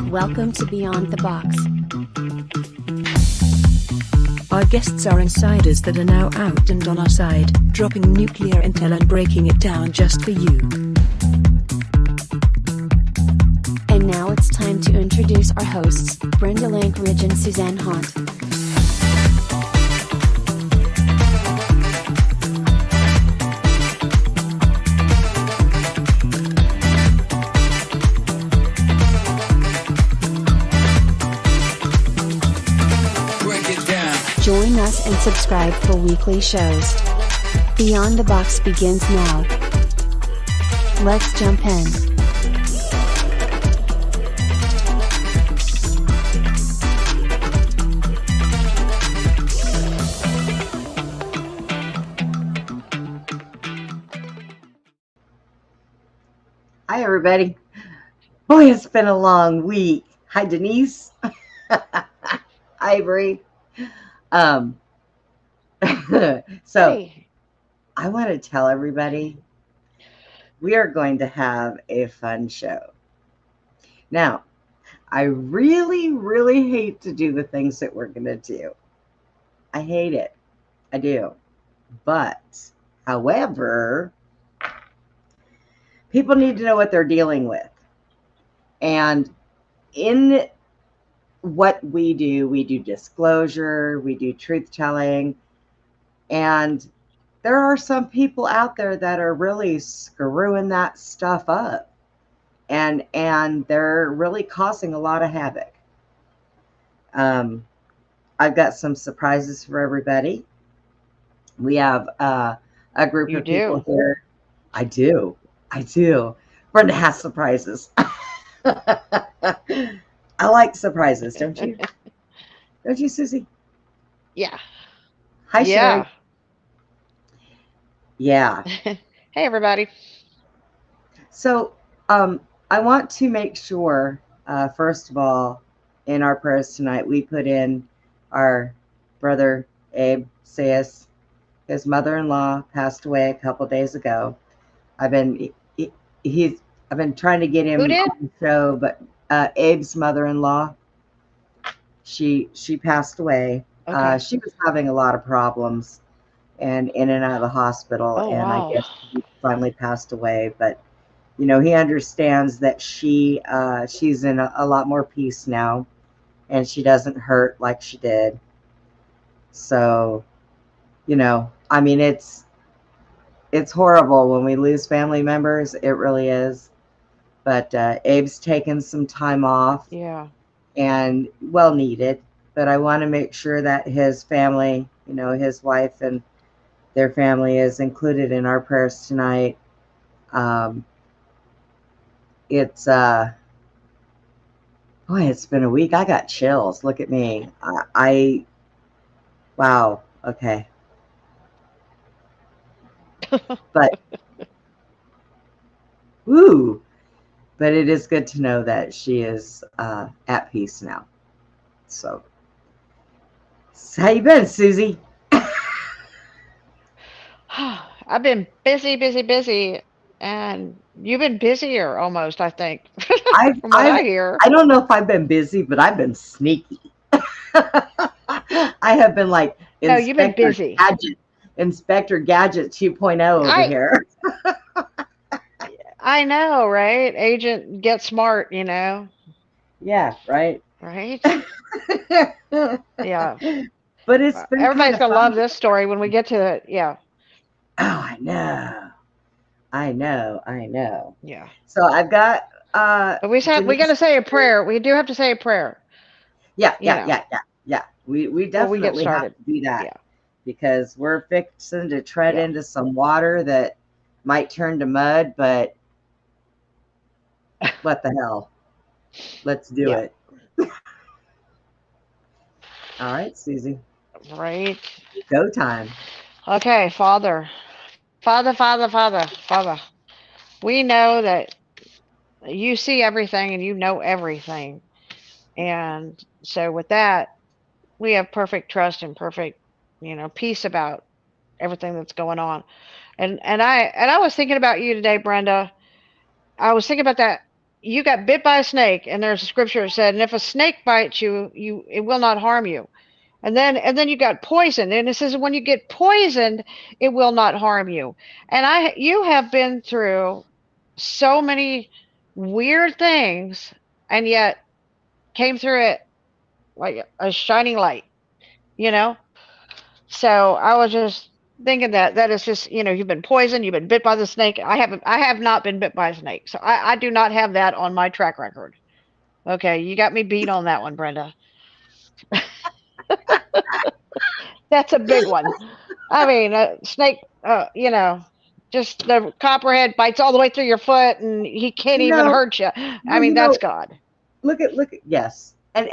Welcome to Beyond the Box. Our guests are insiders that are now out and on our side, dropping nuclear intel and breaking it down just for you. And now it's time to introduce our hosts, Brenda Lankridge and Suzanne Haunt. Join us and subscribe for weekly shows. Beyond the Box begins now. Let's jump in. Hi, everybody. Boy, it's been a long week. Hi, Denise. Ivory. So Hey. I want to tell everybody we are going to have a fun show. Now, I really, really hate to do the things that we're going to do. I hate it. I do. But, however, people need to know what they're dealing with. And in what we do disclosure, we do truth telling, and there are some people out there that are really screwing that stuff up, and they're really causing a lot of havoc. I've got some surprises for everybody. We have a group of people here. I do. Brenda has surprises. I like surprises, don't you? Don't you, Suzy? Yeah. Hi, Sherry. Yeah. Hey, everybody. So I want to make sure, first of all, in our prayers tonight, we put in our brother, Abe Sayas. His mother-in-law passed away a couple days ago. I've been trying to get him on the show, but Abe's mother-in-law, she passed away. Okay. She was having a lot of problems and in and out of the hospital, I guess she finally passed away. But you know, he understands that she's in a lot more peace now, and she doesn't hurt like she did. So, you know, I mean, it's horrible when we lose family members. It really is. But Abe's taken some time off. Yeah. And well needed. But I want to make sure that his family, you know, his wife and their family is included in our prayers tonight. It's boy, it's been a week. I got chills. Look at me. Wow. Okay. But woo. But it is good to know that she is at peace now. So how you been, Suzy? I've been busy, and you've been busier almost, I think, from what I hear. I don't know if I've been busy, but I've been sneaky. I have been like, no, you've been busy. Inspector Gadget 2.0 over here. I know, right? Agent Get Smart, you know. Yeah, right. Right? Yeah. But it's been everybody's gonna love this story when we get to it. Yeah. Oh, I know. Yeah. So I've got but we gotta say a prayer. We do have to say a prayer. Yeah. We definitely have to do that. Yeah. Because we're fixing to tread into some water that might turn to mud, but what the hell? Let's do it. All right, Suzy. Right. Go time. Okay, Father. We know that you see everything and you know everything. And so with that, we have perfect trust and perfect, peace about everything that's going on. And I was thinking about you today, Brenda. I was thinking about that. You got bit by a snake, and there's a scripture that said, "And if a snake bites you, it will not harm you." And then you got poisoned, and it says when you get poisoned, it will not harm you. And you have been through so many weird things, and yet came through it like a shining light, you know? So I was just thinking that is just, you've been poisoned, you've been bit by the snake. I have not been bit by a snake. So I do not have that on my track record. Okay, you got me beat on that one, Brenda. That's a big one. I mean, a snake, just the copperhead bites all the way through your foot and he can't even No, hurt you. I well, mean, that's God. look at yes, and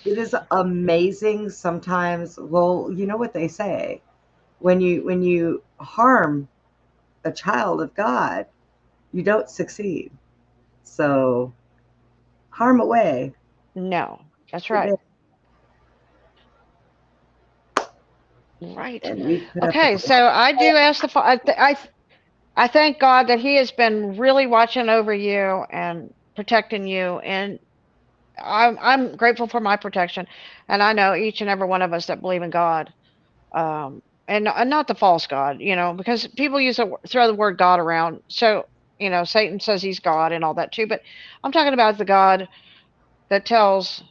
it is amazing sometimes. Well, you know what they say, when you harm a child of God, you don't succeed. So harm away. No, that's right. Right. And we put up Okay, with so I do ask I thank God that He has been really watching over you and protecting you, and I'm grateful for my protection, and I know each and every one of us that believe in God, and not the false God, because people throw the word God around. So Satan says he's God and all that too, but I'm talking about the God that tells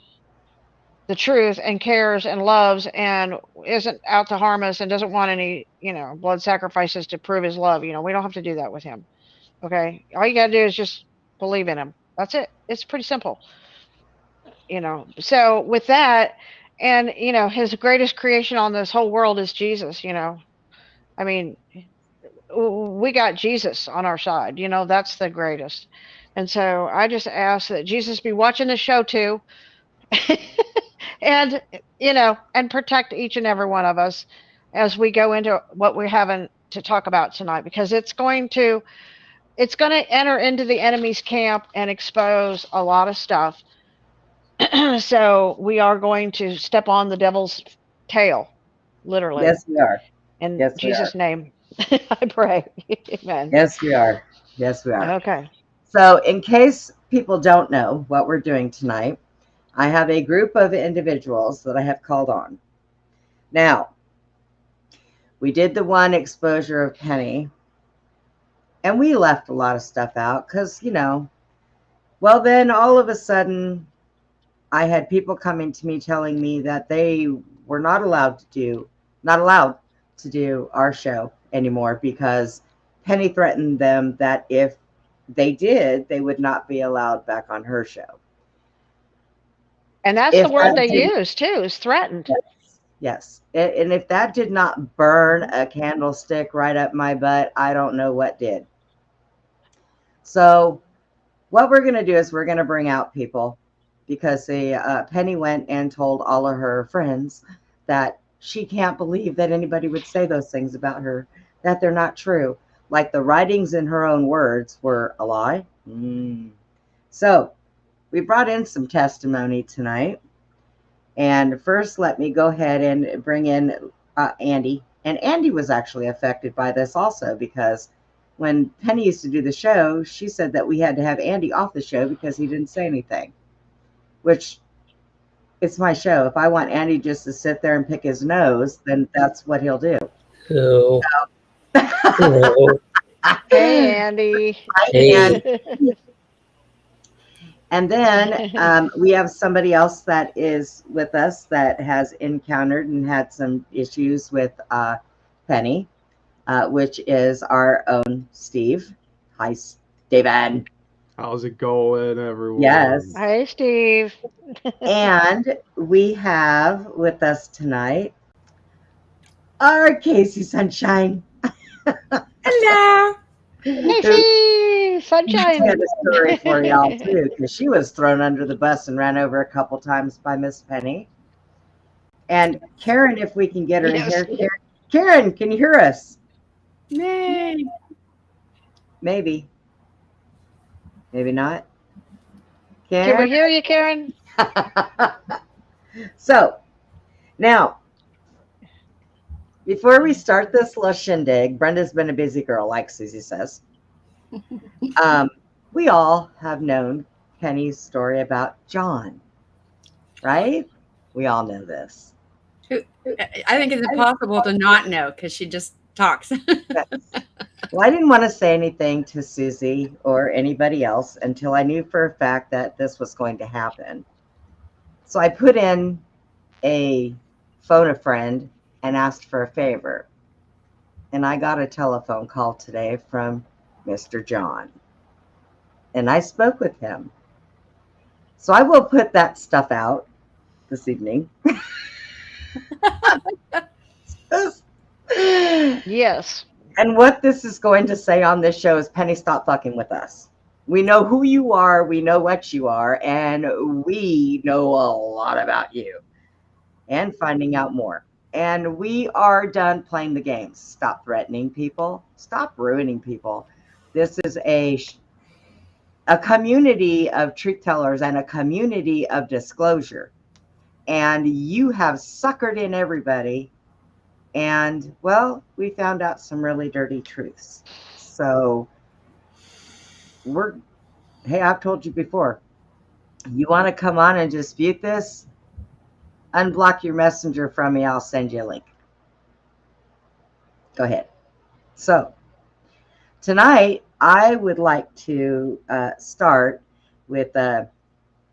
the truth and cares and loves and isn't out to harm us and doesn't want any, blood sacrifices to prove his love. We don't have to do that with him. Okay. All you got to do is just believe in him. That's it. It's pretty simple. So with that, and, his greatest creation on this whole world is Jesus, I mean, we got Jesus on our side, that's the greatest. And so I just ask that Jesus be watching the show too. And and protect each and every one of us as we go into what we're having to talk about tonight, because it's going to enter into the enemy's camp and expose a lot of stuff. So we are going to step on the devil's tail, literally. Yes, we are. In Yes, Jesus' name, I pray. Amen. Yes, we are. Yes, we are. Okay. So, in case people don't know what we're doing tonight, I have a group of individuals that I have called on. Now, we did the one exposure of Penny, and we left a lot of stuff out because, well, then all of a sudden, I had people coming to me telling me that they were not allowed to do our show anymore because Penny threatened them that if they did, they would not be allowed back on her show. And that's the word they use too, is threatened. Yes. And if that did not burn a candlestick right up my butt, I don't know what did. So what we're going to do is we're going to bring out people, because Penny went and told all of her friends that she can't believe that anybody would say those things about her, that they're not true. Like the writings in her own words were a lie. So we brought in some testimony tonight. And first, let me go ahead and bring in Andy. And Andy was actually affected by this also, because when Penny used to do the show, she said that we had to have Andy off the show because he didn't say anything, which it's my show. If I want Andy just to sit there and pick his nose, then that's what he'll do. Hello. Hello. Hey, Andy. Hey. And then we have somebody else that is with us that has encountered and had some issues with Penny, which is our own Steve. Hi, David. How's it going, everyone? Yes. Hi, Steve. And we have with us tonight our Casey Sunshine. Hello. Casey Sunshine. I got a story for y'all too, because she was thrown under the bus and ran over a couple times by Miss Penny. And Karen, if we can get her in here. Karen, can you hear us? Yay. Maybe. Maybe not. Karen? Can we hear you, Karen? So, now, before we start this little shindig, Brenda's been a busy girl, like Suzy says. We all have known Penny's story about John, right? We all know this. I think it's impossible to not know because she just talks. Well, I didn't want to say anything to Suzy or anybody else until I knew for a fact that this was going to happen. So I put in a phone a friend and asked for a favor. And I got a telephone call today from Mr. John. And I spoke with him. So I will put that stuff out this evening. Yes. And what this is going to say on this show is, Penny, stop fucking with us. We know who you are, we know what you are, and we know a lot about you and finding out more. And we are done playing the games. Stop threatening people. Stop ruining people. This is a community of truth tellers and a community of disclosure. And you have suckered in everybody. And, well, we found out some really dirty truths. So hey, I've told you before, you want to come on and dispute this? Unblock your messenger from me. I'll send you a link. Go ahead. So tonight, I would like to start with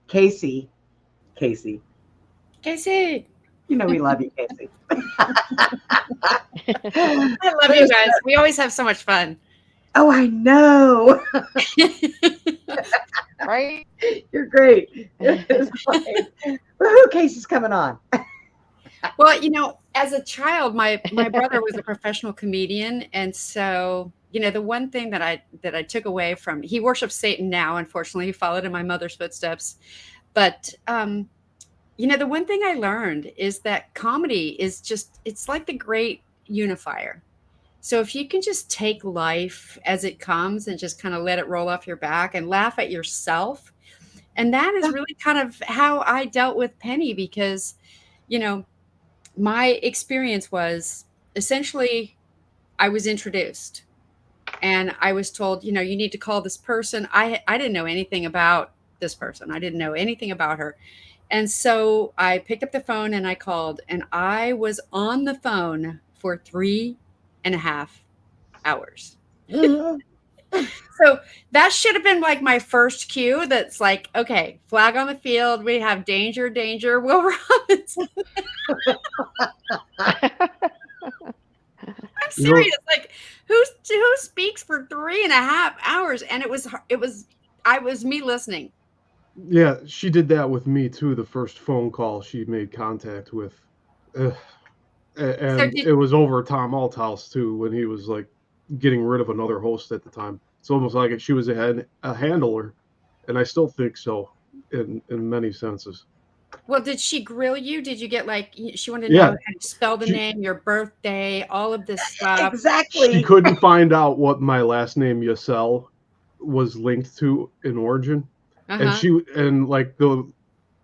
Casey. Casey. You know we love you, Casey. I love you guys. We always have so much fun. Oh, I know. Right? You're great. Woohoo, Casey's coming on. Well, you know, as a child, my brother was a professional comedian, and so the one thing that I took away from, he worships Satan now. Unfortunately, he followed in my mother's footsteps, but the one thing I learned is that comedy is it's like the great unifier. So if you can just take life as it comes and just kind of let it roll off your back and laugh at yourself. And that is really kind of how I dealt with Penny, because, my experience was essentially I was introduced and I was told, you need to call this person. I didn't know anything about this person. I didn't know anything about her. And so I picked up the phone and I called, and I was on the phone for 3.5 hours. So that should have been like my first cue. That's like, okay, flag on the field. We have danger, Will Robinson. I'm serious. Like, who speaks for 3.5 hours? And it was me listening. Yeah, she did that with me too. The first phone call she made contact with, and it was over Tom Althouse too, when he was like getting rid of another host at the time. It's almost like she was a handler, and I still think so in many senses. Well, did she grill you? Did you get she wanted to know how to spell the name, your birthday, all of this stuff? Exactly. She couldn't find out what my last name Yasel was linked to in origin. Uh-huh. And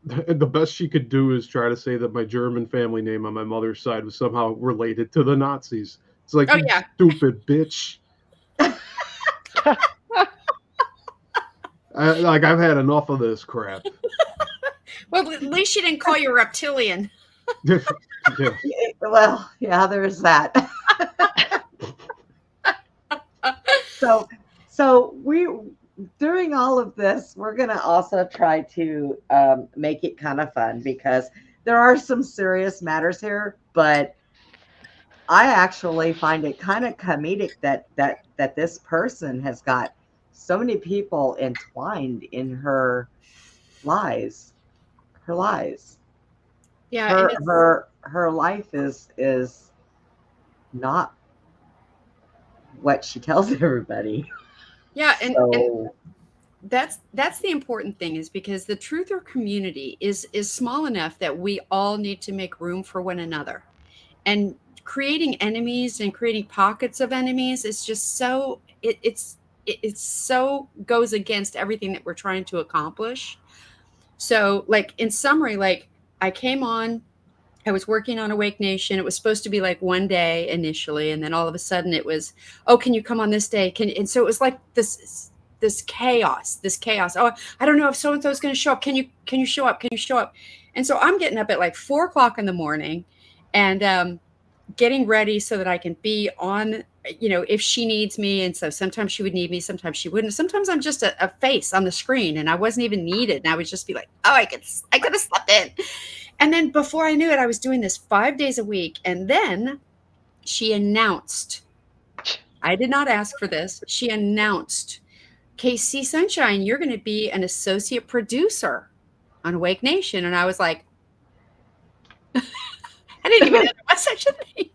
the best she could do is try to say that my German family name on my mother's side was somehow related to the Nazis. It's like, stupid bitch. I've had enough of this crap. Well, at least she didn't call you reptilian. Yeah. Well, yeah, there's that. So we, during all of this, we're going to also try to make it kind of fun, because there are some serious matters here, but I actually find it kind of comedic that this person has got so many people entwined in her lies. Yeah, her life is not what she tells everybody. Yeah, and that's the important thing, is because the truther community is small enough that we all need to make room for one another. And creating enemies and creating pockets of enemies is just so it's so goes against everything that we're trying to accomplish. So, like, in summary, like, I came on, I was working on Awake Nation. It was supposed to be like one day initially, and then all of a sudden it was, oh, can you come on this day? And so it was like this chaos. Oh, I don't know if so and so is going to show up. Can you show up? Can you show up? And so I'm getting up at like 4:00 in the morning, and getting ready so that I can be on, if she needs me. And so sometimes she would need me, sometimes she wouldn't. Sometimes I'm just a face on the screen and I wasn't even needed. And I would just be like, oh, I could have slept in. And then before I knew it, I was doing this 5 days a week. And then she announced, I did not ask for this. She announced, KC Sunshine, you're going to be an associate producer on Awake Nation. And I was like, I didn't even know there was such a thing.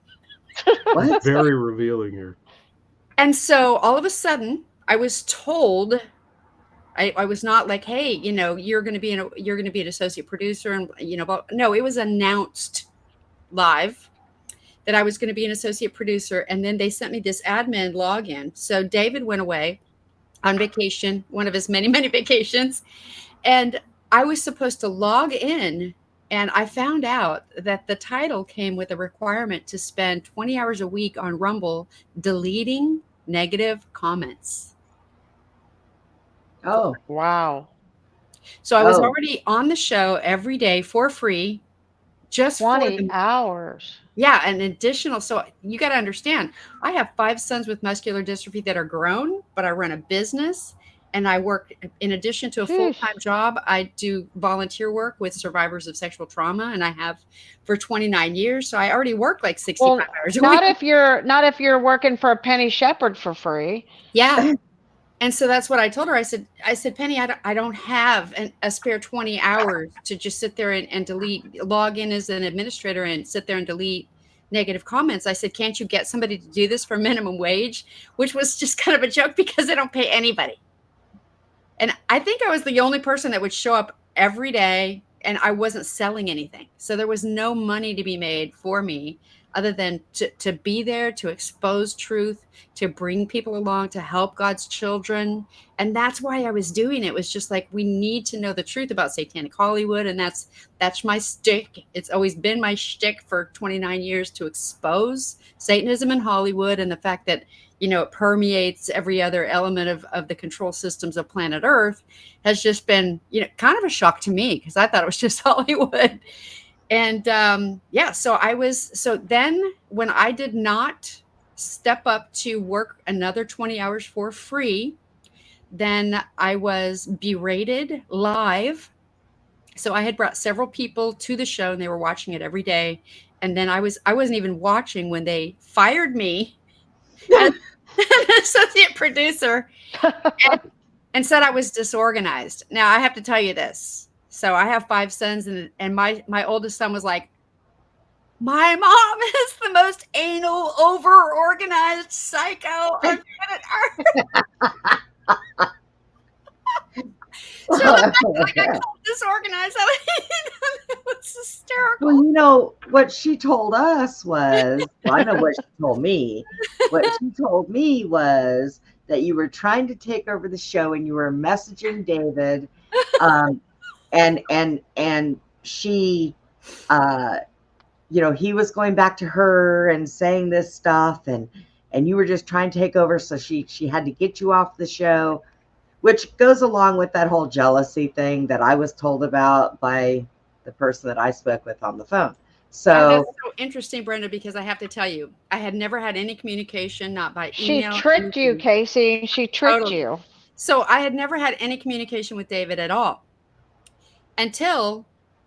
What? Very revealing here. And so all of a sudden, I was told, I was not like, hey, you're going to be an associate producer, and but no, it was announced live that I was going to be an associate producer, and then they sent me this admin login. So David went away on vacation, one of his many, many vacations, and I was supposed to log in. And I found out that the title came with a requirement to spend 20 hours a week on Rumble deleting negative comments. Oh, Wow. So I was already on the show every day for free, just 20 hours. Yeah, an additional. So you got to understand, I have 5 sons with muscular dystrophy that are grown, but I run a business. And I work, in addition to a full-time job, I do volunteer work with survivors of sexual trauma, and I have for 29 years. So I already work like 65 hours a week. Not if you're working for a Penny Shepherd for free. Yeah. And so that's what I told her. I said, Penny, I don't have a spare 20 hours to just sit there and log in as an administrator and sit there and delete negative comments. I said, can't you get somebody to do this for minimum wage? Which was just kind of a joke because they don't pay anybody. And I think I was the only person that would show up every day, and I wasn't selling anything. So there was no money to be made for me other than to be there, to expose truth, to bring people along, to help God's children. And that's why I was doing it. It was just like, we need to know the truth about Satanic Hollywood. And that's my shtick. It's always been my shtick for 29 years, to expose Satanism in Hollywood and the fact that it permeates every other element of the control systems of planet Earth, has just been, kind of a shock to me, because I thought it was just Hollywood. And so then when I did not step up to work another 20 hours for free, then I was berated live. So I had brought several people to the show, and they were watching it every day. And then I wasn't even watching when they fired me as an associate producer and said I was disorganized. Now I have to tell you this. So I have 5 sons, and my oldest son was like, my mom is the most anal, over-organized psycho on planet Earth. So the fact that I got called disorganized, it was hysterical. Well, what she told us was, I know what she told me. What she told me was that you were trying to take over the show, and you were messaging David, and she, he was going back to her and saying this stuff, and you were just trying to take over. So she had to get you off the show, which goes along with that whole jealousy thing that I was told about by the person that I spoke with on the phone. So that's so interesting, Brenda, because I have to tell you, I had never had any communication, not by email. She tricked you, Casey. She tricked you. So I had never had any communication with David at all, until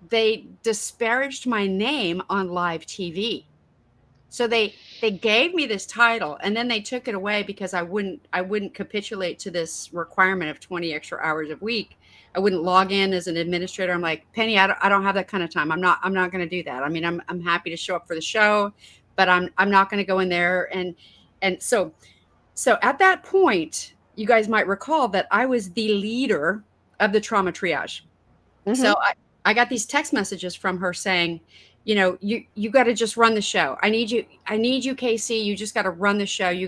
they disparaged my name on live TV. So they gave me this title, and then they took it away because I wouldn't capitulate to this requirement of 20 extra hours a week. I wouldn't log in as an administrator. I'm like, Penny, I don't have that kind of time. I'm not going to do that. I mean, I'm happy to show up for the show, but I'm not going to go in there. And so at that point, you guys might recall that I was the leader of the trauma triage. Mm-hmm. So I got these text messages from her saying, you got to just run the show. I need you, KC. You just got to run the show. You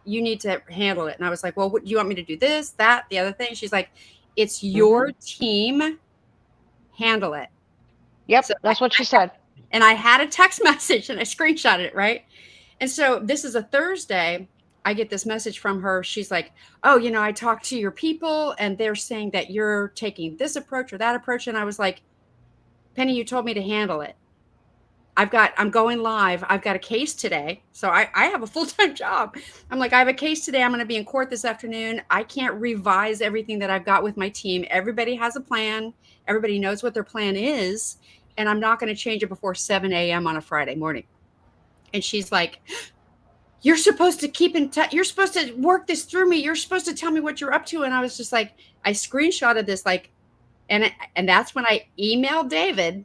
need to handle it. And I was like, well, what do you want me to do? This, that, the other thing? She's like, it's your team. Handle it. Yep. So that's what she said. And I had a text message and I screenshotted it, right? And so this is a Thursday. I get this message from her. She's like, oh, you know, I talked to your people and they're saying that you're taking this approach or that approach. And I was like, Penny, you told me to handle it. I'm going live. I've got a case today. So I have a full-time job. I'm like, I have a case today. I'm going to be in court this afternoon. I can't revise everything that I've got with my team. Everybody has a plan. Everybody knows what their plan is. And I'm not going to change it before 7 a.m. on a Friday morning. And she's like, you're supposed to keep in touch. You're supposed to work this through me. You're supposed to tell me what you're up to. And I was just like, I screenshotted this, like, and that's when I emailed David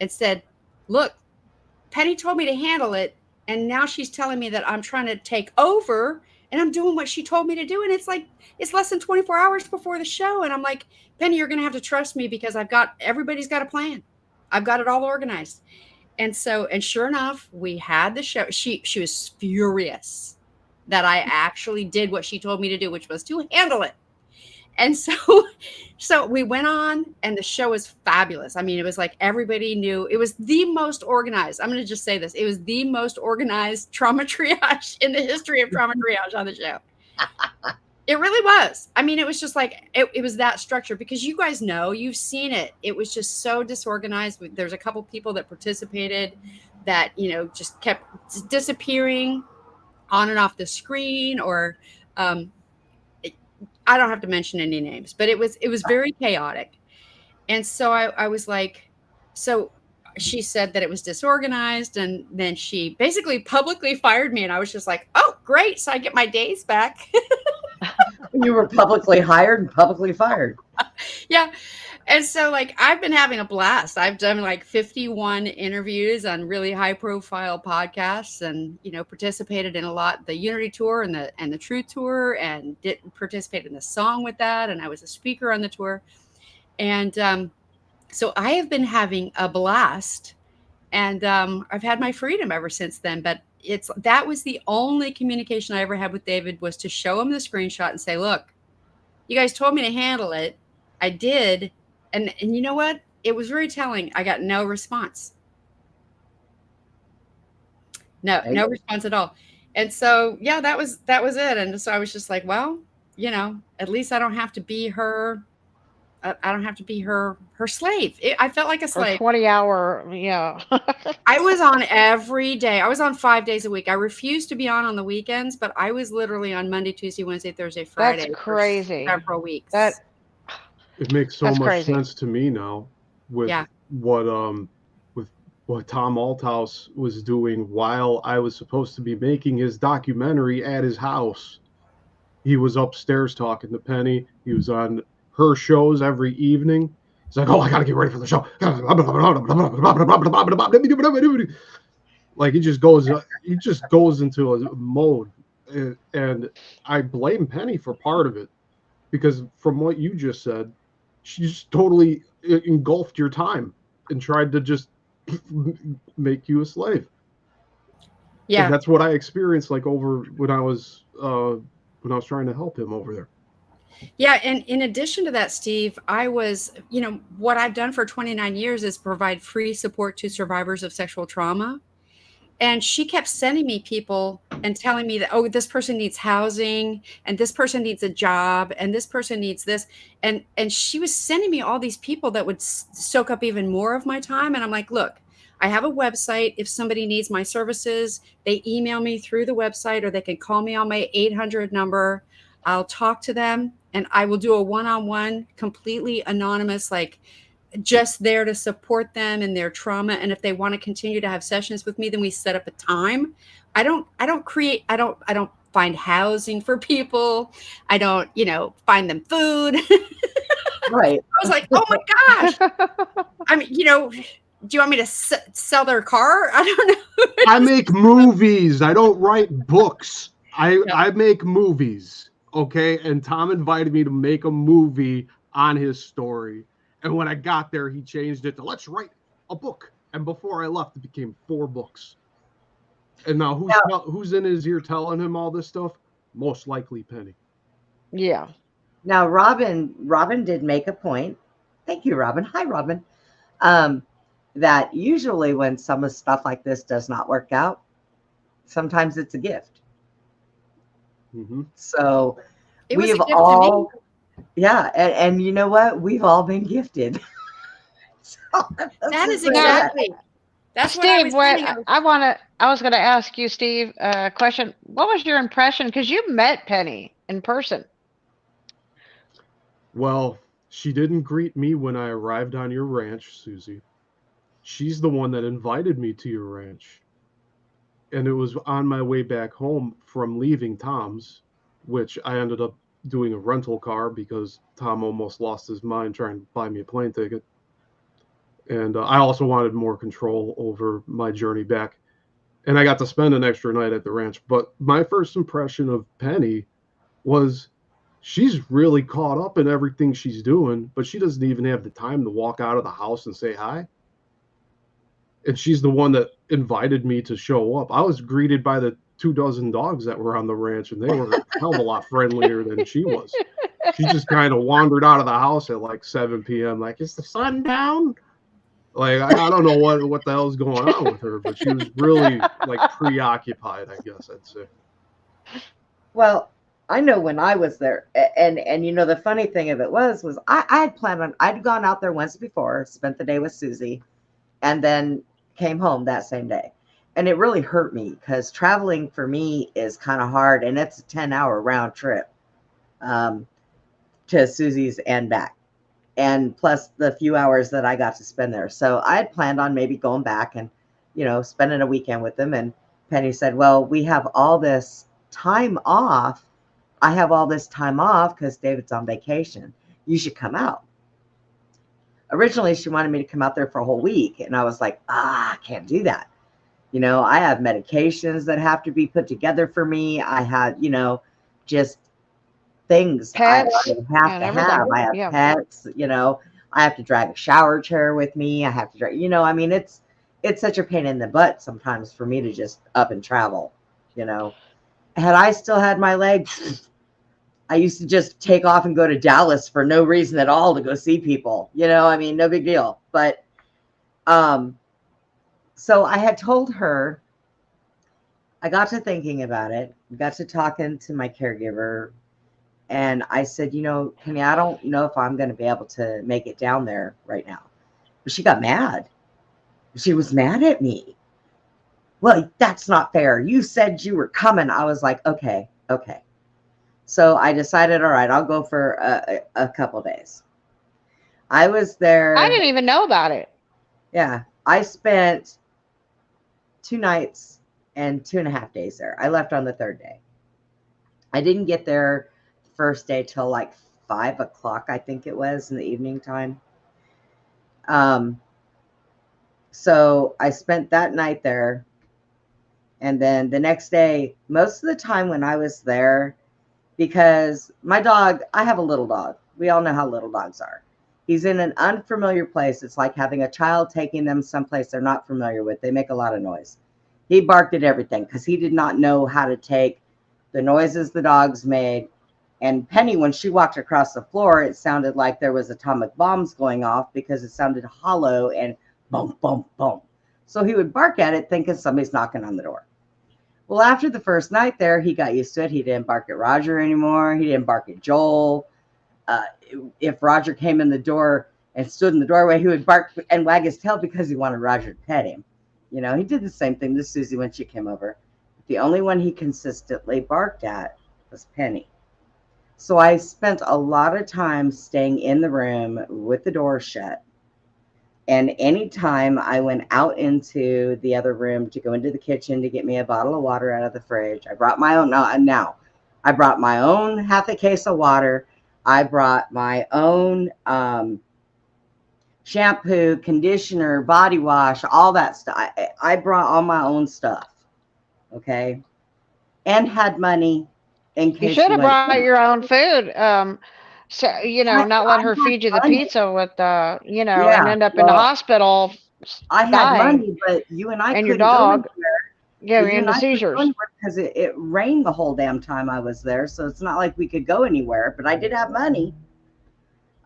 and said, look, Penny told me to handle it. And now she's telling me that I'm trying to take over and I'm doing what she told me to do. And it's like, it's less than 24 hours before the show. And I'm like, Penny, you're going to have to trust me because everybody's got a plan. I've got it all organized. And so, and sure enough, we had the show. She was furious that I actually did what she told me to do, which was to handle it. And so we went on and the show was fabulous. I mean, it was like everybody knew it was the most organized. I'm going to just say this. It was the most organized trauma triage in the history of trauma triage on the show. It really was. I mean, it was just like, it was that structure because you guys know, you've seen it. It was just so disorganized. There's a couple people that participated that, you know, just kept disappearing on and off the screen or, I don't have to mention any names, but it was very chaotic. And so I was like, so she said that it was disorganized. And then she basically publicly fired me. And I was just like, oh, great. So I get my days back. You were publicly hired and publicly fired. Yeah. And so like, I've been having a blast. I've done like 51 interviews on really high profile podcasts and, you know, participated in a lot, the Unity Tour and the Truth Tour and did participate in the song with that. And I was a speaker on the tour. And so I have been having a blast and I've had my freedom ever since then. But that was the only communication I ever had with David was to show him the screenshot and say, look, you guys told me to handle it. I did. And you know what? It was very telling. I got no response. No response at all. And so, yeah, that was it. And so I was just like, well, you know, at least I don't have to be her. I don't have to be her slave. I felt like a slave. 20-hour, yeah. I was on every day. I was on 5 days a week. I refused to be on the weekends, but I was literally on Monday, Tuesday, Wednesday, Thursday, Friday. That's crazy. For several weeks. It makes so much sense to me now with what Tom Althouse was doing while I was supposed to be making his documentary at his house. He was upstairs talking to Penny. He was on her shows every evening. He's like, oh, I got to get ready for the show. Like he just goes into a mode. And I blame Penny for part of it because from what you just said, she just totally engulfed your time and tried to just make you a slave. Yeah. And that's what I experienced like over when I was trying to help him over there. Yeah. And in addition to that, Steve, I was, you know, what I've done for 29 years is provide free support to survivors of sexual trauma. And she kept sending me people and telling me that, oh, this person needs housing and this person needs a job and this person needs this. And she was sending me all these people that would soak up even more of my time. And I'm like, look, I have a website. If somebody needs my services, they email me through the website or they can call me on my 800 number. I'll talk to them and I will do a one-on-one, completely anonymous, like just there to support them in their trauma. And if they want to continue to have sessions with me, then we set up a time. I don't find housing for people. I don't, find them food. Right. I was like, oh my gosh. I mean, do you want me to sell their car? I don't know. I make movies. I don't write books. I make movies. Okay. And Tom invited me to make a movie on his story. And when I got there, he changed it to let's write a book. And before I left, it became 4 books. And now who's in his ear telling him all this stuff? Most likely Penny. Yeah. Now, Robin did make a point. Thank you, Robin. Hi, Robin. that usually when some of stuff like this does not work out, sometimes it's a gift. Mm-hmm. So It was we've a gift all, to me. yeah, and you know what? We've all been gifted. So That is say exactly. That's what I Steve, was what saying. I was going to ask you, Steve, a question. What was your impression? Because you met Penny in person. Well, she didn't greet me when I arrived on your ranch, Suzy. She's the one that invited me to your ranch. And it was on my way back home from leaving Tom's, which I ended up doing a rental car because Tom almost lost his mind trying to buy me a plane ticket. And I also wanted more control over my journey back. And I got to spend an extra night at the ranch. But my first impression of Penny was she's really caught up in everything she's doing, but she doesn't even have the time to walk out of the house and say hi. And she's the one that invited me to show up. I was greeted by the 24 dogs that were on the ranch, and they were a hell of a lot friendlier than she was. She just kind of wandered out of the house at like 7 p.m. Like, is the sun down? Like, I don't know what the hell's going on with her, but she was really like preoccupied, I guess I'd say. Well, I know when I was there, and you know, the funny thing of it was I had planned on, I'd gone out there once before, spent the day with Suzy, and then came home that same day. And it really hurt me because traveling for me is kind of hard, and it's a 10-hour round trip to Suzy's and back, and plus the few hours that I got to spend there. So I had planned on maybe going back and, you know, spending a weekend with them. And Penny said, well, we have all this time off. I have all this time off because David's on vacation. You should come out. Originally, she wanted me to come out there for a whole week. And I was like, I can't do that. You know, I have medications that have to be put together for me. I had, you know, just things Pets I have to have. I have pets, you know, I have to drag a shower chair with me. I have to drag, you know, I mean, it's such a pain in the butt sometimes for me to just up and travel, you know. Had I still had my legs, I used to just take off and go to Dallas for no reason at all to go see people, you know, I mean, no big deal. But, so I had told her, I got to thinking about it, got to talking to my caregiver, and I said, you know, Penny, I don't know if I'm going to be able to make it down there right now. But she got mad. She was mad at me. Well, that's not fair. You said you were coming. I was like, okay. So I decided, all right, I'll go for a couple days. I was there. I didn't even know about it. Yeah. I spent 2 nights and 2.5 days there. I left on the 3rd day. I didn't get there first day till like 5 o'clock, I think it was, in the evening time. So I spent that night there. And then the next day, most of the time when I was there, because my dog, I have a little dog. We all know how little dogs are. He's in an unfamiliar place. It's like having a child taking them someplace they're not familiar with. They make a lot of noise. He barked at everything because he did not know how to take the noises the dogs made. And Penny, when she walked across the floor, it sounded like there was atomic bombs going off because it sounded hollow and boom, boom, boom. So he would bark at it thinking somebody's knocking on the door. Well, after the first night there, he got used to it. He didn't bark at Roger anymore. He didn't bark at Joel. If Roger came in the door and stood in the doorway, he would bark and wag his tail because he wanted Roger to pet him. You know, he did the same thing to Suzy when she came over. The only one he consistently barked at was Penny. So I spent a lot of time staying in the room with the door shut. And anytime I went out into the other room to go into the kitchen to get me a bottle of water out of the fridge, I brought my own. Now, I brought my own half a case of water. I brought my own shampoo, conditioner, body wash, all that stuff. I brought all my own stuff. Okay. And had money in case you should have brought your own food. So, you know, not let her feed you the pizza with, you know, and end up in the hospital. I had money, but you and I and couldn't your dog. go anywhere. Yeah, you're into seizures. Because it rained the whole damn time I was there. So it's not like we could go anywhere, but I did have money.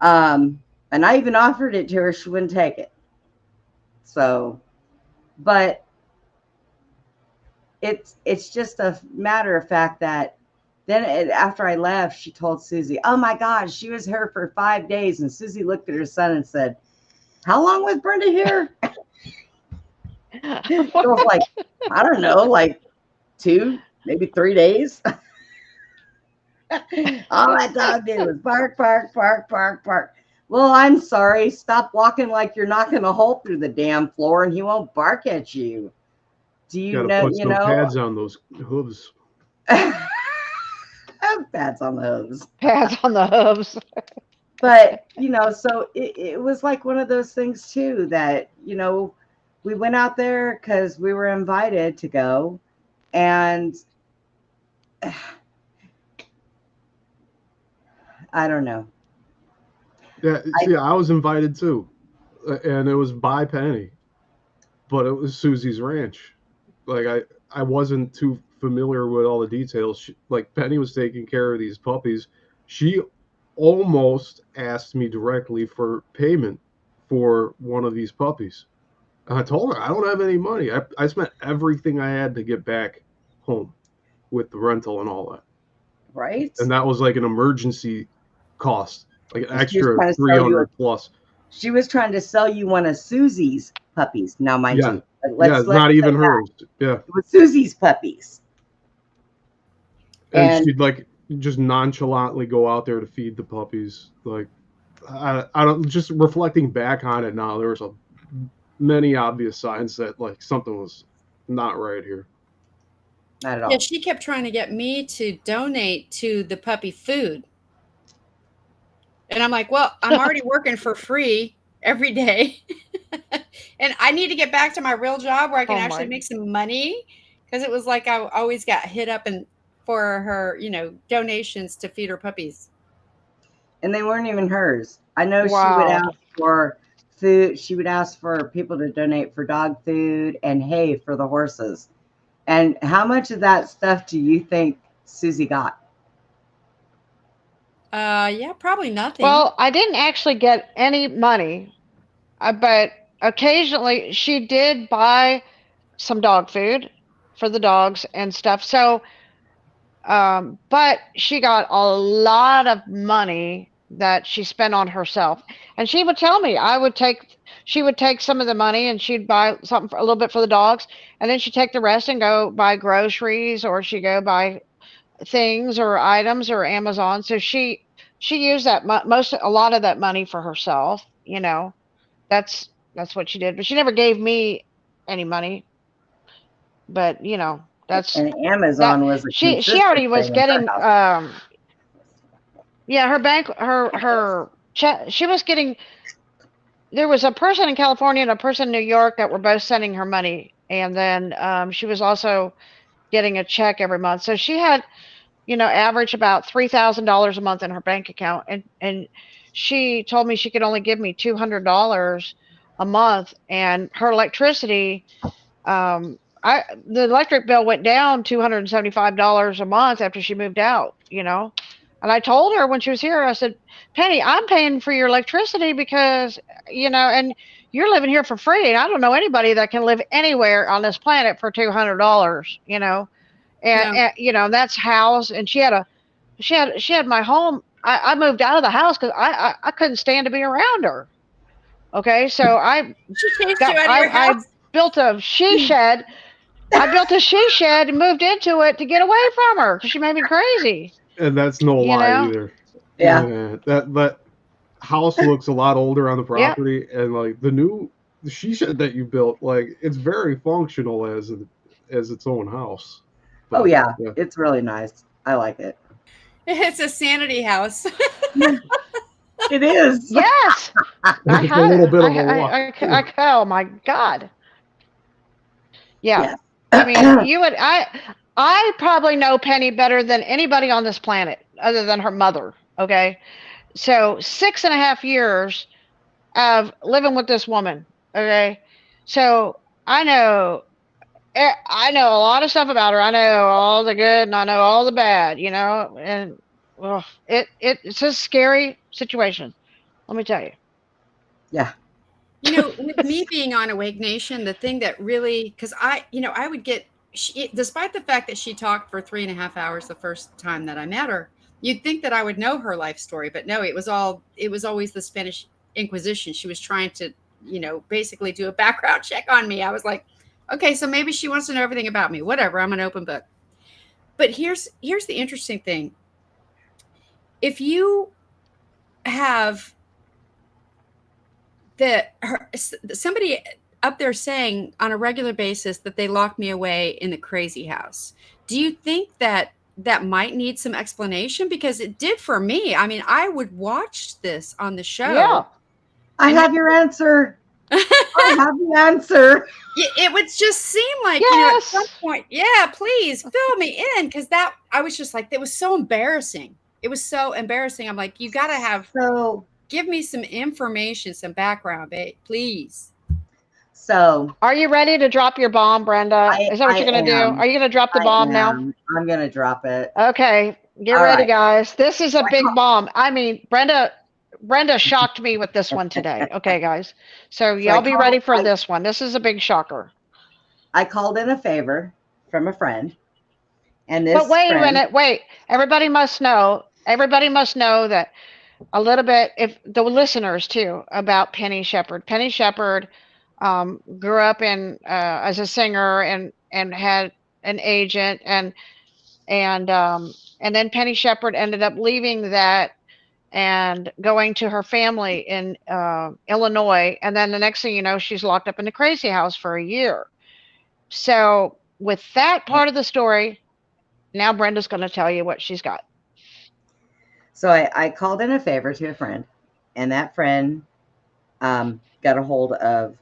And I even offered it to her. She wouldn't take it. So, but it's just a matter of fact that then after I left, she told Suzy, "Oh my God, she was here for 5 days." And Suzy looked at her son and said, "How long was Brenda here?" So I was like, "I don't know, like 2, maybe 3 days." All that dog did was bark, bark, bark, bark, bark. Well, I'm sorry. Stop walking like you're knocking a hole through the damn floor, and he won't bark at you. Do you Got to know? put some pads on those hooves. Pads on the hooves. Pads on the hooves. But so it was like one of those things too that we went out there because we were invited to go, and I don't know. Yeah, see, I was invited too, and it was by Penny, but it was Suzy's ranch. Like I wasn't too familiar with all the details. Like Penny was taking care of these puppies. She almost asked me directly for payment for one of these puppies. And I told her I don't have any money. I spent everything I had to get back home with the rental and all that. Right. And that was like an emergency cost, like an extra 300 plus. She was trying to sell you one of Suzy's puppies. Now, mind you, let's not even hers. Yeah, it was Suzy's puppies. And she'd like just nonchalantly go out there to feed the puppies. Like I don't, just reflecting back on it now, there was many obvious signs that like something was not right here. Not at all. Yeah, she kept trying to get me to donate to the puppy food. And I'm like, well, I'm already working for free every day. And I need to get back to my real job where I can actually make some money. Because it was like I always got hit up for her, donations to feed her puppies. And they weren't even hers. I know she would ask for food. She would ask for people to donate for dog food and hay for the horses. And how much of that stuff do you think Suzy got? Yeah, probably nothing. Well, I didn't actually get any money, but occasionally she did buy some dog food for the dogs and stuff. So, but she got a lot of money that she spent on herself. And she would tell me, she would take some of the money and she'd buy something a little bit for the dogs. And then she'd take the rest and go buy groceries, or she'd go buy things or items or Amazon. So she used that a lot of that money for herself. That's what she did. But she never gave me any money. But that's, and Amazon was a she already was getting her bank, her check. She was getting, there was a person in California and a person in New York that were both sending her money, and then she was also getting a check every month. So she had average about $3,000 a month in her bank account, and she told me she could only give me $200 a month, and her electricity, the electric bill went down $275 a month after she moved out. And I told her when she was here, I said, Penny, I'm paying for your electricity because and you're living here for free, and I don't know anybody that can live anywhere on this planet for $200. And that's house, and she had my home. I moved out of the house because I couldn't stand to be around her. Okay, so I built a she shed. I built a she shed and moved into it to get away from her because she made me crazy. And that's no lie either. Yeah. That house looks a lot older on the property, and like the she shed that you built, like it's very functional as its own house. But, yeah, it's really nice. I like it. It's a sanity house. It is. Yes. It's a little bit of a walk. Oh my God. Yeah. Yes. I mean, I probably know Penny better than anybody on this planet other than her mother. Okay. So 6.5 years of living with this woman. Okay. So I know a lot of stuff about her. I know all the good and I know all the bad, and it's a scary situation. Let me tell you. Yeah. You know, with me being on Awake Nation, the thing that really, because I would get, despite the fact that she talked for 3.5 hours the first time that I met her, you'd think that I would know her life story, but no, it was always the Spanish Inquisition. She was trying to, basically do a background check on me. I was like, okay, so maybe she wants to know everything about me. Whatever, I'm an open book. But here's the interesting thing. If you have somebody up there saying on a regular basis that they locked me away in the crazy house, do you think that might need some explanation? Because it did for me. I mean, I would watch this on the show. Yeah. I have your answer. I have the answer. It would just seem like, at some point, yeah, please fill me in. Because I was just like, it was so embarrassing. It was so embarrassing. I'm like, you got to have, give me some information, some background, babe, please. So, are you ready to drop your bomb, Brenda? Is that what you're going to do? Are you going to drop the bomb now? I'm going to drop it. Okay, get ready, guys. This is a big bomb. I mean, Brenda shocked me with this one today. Okay, guys. So y'all be ready for this one. This is a big shocker. I called in a favor from a friend. And this But wait a minute. Wait. Everybody must know that a little bit, if the listeners too, about Penny Shepherd. Penny Shepherd grew up as a singer and had an agent and then Penny Shepherd ended up leaving that and going to her family in Illinois. And then the next thing you know, she's locked up in the crazy house for a year. So with that part of the story, now Brenda's going to tell you what she's got. So I called in a favor to a friend, and that friend got a hold of,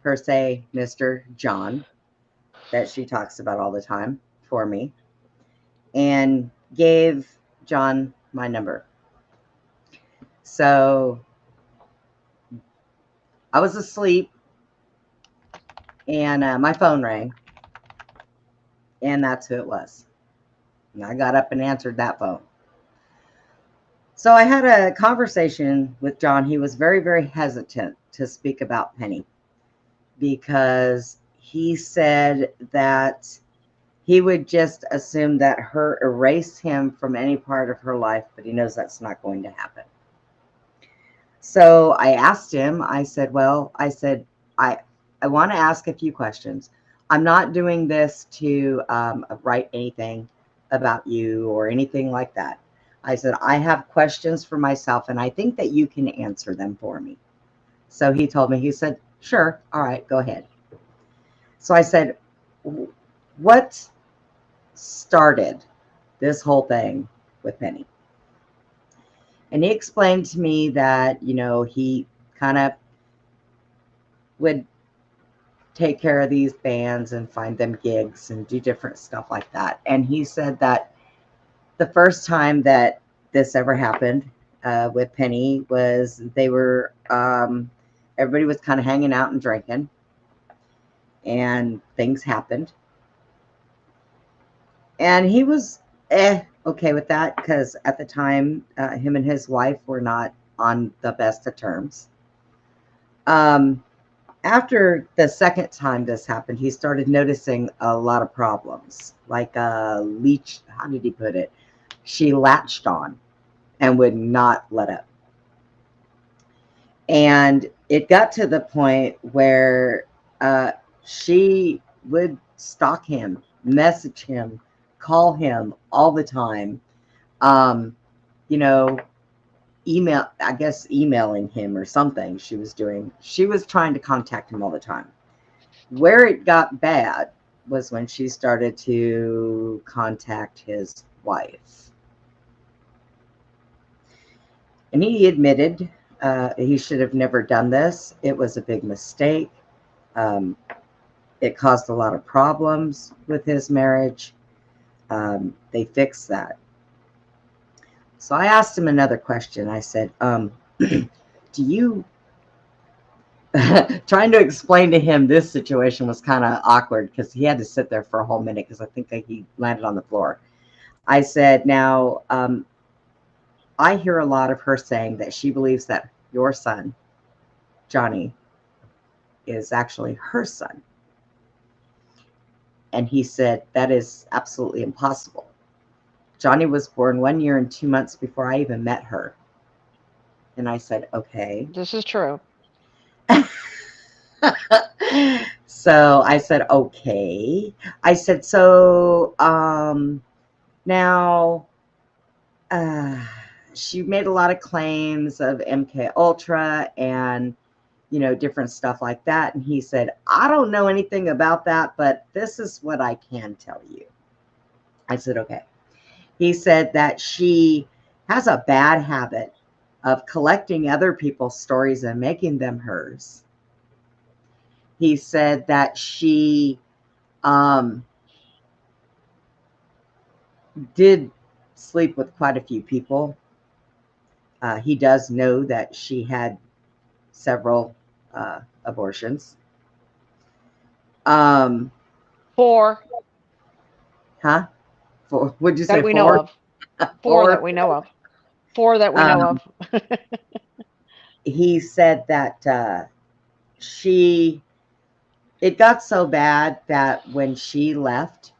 per se, Mr. John, that she talks about all the time, for me, and gave John my number. So I was asleep, and my phone rang, and that's who it was. And I got up and answered that phone. So I had a conversation with John. He was very, very hesitant to speak about Penny because he said that he would just assume that her erase him from any part of her life, but he knows that's not going to happen. So I asked him, I said, I want to ask a few questions. I'm not doing this to write anything about you or anything like that. I said, I have questions for myself, and I think that you can answer them for me. So he told me, he said, sure, all right, go ahead. So I said, what started this whole thing with Penny? And he explained to me that, he kind of would take care of these bands and find them gigs and do different stuff like that. And he said that the first time that this ever happened with Penny was they were, everybody was kind of hanging out and drinking, and things happened. And he was okay with that because at the time, him and his wife were not on the best of terms. After the second time this happened, he started noticing a lot of problems, like a leech. How did he put it? She latched on and would not let up. And it got to the point where she would stalk him, message him, call him all the time. Emailing him or something she was doing. She was trying to contact him all the time. Where it got bad was when she started to contact his wife. And he admitted he should have never done this. It was a big mistake. It caused a lot of problems with his marriage. They fixed that. So I asked him another question. I said, do you, trying to explain to him this situation was kind of awkward because he had to sit there for a whole minute because I think that he landed on the floor. I said, now, I hear a lot of her saying that she believes that your son, Johnny, is actually her son. And he said, that is absolutely impossible. Johnny was born 1 year and 2 months before I even met her. And I said, okay. This is true. So I said, okay. I said, so now she made a lot of claims of MK Ultra and, you know, different stuff like that. And he said, I don't know anything about that, but this is what I can tell you. I said, okay. He said that she has a bad habit of collecting other people's stories and making them hers. He said that she did sleep with quite a few people. He does know that she had several abortions. 4. Huh? 4? Would you say That we 4? know of. 4 that we know of. 4 that we know of. He said that it got so bad that when she left,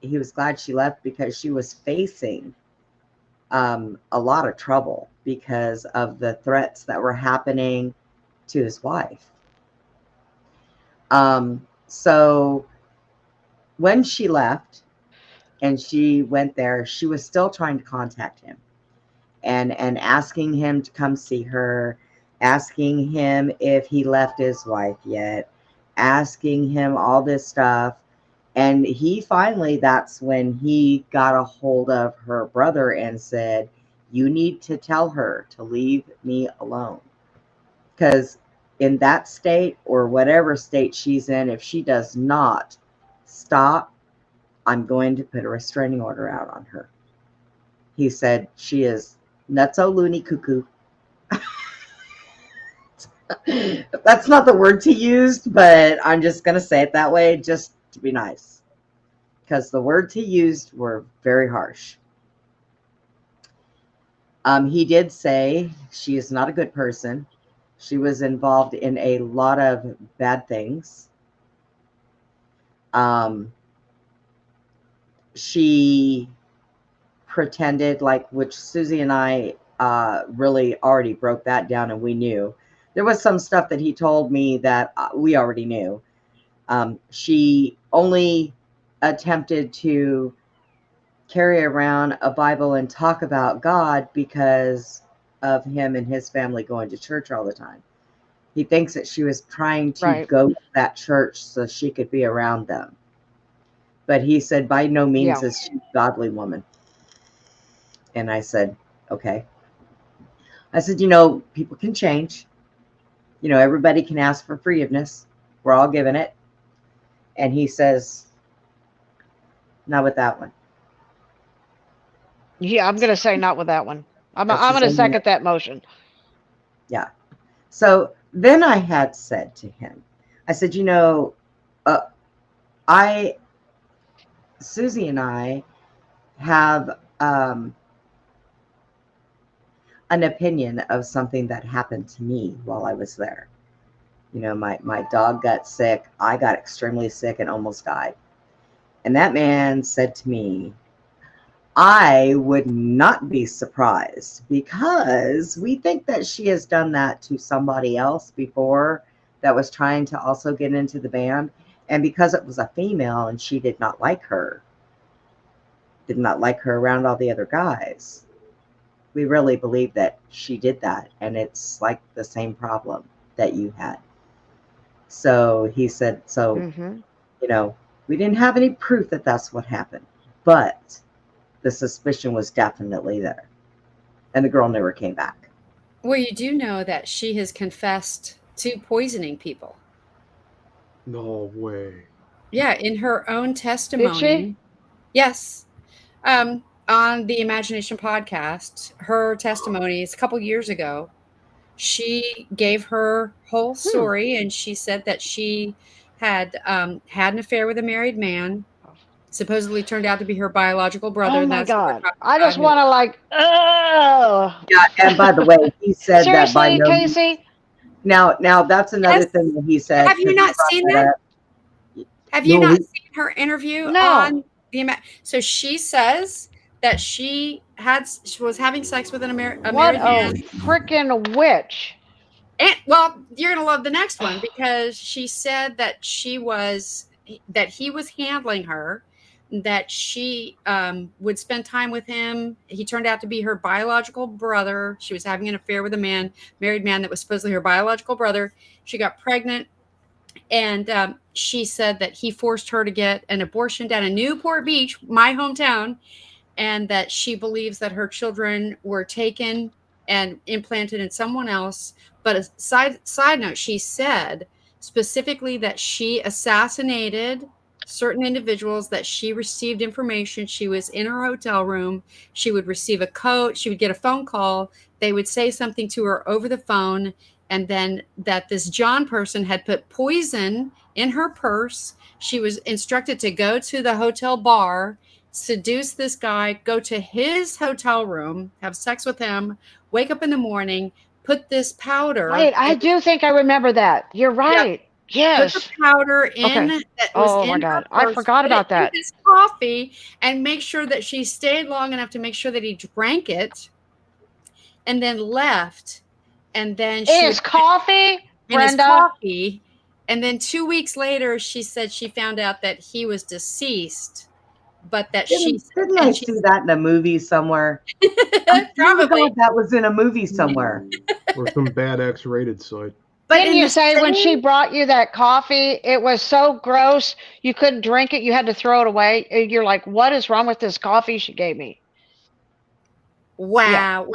he was glad she left because she was facing a lot of trouble because of the threats that were happening to his wife. So when she left and she went there, she was still trying to contact him and asking him to come see her, asking him if he left his wife yet, asking him all this stuff. And he finally, that's when he got a hold of her brother and said, you need to tell her to leave me alone. Because in that state or whatever state she's in, if she does not stop, I'm going to put a restraining order out on her. He said, she is nutso loony cuckoo. That's not the word to use, but I'm just going to say it that way just to be nice. Because the words he used were very harsh. He did say she is not a good person. She was involved in a lot of bad things. She pretended, like, which Suzy and I really already broke that down, and we knew. There was some stuff that he told me that we already knew. She only attempted to carry around a Bible and talk about God because of him and his family going to church all the time. He thinks that she was trying to go to that church so she could be around them. But he said, by no means is she a godly woman. And I said, okay. I said, you know, people can change. You know, everybody can ask for forgiveness. We're all given it. And he says, not with that one. Yeah, I'm going to say not with that one. I'm going to second that motion. Yeah. So then I had said to him, I said, you know, Suzy and I have an opinion of something that happened to me while I was there. You know, my dog got sick. I got extremely sick and almost died. And that man said to me, I would not be surprised because we think that she has done that to somebody else before that was trying to also get into the band. And because it was a female and she did not like her around all the other guys, we really believe that she did that. And it's like the same problem that you had. So he said, you know, we didn't have any proof that that's what happened, but the suspicion was definitely there. And the girl never came back. Well, you do know that she has confessed to poisoning people. No way. Yeah, in her own testimony. Did she? Yes. On the Imagination podcast, her testimony is a couple years ago. She gave her whole story, and she said that she had had an affair with a married man. Supposedly turned out to be her biological brother. Oh my God! I just want to Yeah, and by the way, he said seriously, that by no Casey. Now that's another thing that he said. Have you not seen that? Have you not seen her interview on the amount? So she says that she was having sex with a married man. What a freaking witch! And well, you're gonna love the next one because she said that he was handling her, that she would spend time with him. He turned out to be her biological brother. She was having an affair with a married man that was supposedly her biological brother. She got pregnant, and she said that he forced her to get an abortion down in Newport Beach, my hometown, and that she believes that her children were taken and implanted in someone else. But a side note, she said specifically that she assassinated certain individuals, that she received information. She was in her hotel room. She would receive a code. She would get a phone call. They would say something to her over the phone. And then that this John person had put poison in her purse. She was instructed to go to the hotel bar, seduce this guy, go to his hotel room, have sex with him, wake up in the morning, put this powder. Wait, I do think I remember that. You're right. Yeah. Yes. Put the powder in that was in her purse, I forgot about that. His coffee, and make sure that she stayed long enough to make sure that he drank it, and then left. And then his coffee, Brenda. His coffee. And then 2 weeks later, she said she found out that he was deceased, but that didn't I see that in a movie somewhere? Probably that was in a movie somewhere, or some bad X-rated site. But didn't you say when she brought you that coffee, it was so gross you couldn't drink it, you had to throw it away? You're like, what is wrong with this coffee she gave me? Wow.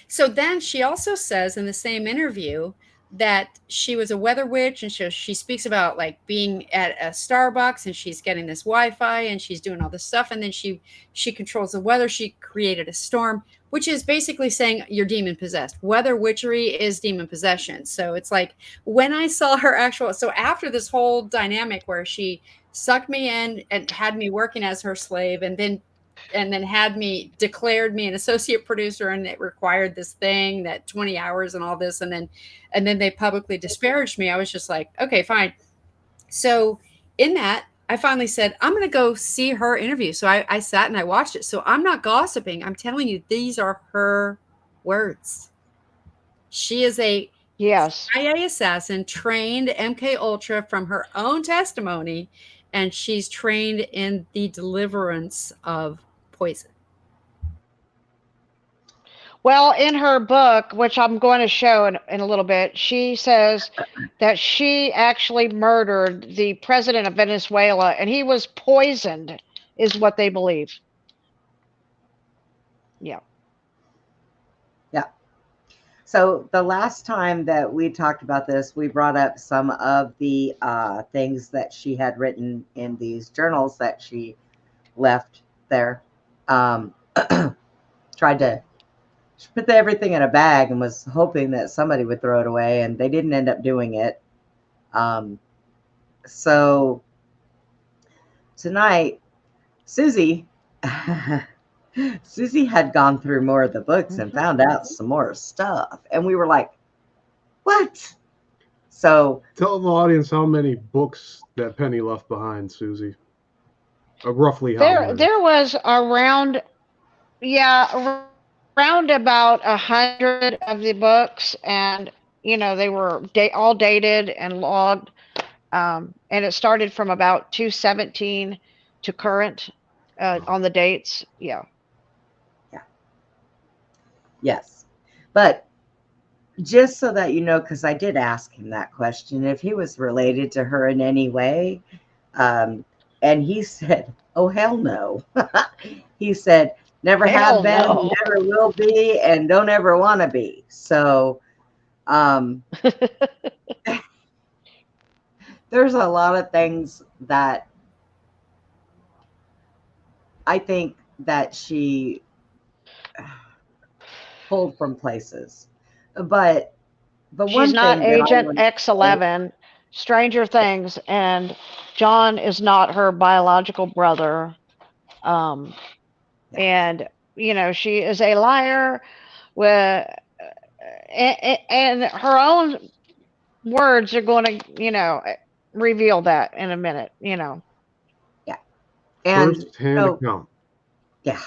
So then she also says in the same interview that she was a weather witch, and she speaks about like being at a Starbucks and she's getting this Wi-Fi and she's doing all this stuff, and then she controls the weather. She created a storm, which is basically saying you're demon possessed. Weather witchery is demon possession. So it's like when I saw her so after this whole dynamic where she sucked me in and had me working as her slave, and then declared me an associate producer, and it required this thing that 20 hours and all this. And then they publicly disparaged me. I was just like, okay, fine. So in that, I finally said, I'm going to go see her interview. So I sat and I watched it. So I'm not gossiping. I'm telling you, these are her words. She is a CIA assassin, trained MK Ultra from her own testimony. And she's trained in the deliverance of poison. Well, in her book, which I'm going to show in a little bit, she says that she actually murdered the president of Venezuela, and he was poisoned, is what they believe. Yeah. Yeah. So the last time that we talked about this, we brought up some of the things that she had written in these journals that she left there. Tried to put everything in a bag and was hoping that somebody would throw it away, and they didn't end up doing it. So tonight, Suzy had gone through more of the books and found out some more stuff, and we were like, what? So tell the audience how many books that Penny left behind, Suzy. Roughly how many? There was around about 100 of the books, and they were all dated and logged, and it started from about 217 to current on the dates. Yes, but just so that you know, because I did ask him that question, if he was related to her in any way, and he said, oh hell no. He said, never have been, never will be, and don't ever want to be. So there's a lot of things that I think that she pulled from places. But the one she's not thing Agent X11, Stranger Things, and John is not her biological brother. And she is a liar and her own words are going to, reveal that in a minute, Yeah. And First-hand account. Yeah.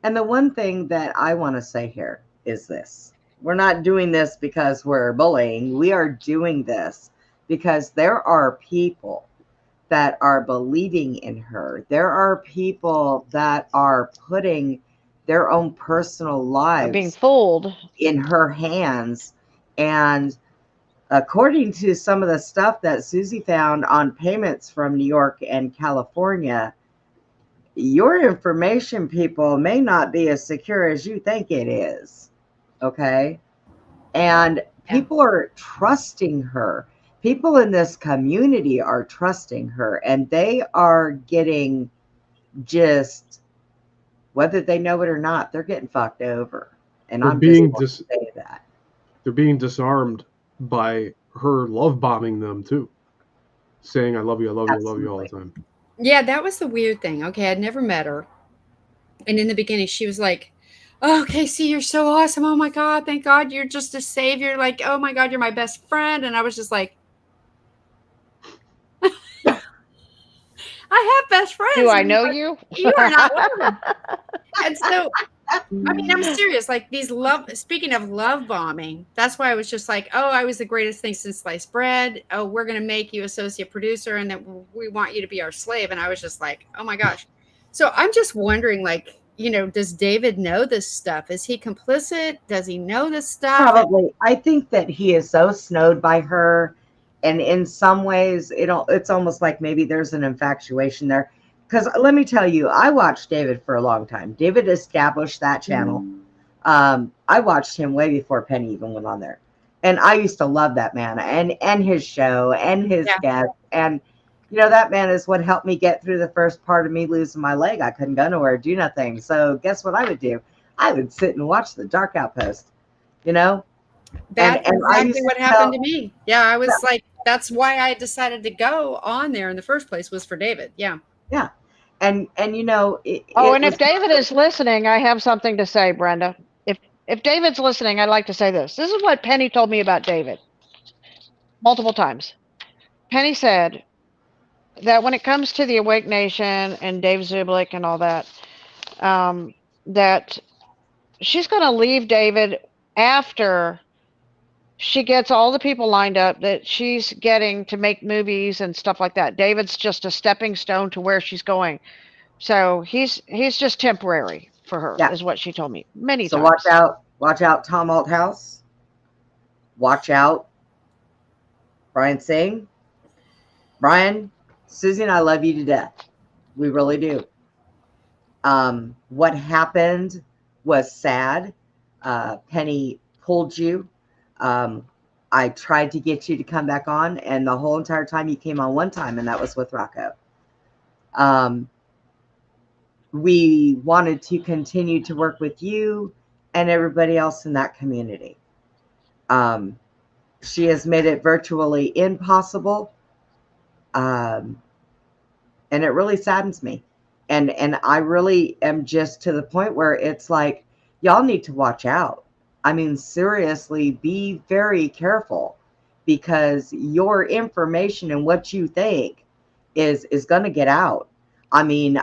And the one thing that I want to say here is this. We're not doing this because we're bullying. We are doing this because there are people that are believing in her. There are people that are putting their own personal being lives fooled in her hands. And according to some of the stuff that Suzy found on payments from New York and California, your information, people, may not be as secure as you think it is. Okay. And people are trusting her. People in this community are trusting her, and they are getting just, whether they know it or not, they're getting fucked over. And I'm just going to say that. They're being disarmed by her love bombing them too, saying I love you, I love you, I love you all the time. Yeah, that was the weird thing. Okay, I'd never met her. And in the beginning, she was like, oh, Casey, you're so awesome. Oh my God, thank God you're just a savior. Like, oh my God, you're my best friend. And I was just like, I have best friends. Do I know you? You are not one of them. And so, I mean, I'm serious. Like speaking of love bombing, that's why I was just like, oh, I was the greatest thing since sliced bread. Oh, we're going to make you associate producer and that we want you to be our slave. And I was just like, oh my gosh. So I'm just wondering, like, does David know this stuff? Is he complicit? Does he know this stuff? Probably. I think that he is so snowed by her. And in some ways, it's almost like maybe there's an infatuation there. Because let me tell you, I watched David for a long time. David established that channel. I watched him way before Penny even went on there. And I used to love that man and his show and his guests. And, that man is what helped me get through the first part of me losing my leg. I couldn't go nowhere, do nothing. So guess what I would do? I would sit and watch the Dark Outpost, That's exactly what happened to me. Yeah, I was like, that's why I decided to go on there in the first place, was for David. Yeah. Yeah. And if David is listening, I have something to say, Brenda. If David's listening, I'd like to say this. This is what Penny told me about David multiple times. Penny said that when it comes to the Awake Nation and Dave Zublik and all that, that she's going to leave David after she gets all the people lined up that she's getting to make movies and stuff like that. David's just a stepping stone to where she's going. So he's just temporary for her, is what she told me many times. So watch out, Tom Althouse. Watch out, Brian Singh. Brian, Suzy and I love you to death. We really do. What happened was sad. Penny pulled you. I tried to get you to come back on, and the whole entire time you came on one time, and that was with Rocco. We wanted to continue to work with you and everybody else in that community. She has made it virtually impossible. And it really saddens me. And I really am just to the point where it's like, y'all need to watch out. I mean, seriously, be very careful, because your information and what you think is going to get out. I mean,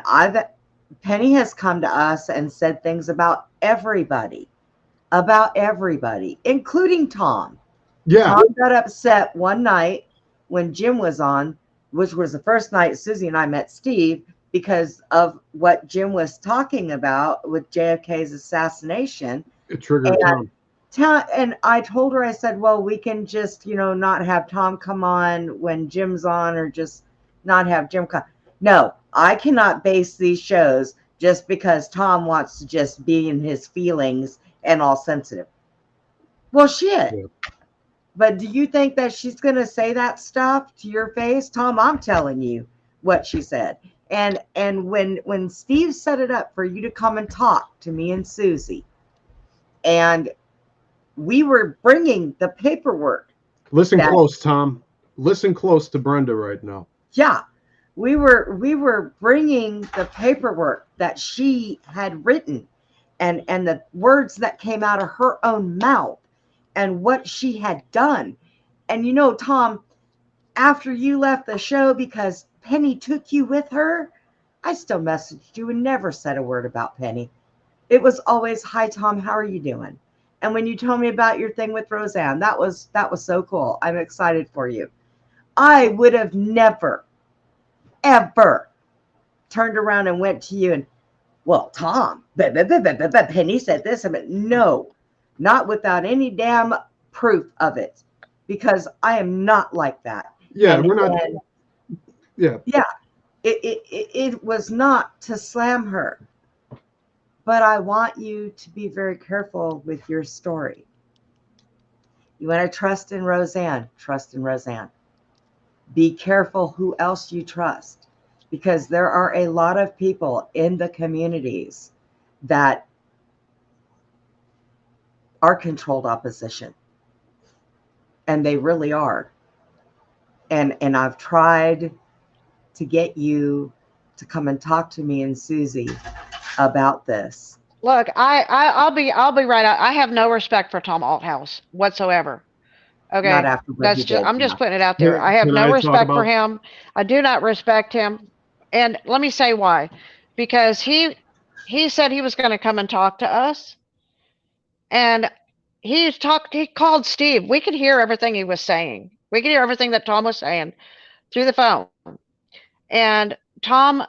Penny has come to us and said things about everybody, including Tom. Yeah. Tom got upset one night when Jim was on, which was the first night Suzy and I met Steve, because of what Jim was talking about with JFK's assassination. It triggered Tom. And I told her, I said, well, we can just, not have Tom come on when Jim's on, or just not have Jim come. No, I cannot base these shows just because Tom wants to just be in his feelings and all sensitive. Well, shit. Yeah. But do you think that she's going to say that stuff to your face? Tom, I'm telling you what she said. And when Steve set it up for you to come and talk to me and Suzy, and we were bringing the paperwork. Listen close, Tom. Listen close to Brenda right now. Yeah. We were bringing the paperwork that she had written, and the words that came out of her own mouth, and what she had done. And you know, Tom, after you left the show because Penny took you with her, I still messaged you and never said a word about Penny. It was always, "Hi, Tom, how are you doing?" And when you told me about your thing with Roseanne, that was so cool. I'm excited for you. I would have never, ever turned around and went to you and, "Well, Tom, Penny said this." I mean, no, not without any damn proof of it, because I am not like that. Yeah, And, we're not. Yeah. It was not to slam her, but I want you to be very careful with your story. You want to trust in Roseanne, trust in Roseanne. Be careful who else you trust, because there are a lot of people in the communities that are controlled opposition, and they really are. And I've tried to get you to come and talk to me and Suzy about this. Look, I'll be right out. I have no respect for Tom Althouse whatsoever. Okay, Not after what he did. I'm just putting it out there. I have Can no I talk respect for about- him. I do not respect him, and let me say why. Because he said he was going to come and talk to us, and he called Steve. We could hear everything he was saying. We could hear everything that Tom was saying through the phone, and Tom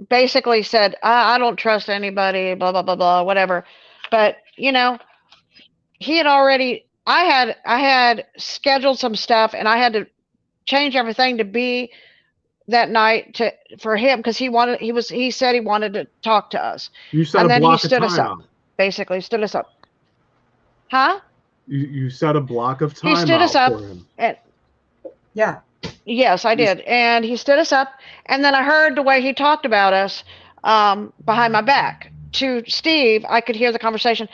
basically said, I don't trust anybody, blah, blah, blah, blah, whatever. But, you know, he had already, I had scheduled some stuff, and I had to change everything to be that night for him, because he said he wanted to talk to us. You set And a then he block of stood us time up, out. basically stood us up. Huh? You set a block of He time stood us out up, for him. and Yeah. yes, I did. And he stood us up. And then I heard the way he talked about us behind my back to Steve. I could hear the conversation.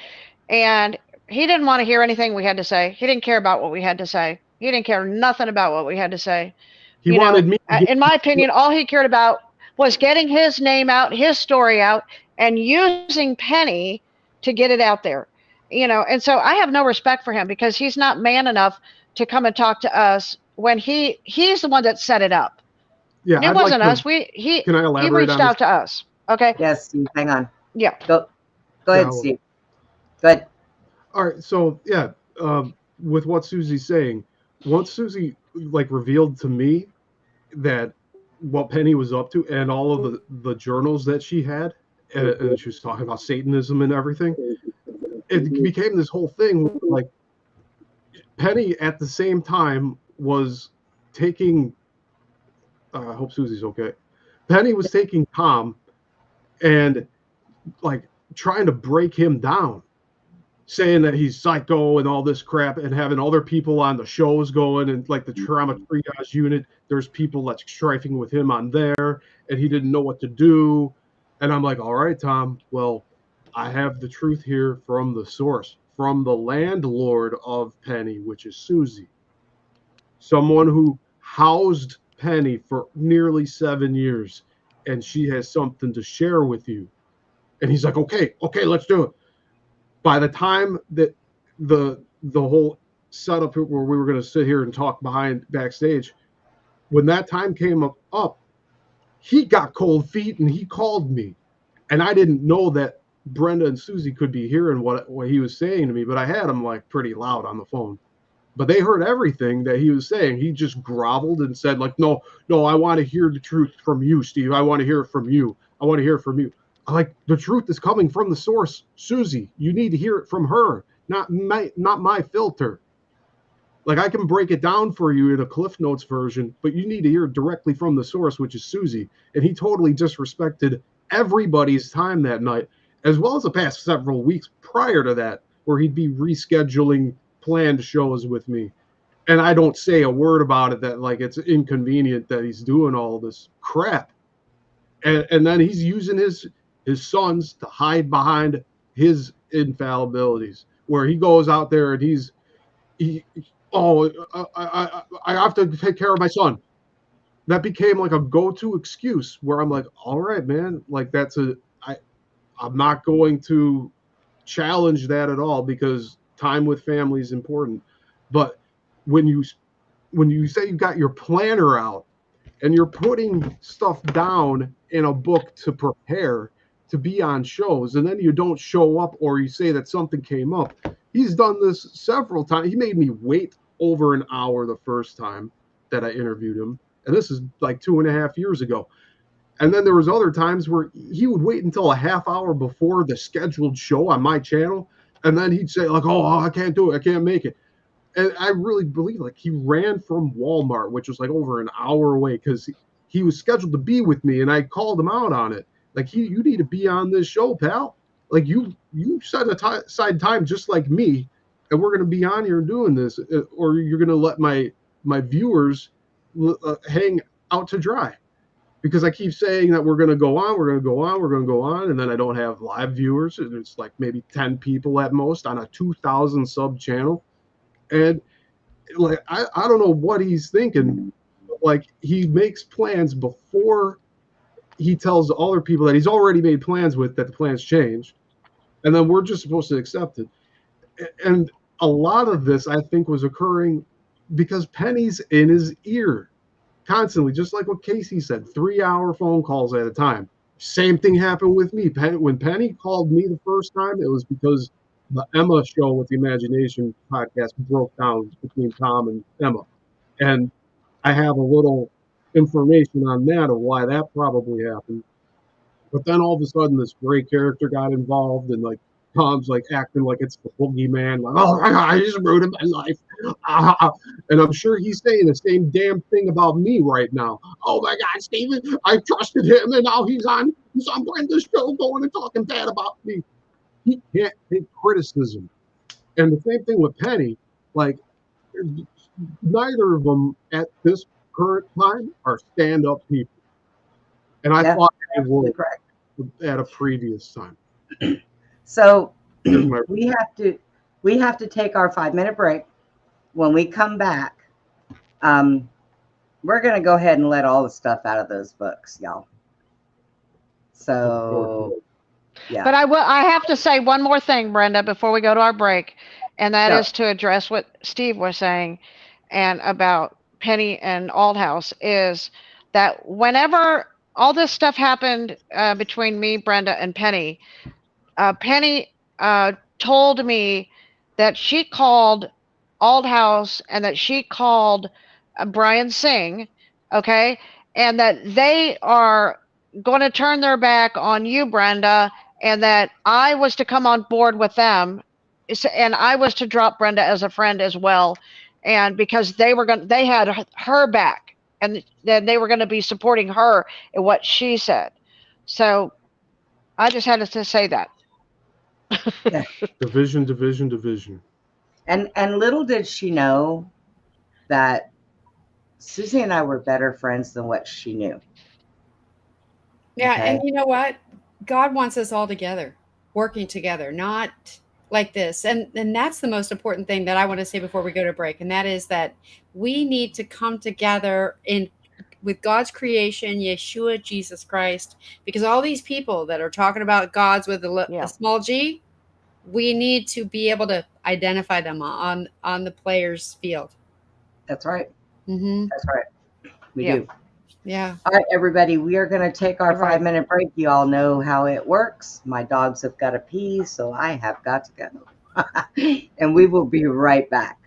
And he didn't want to hear anything we had to say. He didn't care about what we had to say. He didn't care nothing about what we had to say. He wanted me to in my opinion, all he cared about was getting his name out, his story out, and using Penny to get it out there. And so I have no respect for him, because he's not man enough to come and talk to us when he's the one that set it up. Yeah, And it wasn't us. He Can I elaborate he reached on out to us. Okay. Yes, Steve, hang on. Yeah. Go ahead, well, Steve. Go ahead. All right, so yeah, with what Suzy's saying, once Suzy revealed to me that what Penny was up to, and all of the journals that she had, and she was talking about Satanism and everything, it became this whole thing. Like, Penny at the same time was taking, I hope Suzy's okay. Penny was taking Tom and trying to break him down, saying that he's psycho and all this crap, and having other people on the shows going, and the trauma triage unit, there's people that's strifing with him on there, and he didn't know what to do. And I'm like, all right, Tom, well, I have the truth here from the source, from the landlord of Penny, which is Suzy, someone who housed Penny for nearly 7 years, and she has something to share with you. And he's like, okay, let's do it. By the time that the whole setup where we were going to sit here and talk backstage, when that time came up, he got cold feet and he called me, and I didn't know that Brenda and Suzy could be hearing what he was saying to me, but I had him pretty loud on the phone. But they heard everything that he was saying. He just groveled and said, no, I want to hear the truth from you, Steve. I want to hear it from you. I want to hear it from you. The truth is coming from the source, Suzy. You need to hear it from her, not my filter. I can break it down for you in a Cliff Notes version, but you need to hear it directly from the source, which is Suzy. And he totally disrespected everybody's time that night, as well as the past several weeks prior to that, where he'd be rescheduling planned shows with me. And I don't say a word about it, that it's inconvenient that he's doing all this crap. And then he's using his sons to hide behind his infallibilities, where he goes out there and I have to take care of my son. That became a go-to excuse, where I'm like, all right, man, I'm not going to challenge that at all, because time with family is important. But when you say you got your planner out and you're putting stuff down in a book to prepare to be on shows, and then you don't show up or you say that something came up. He's done this several times. He made me wait over an hour the first time that I interviewed him, and this is like 2.5 years ago. And then there was other times where he would wait until a half hour before the scheduled show on my channel, and then he'd say like, "Oh, I can't do it. I can't make it." And I really believe like he ran from Walmart, which was like over an hour away, because he was scheduled to be with me, and I called him out on it. Like, you need to be on this show, pal. Like, you set aside time just like me, and we're going to be on here doing this, or you're going to let my viewers hang out to dry. Because I keep saying that we're going to go on, and then I don't have live viewers. It's like maybe 10 people at most on a 2,000 sub channel. And like, I don't know what he's thinking. Like, he makes plans before he tells other people that he's already made plans with, that the plans change. And then we're just supposed to accept it. And a lot of this, I think, was occurring because Penny's in his ear constantly, just like what Casey said, 3-hour phone calls at a time. Same thing happened with me. When Penny called me the first time, it was because the Emma Show with the Imagination podcast broke down between Tom and Emma. And I have a little information on that of why that probably happened. But then all of a sudden this gray character got involved, and like Tom's like acting like it's the boogeyman, like, "Oh my God, he's ruining my life." And I'm sure he's saying the same damn thing about me right now. "Oh my God, Steven, I trusted him, and now he's on Brenda's show going and talking bad about me." He can't take criticism. And the same thing with Penny. Like, neither of them at this current time are stand-up people. And I thought they were at a previous time. So we have to take our 5-minute break. When we come back, we're going to go ahead and let all the stuff out of those books, y'all. So, yeah. But I have to say one more thing, Brenda, before we go to our break, and that is to address what Steve was saying and about Penny and Aldhouse, is that whenever all this stuff happened between me, Brenda, and Penny, Penny told me that she called Aldhouse and that she called Brian Singh, okay, and that they are going to turn their back on you, Brenda, and that I was to come on board with them, and I was to drop Brenda as a friend as well, and because they had her back, and then they were going to be supporting her in what she said. So I just had to say that. Yeah. Division. And little did she know that Susie and I were better friends than what she knew. Yeah, Okay. and you know what? God wants us all together, working together, not like this. And that's the most important thing that I want to say before we go to break. And that is that we need to come together with God's creation, Yeshua, Jesus Christ, because all these people that are talking about gods with a small g, we need to be able to identify them on the player's field. That's right. Mm-hmm. That's right. We do. Yeah. All right, everybody, we are going to take our 5-minute break. You all know how it works. My dogs have got to pee, so I have got to go. And we will be right back.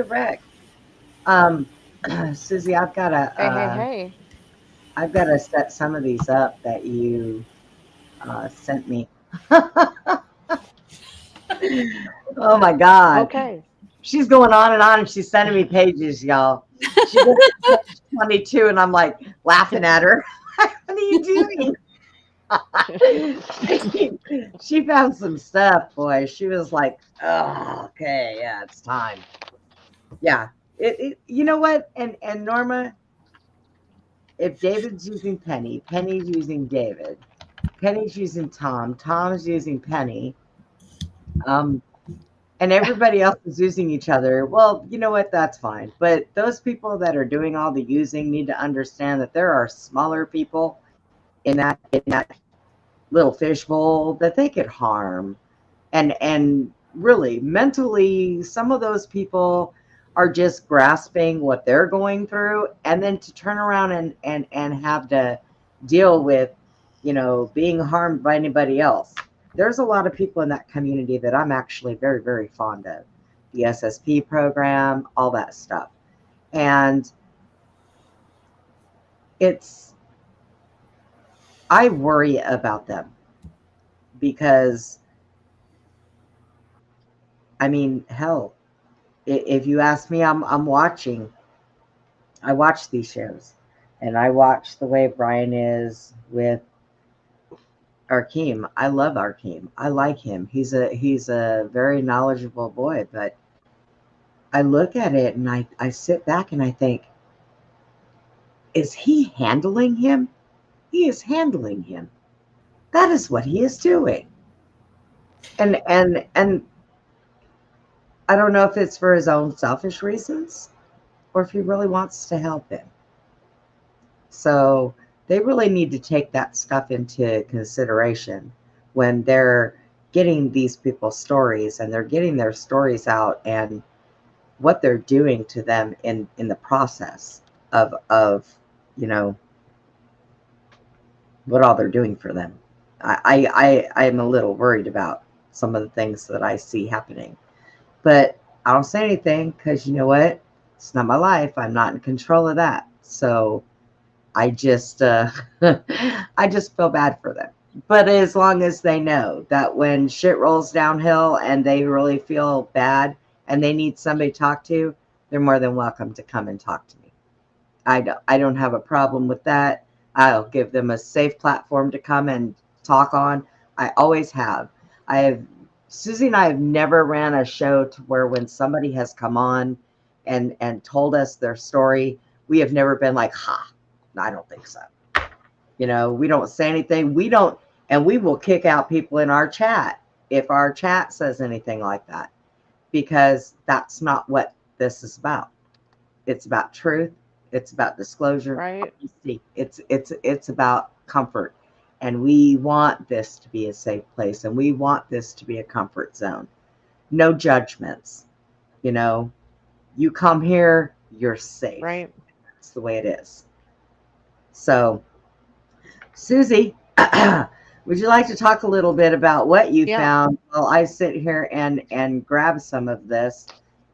wreck. Suzy, Hey. I've got to set some of these up that you sent me. Oh my God. Okay. She's going on and she's sending me pages, y'all. She gets to page 22 and I'm like laughing at her. What are you doing? She found some stuff, boy. She was like, oh, okay, yeah, it's time. Yeah. You know what? And Norma, if David's using Penny, Penny's using David, Penny's using Tom, Tom's using Penny, and everybody else is using each other, well, you know what? That's fine. But those people that are doing all the using need to understand that there are smaller people in that little fishbowl that they could harm. And really, mentally, some of those people are just grasping what they're going through, and then to turn around and have to deal with, being harmed by anybody else. There's a lot of people in that community that I'm actually very, very fond of. The SSP program, all that stuff. And I worry about them because, I mean, hell, if you ask me, I watch these shows, and I watch the way Brian is with Arkeem. I love Arkeem. I like him. He's a very knowledgeable boy, but I look at it and I sit back and I think, is he handling him? He is handling him. That is what he is doing. And I don't know if it's for his own selfish reasons or if he really wants to help him. So they really need to take that stuff into consideration when they're getting these people's stories, and they're getting their stories out and what they're doing to them in the process of what all they're doing for them. I am a little worried about some of the things that I see happening, but I don't say anything because you know what? It's not my life. I'm not in control of that. So I just I just feel bad for them. But as long as they know that when shit rolls downhill and they really feel bad and they need somebody to talk to, they're more than welcome to come and talk to me. I don't have a problem with that. I'll give them a safe platform to come and talk on. I always have. Suzy and I have never ran a show to where when somebody has come on and told us their story, we have never been like, ha, I don't think so. We don't say anything. We will kick out people in our chat if our chat says anything like that, because that's not what this is about. It's about truth. It's about disclosure. Right. It's about comfort. And we want this to be a safe place, and we want this to be a comfort zone. No judgments. You come here, you're safe. Right. That's the way it is. So, Suzy, would you like to talk a little bit about what you found while I sit here and grab some of this?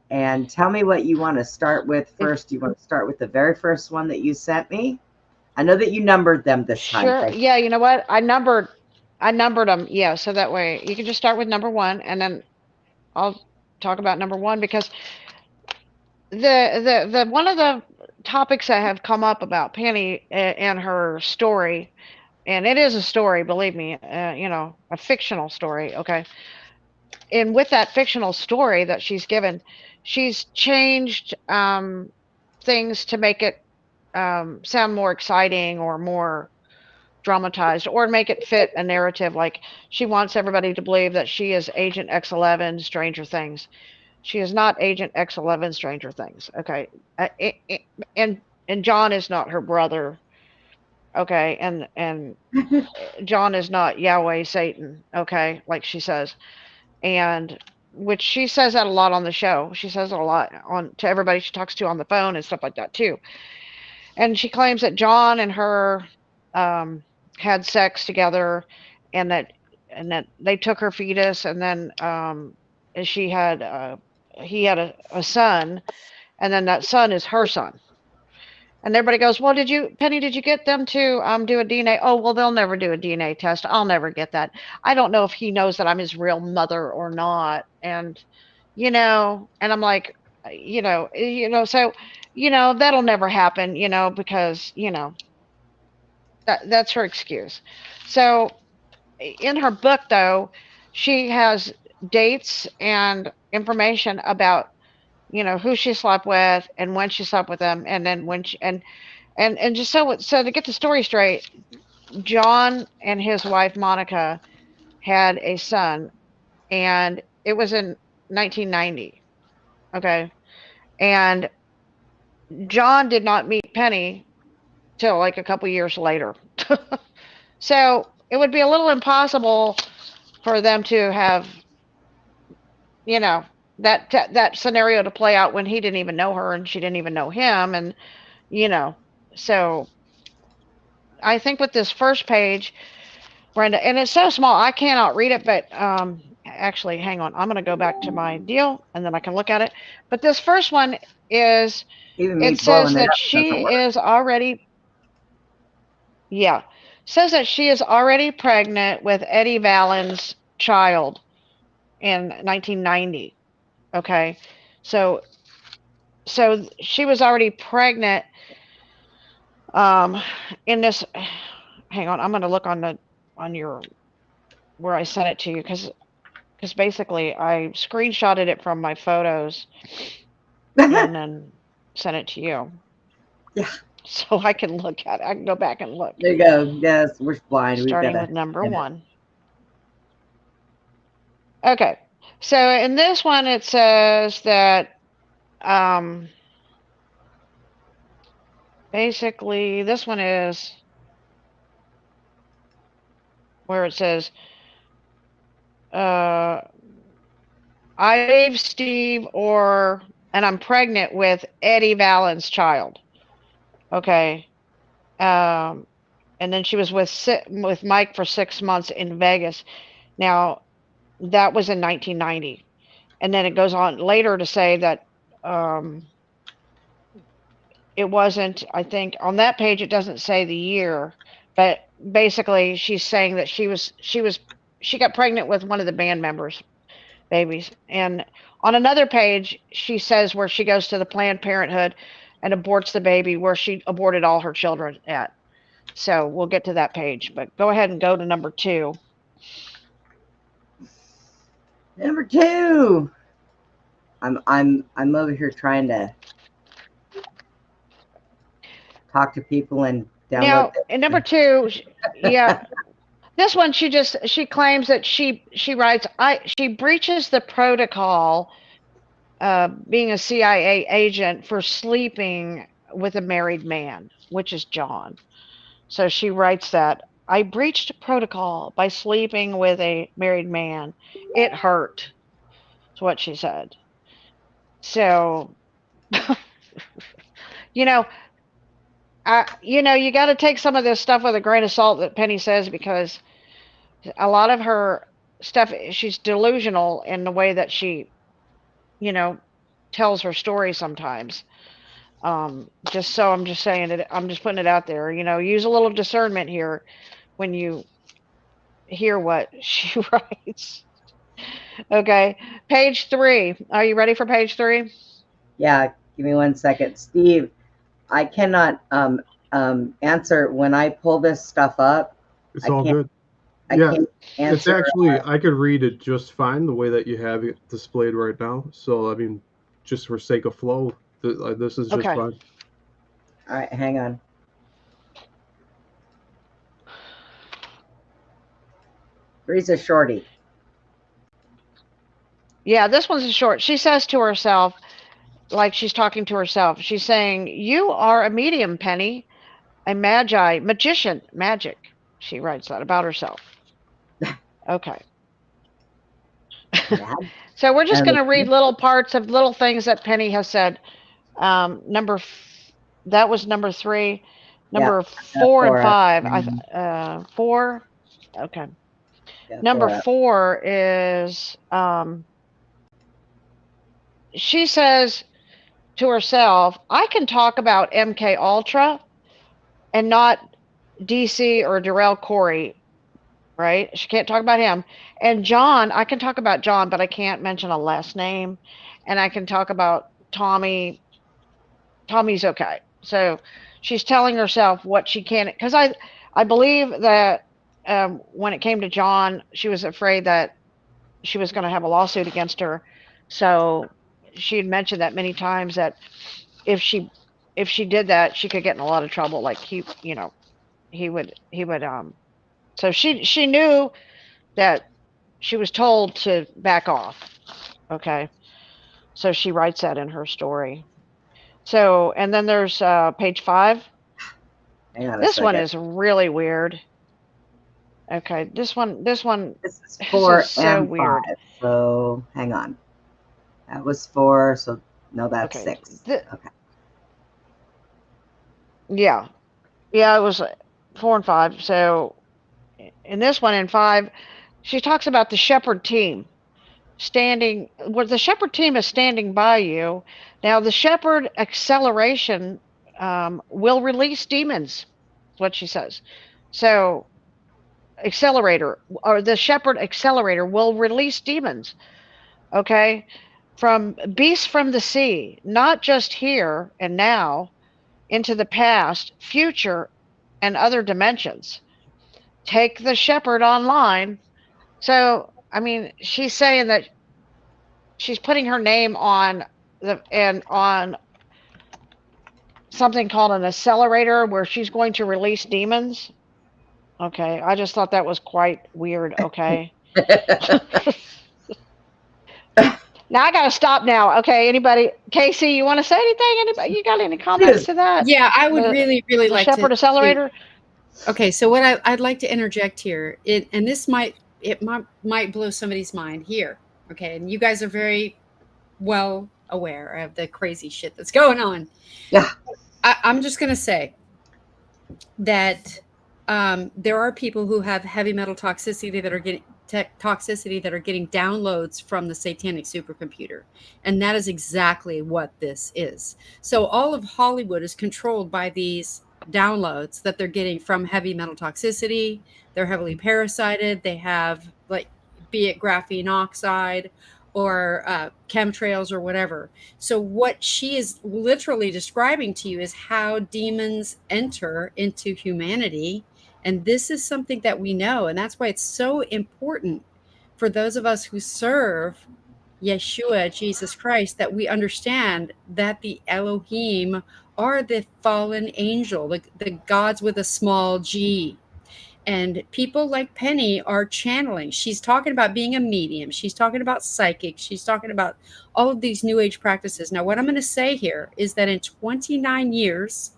And tell me what you want to start with first. Do you want to start with the very first one that you sent me? I know that you numbered them this time. Sure. Yeah, you know what? I numbered them. Yeah, so that way you can just start with number 1, and then I'll talk about number 1, because the one of the topics that have come up about Penny and her story, and it is a story, believe me, a fictional story, okay? And with that fictional story that she's given, she's changed things to make it sound more exciting or more dramatized, or make it fit a narrative. Like, she wants everybody to believe that she is Agent X11 Stranger Things. She is not Agent X11 Stranger Things, okay? And John is not her brother, okay? And John is not Yahweh Satan, okay, like she says. And which she says that a lot on the show. She says it a lot to everybody she talks to on the phone and stuff like that too. And she claims that John and her had sex together, and that they took her fetus, and then she had he had a son, and then that son is her son. And everybody goes, well, Penny, did you get them to do a DNA? Oh, well, they'll never do a DNA test. I'll never get that. I don't know if he knows that I'm his real mother or not. And, and I'm like, so, that'll never happen, because, that's her excuse. So in her book, though, she has dates and information about, who she slept with and when she slept with them, and then when she and just so to get the story straight, John and his wife Monica had a son, and it was in 1990. Okay, and John did not meet Penny till like a couple years later. So it would be a little impossible for them to have, that scenario to play out when he didn't even know her and she didn't even know him, and so I think with this first page, Brenda, and it's so small I cannot read it, but actually, hang on, I'm going to go back to my deal and then I can look at it. But this first one is, it says that she is already, says that she is already pregnant with Eddie Vallen's child in 1990. Okay, so she was already pregnant in this. Hang on, I'm going to look on your where I sent it to you, because basically I screenshotted it from my photos and then sent it to you. Yeah. So I can look at it. I can go back and look. There you go. Yes, we're blind. Starting with number 1. Okay. So in this one, it says that basically this one is where it says, Steve, and I'm pregnant with Eddie Vallen's child. Okay. And then she was with Mike for 6 months in Vegas. Now, that was in 1990. And then it goes on later to say that it wasn't, I think on that page, it doesn't say the year, but basically she's saying that she got pregnant with one of the band members' babies. And on another page, she says where she goes to the Planned Parenthood and aborts the baby, where she aborted all her children at. So we'll get to that page, but go ahead and go to number 2. Number 2. I'm over here trying to talk to people and download. Now, in number 2, yeah. This one, she claims that she writes, she breaches the protocol, being a CIA agent, for sleeping with a married man, which is John. So she writes that, I breached protocol by sleeping with a married man. It hurt. That's what she said. So, you got to take some of this stuff with a grain of salt that Penny says, because a lot of her stuff, she's delusional in the way that she, tells her story sometimes. I'm just saying it. I'm just putting it out there. Use a little discernment here when you hear what she writes. Okay, page 3. Are you ready for page 3? Yeah, give me 1 second, Steve. I cannot answer when I pull this stuff up. It's all good. Yeah, it's actually, I could read it just fine the way that you have it displayed right now. So, I mean, just for sake of flow, this is just fine. All right, hang on. Three's a shorty. Yeah, this one's a short. She says to herself, like she's talking to herself, she's saying, you are a medium, Penny, a magician, magic. She writes that about herself. Okay. Yeah. So we're just going to read little parts of little things that Penny has said. That was number 3. Number 4 and 5. Mm-hmm. 4. Okay. Yeah, number 4 is she says to herself, I can talk about MK Ultra and not DC or Darrell Corey, right? She can't talk about him. And John, I can talk about John, but I can't mention a last name. And I can talk about Tommy. Tommy's okay. So she's telling herself what she can, because I believe that when it came to John, she was afraid that she was going to have a lawsuit against her. So she had mentioned that many times, that if she did that, she could get in a lot of trouble. Like he would so she knew that she was told to back off. Okay. So she writes that in her story. So, and then there's page 5. This one is really weird. Okay, this one. This is 4 is so and weird. 5. So hang on. That was 4. So no, that's Okay. 6. Okay. Yeah, it was 4 and 5. So in this one, in 5, she talks about the shepherd team standing. Well, the shepherd team is standing by you. Now, the shepherd acceleration will release demons. Is what she says. So accelerator, or the shepherd accelerator, will release demons. Okay, from beasts from the sea, not just here and now, into the past, future, and other dimensions. Take the shepherd online. So, I mean, she's saying that she's putting her name on on something called an accelerator, where she's going to release demons. Okay, I just thought that was quite weird. Okay. Now I gotta stop now. Okay, anybody? Casey, you want to say anything? Anybody? You got any comments to that? Yeah, I would really The like shepherd accelerator. Okay, so what I'd like to interject here, and this might blow somebody's mind here. Okay, and you guys are very well aware of the crazy shit that's going on. Yeah. I'm just gonna say that there are people who have heavy metal toxicity that are getting downloads from the satanic supercomputer, and that is exactly what this is. So all of Hollywood is controlled by these downloads that they're getting from heavy metal toxicity. They're heavily parasited. They have, like, be it graphene oxide or chemtrails or whatever. So what she is literally describing to you is how demons enter into humanity. And this is something that we know. And that's why it's so important for those of us who serve Yeshua, Jesus Christ, that we understand that the Elohim are the fallen angel, the gods with a small g. And people like Penny are channeling. She's talking about being a medium. She's talking about psychic. She's talking about all of these new age practices. Now, what I'm going to say here is that in 29 years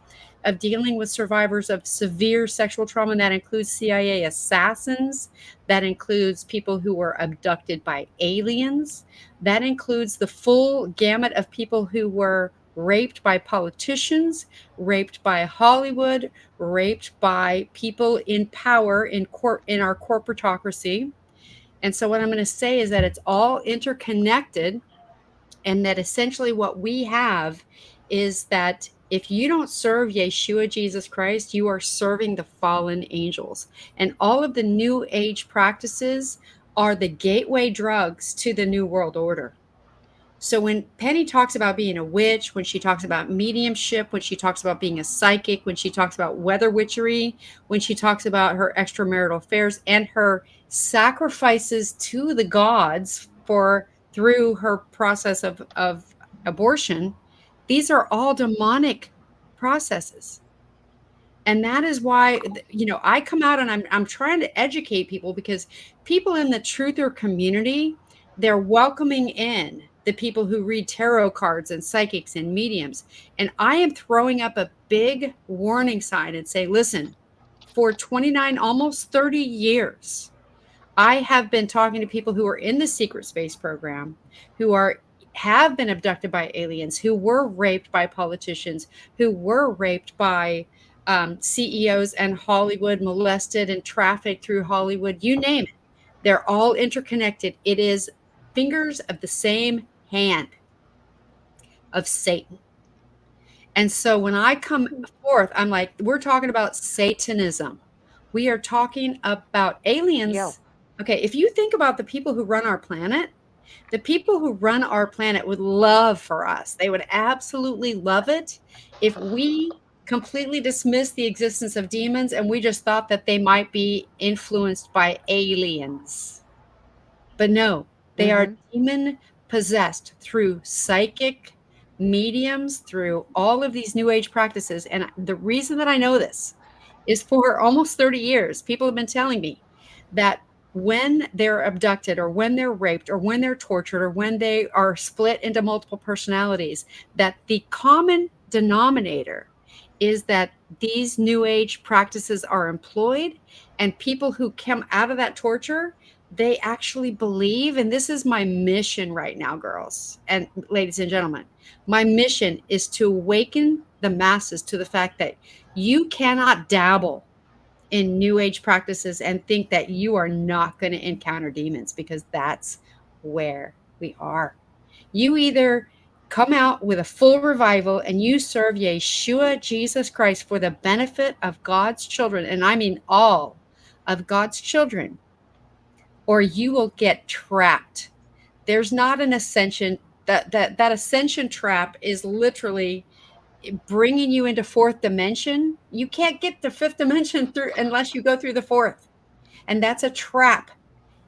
of dealing with survivors of severe sexual trauma, and that includes CIA assassins, that includes people who were abducted by aliens, that includes the full gamut of people who were raped by politicians, raped by Hollywood, raped by people in power in our corporatocracy. And so what I'm going to say is that it's all interconnected, and that essentially what we have is that if you don't serve Yeshua, Jesus Christ, you are serving the fallen angels. And all of the new age practices are the gateway drugs to the new world order. So when Penny talks about being a witch, when she talks about mediumship, when she talks about being a psychic, when she talks about weather witchery, when she talks about her extramarital affairs and her sacrifices to the gods through her process of abortion, these are all demonic processes. And that is why, I come out and I'm trying to educate people, because people in the truther community, they're welcoming in the people who read tarot cards and psychics and mediums. And I am throwing up a big warning sign and say, listen, for 29, almost 30 years, I have been talking to people who are in the secret space program, who have been abducted by aliens, who were raped by politicians, who were raped by CEOs and Hollywood, molested and trafficked through Hollywood, you name it. They're all interconnected. It is fingers of the same hand. of Satan. And so when I come forth, I'm like, we're talking about Satanism. We are talking about aliens. Yeah. Okay, if you think about the people who run our planet, the people who run our planet would love for us. They would absolutely love it if we completely dismissed the existence of demons and we just thought that they might be influenced by aliens. But no, they are demon possessed through psychic mediums, through all of these new age practices. And the reason that I know this is for almost 30 years, people have been telling me that when they're abducted or when they're raped or when they're tortured or when they are split into multiple personalities, that the common denominator is that these new age practices are employed, and people who come out of that torture, they actually believe, and this is my mission right now, girls and ladies and gentlemen, my mission is to awaken the masses to the fact that you cannot dabble in new age practices and think that you are not going to encounter demons, because that's where we are. You either come out with a full revival and you serve Yeshua, Jesus Christ, for the benefit of God's children, and I mean all of God's children, or you will get trapped. There's not an ascension. That ascension trap is literally bringing you into fourth dimension. You can't get the fifth dimension through unless you go through the fourth. And that's a trap.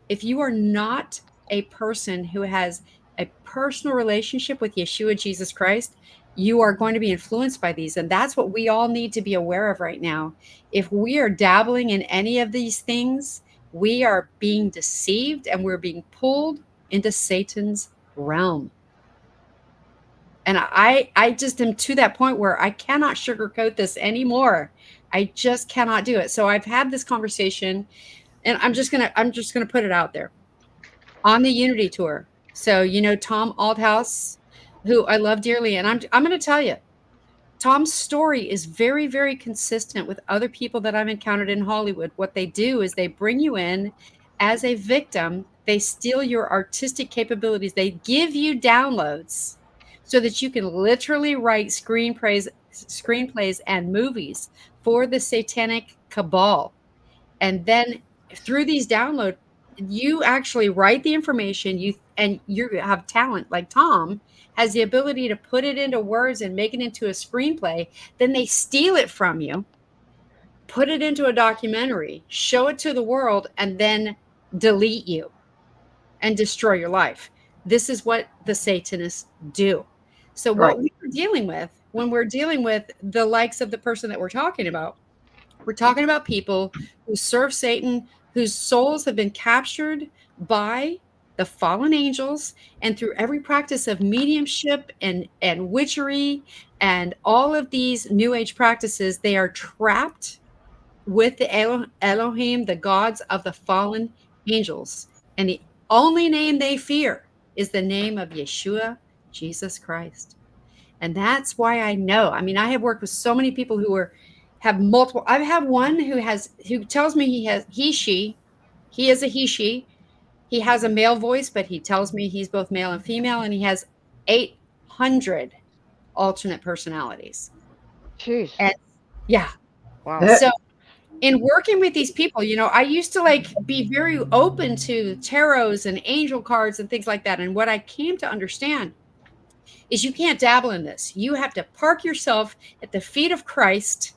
If you are not a person who has a personal relationship with Yeshua, Jesus Christ, you are going to be influenced by these. And that's what we all need to be aware of right now. If we are dabbling in any of these things, we are being deceived and we're being pulled into Satan's realm. And I just am to that point where I cannot sugarcoat this anymore. I just cannot do it. So I've had this conversation, and I'm just gonna put it out there. On the Unity tour, so you know Tom Althouse, who I love dearly, and I'm gonna tell you, Tom's story is very, very consistent with other people that I've encountered in Hollywood. What they do is they bring you in as a victim. They steal your artistic capabilities. They give you downloads so that you can literally write screenplays and movies for the satanic cabal. And then through these downloads, you actually write the information, you have talent like Tom has the ability to put it into words and make it into a screenplay. Then they steal it from you, put it into a documentary, show it to the world, and then delete you and destroy your life. This is what the Satanists do. So what we're dealing with when we're dealing with the likes of the person that we're talking about people who serve Satan, whose souls have been captured by the fallen angels, and through every practice of mediumship and witchery and all of these new age practices, they are trapped with the Elohim, the gods of the fallen angels. And the only name they fear is the name of Yeshua, Jesus Christ. And that's why I know. I mean, I have worked with so many people who have multiple. I've had one who tells me he is a he. He has a male voice, but he tells me he's both male and female, and he has 800 alternate personalities. Jeez. And yeah. Wow. So in working with these people, you know, I used to be very open to tarots and angel cards and things like that. And what I came to understand is you can't dabble in this. You have to park yourself at the feet of Christ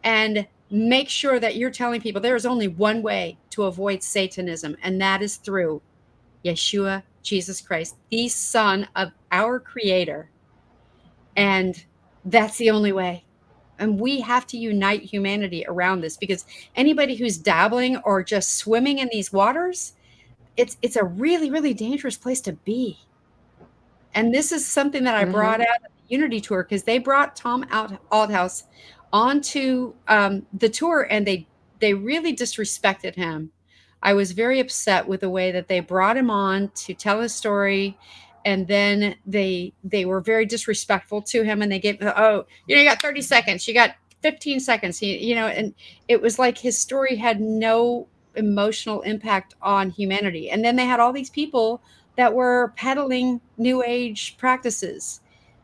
and make sure that you're telling people there is only one way to avoid Satanism, and that is through Yeshua, Jesus Christ, the Son of our Creator. And that's the only way. And we have to unite humanity around this, because anybody who's dabbling or just swimming in these waters, it's a really, really dangerous place to be. And this is something that I brought out at the Unity tour, because they brought Tom Althouse onto the tour, and they really disrespected him. I was very upset with the way that they brought him on to tell his story, and then they were very disrespectful to him, and they gave, you got 30 seconds, you got 15 seconds, and it was like his story had no emotional impact on humanity. And then they had all these people that were peddling new age practices.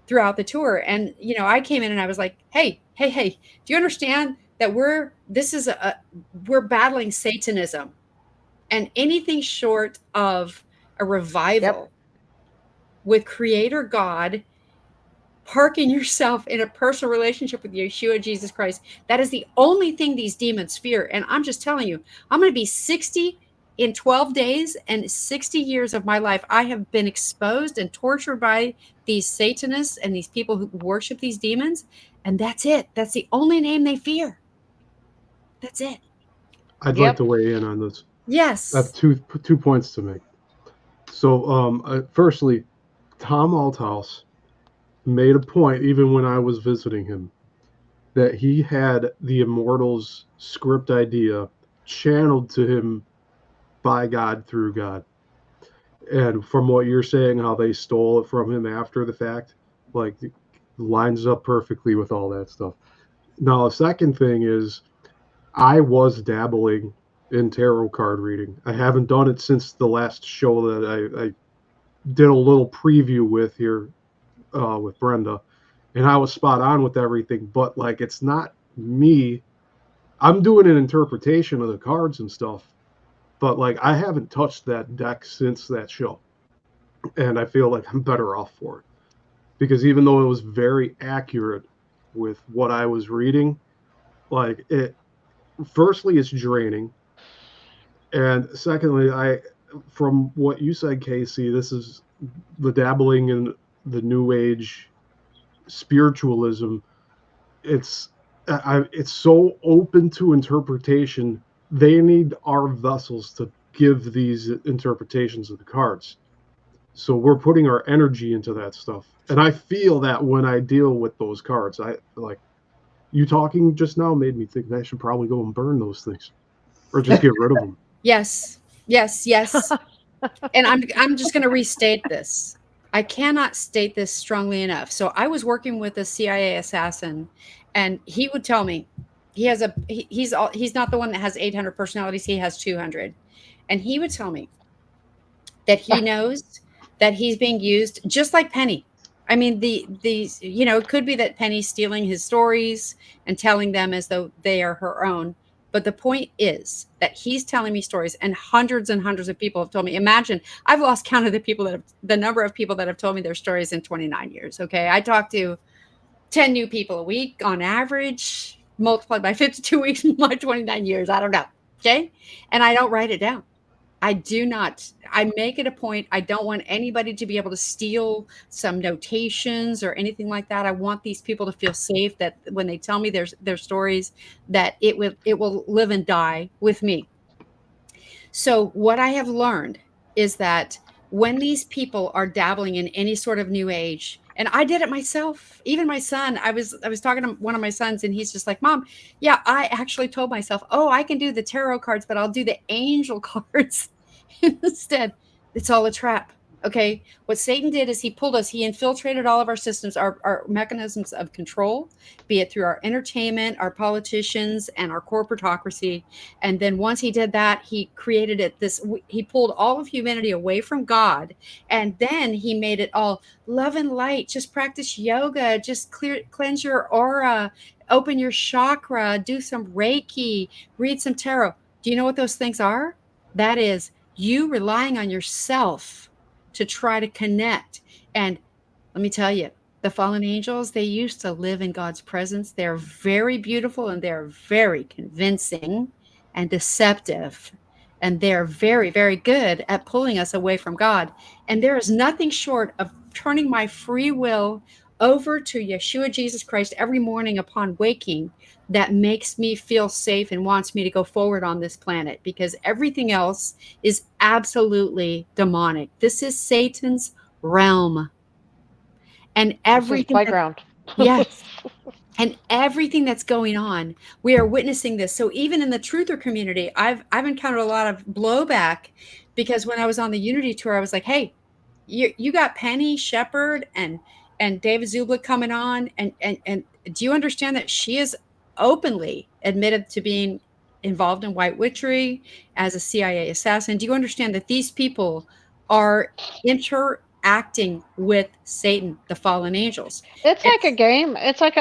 throughout the tour. And, I came in and I was like, hey, do you understand that we're battling Satanism, and anything short of a revival with Creator God, parking yourself in a personal relationship with Yeshua, Jesus Christ. That is the only thing these demons fear. And I'm just telling you, I'm going to be 60 in 12 days, and 60 years of my life, I have been exposed and tortured by these Satanists and these people who worship these demons. And that's it. That's the only name they fear. That's it. I'd like to weigh in on this. Yes. I have two points to make. So, firstly, Tom Althouse made a point, even when I was visiting him, that he had the Immortals script idea channeled to him by God through God. And from what you're saying, how they stole it from him after the fact, like, lines up perfectly with all that stuff. Now, the second thing is, I was dabbling in tarot card reading. I haven't done it since the last show that I did a little preview with here with Brenda, and I was spot on with everything, but like, it's not me. I'm doing an interpretation of the cards and stuff, but like, I haven't touched that deck since that show, and I feel like I'm better off for it, because even though it was very accurate with what I was reading, like, firstly, it's draining, and secondly, from what you said, Casey, this is the dabbling in the New Age spiritualism. It's so open to interpretation. They need our vessels to give these interpretations of the cards. So we're putting our energy into that stuff. And I feel that when I deal with those cards, I like you talking just now made me think that I should probably go and burn those things, or just get rid of them. Yes. And I'm just going to restate this. I cannot state this strongly enough. So I was working with a CIA assassin, and he would tell me he's not the one that has 800 personalities. He has 200. And he would tell me that he knows that he's being used just like Penny. I mean, it could be that Penny's stealing his stories and telling them as though they are her own. But the point is that he's telling me stories, and hundreds of people have told me. Imagine, I've lost count of the number of people that have told me their stories in 29 years. Okay. I talk to 10 new people a week on average, multiplied by 52 weeks in my 29 years. I don't know. Okay. And I don't write it down. I do not. I make it a point. I don't want anybody to be able to steal some notations or anything like that. I want these people to feel safe, that when they tell me their stories, that it will live and die with me. So what I have learned is that when these people are dabbling in any sort of new age, and I did it myself, even my son, I was talking to one of my sons, and he's just like, Mom, yeah, I actually told myself, oh, I can do the tarot cards, but I'll do the angel cards instead. It's all a trap. Okay. What Satan did is he infiltrated all of our systems, our mechanisms of control, be it through our entertainment, our politicians, and our corporatocracy. And then once he did that, he created he pulled all of humanity away from God. And then he made it all love and light. Just practice yoga, just cleanse your aura, open your chakra, do some Reiki, read some tarot. Do you know what those things are? That is you relying on yourself to try to connect. And let me tell you, the fallen angels, they used to live in God's presence. They're very beautiful, and they're very convincing and deceptive. And they're very, very good at pulling us away from God. And there is nothing short of turning my free will over to Yeshua, Jesus Christ, every morning upon waking, that makes me feel safe and wants me to go forward on this planet, because everything else is absolutely demonic. This is Satan's realm. And everything playground. Yes. And everything that's going on, we are witnessing this. So even in the truther community, I've encountered a lot of blowback, because when I was on the Unity tour, I was like, hey, you got Penny Shepherd and David Zublik coming on, and do you understand that she is openly admitted to being involved in white witchery as a CIA assassin? Do you understand that these people are interacting with Satan, the fallen angels. It's like a game. It's like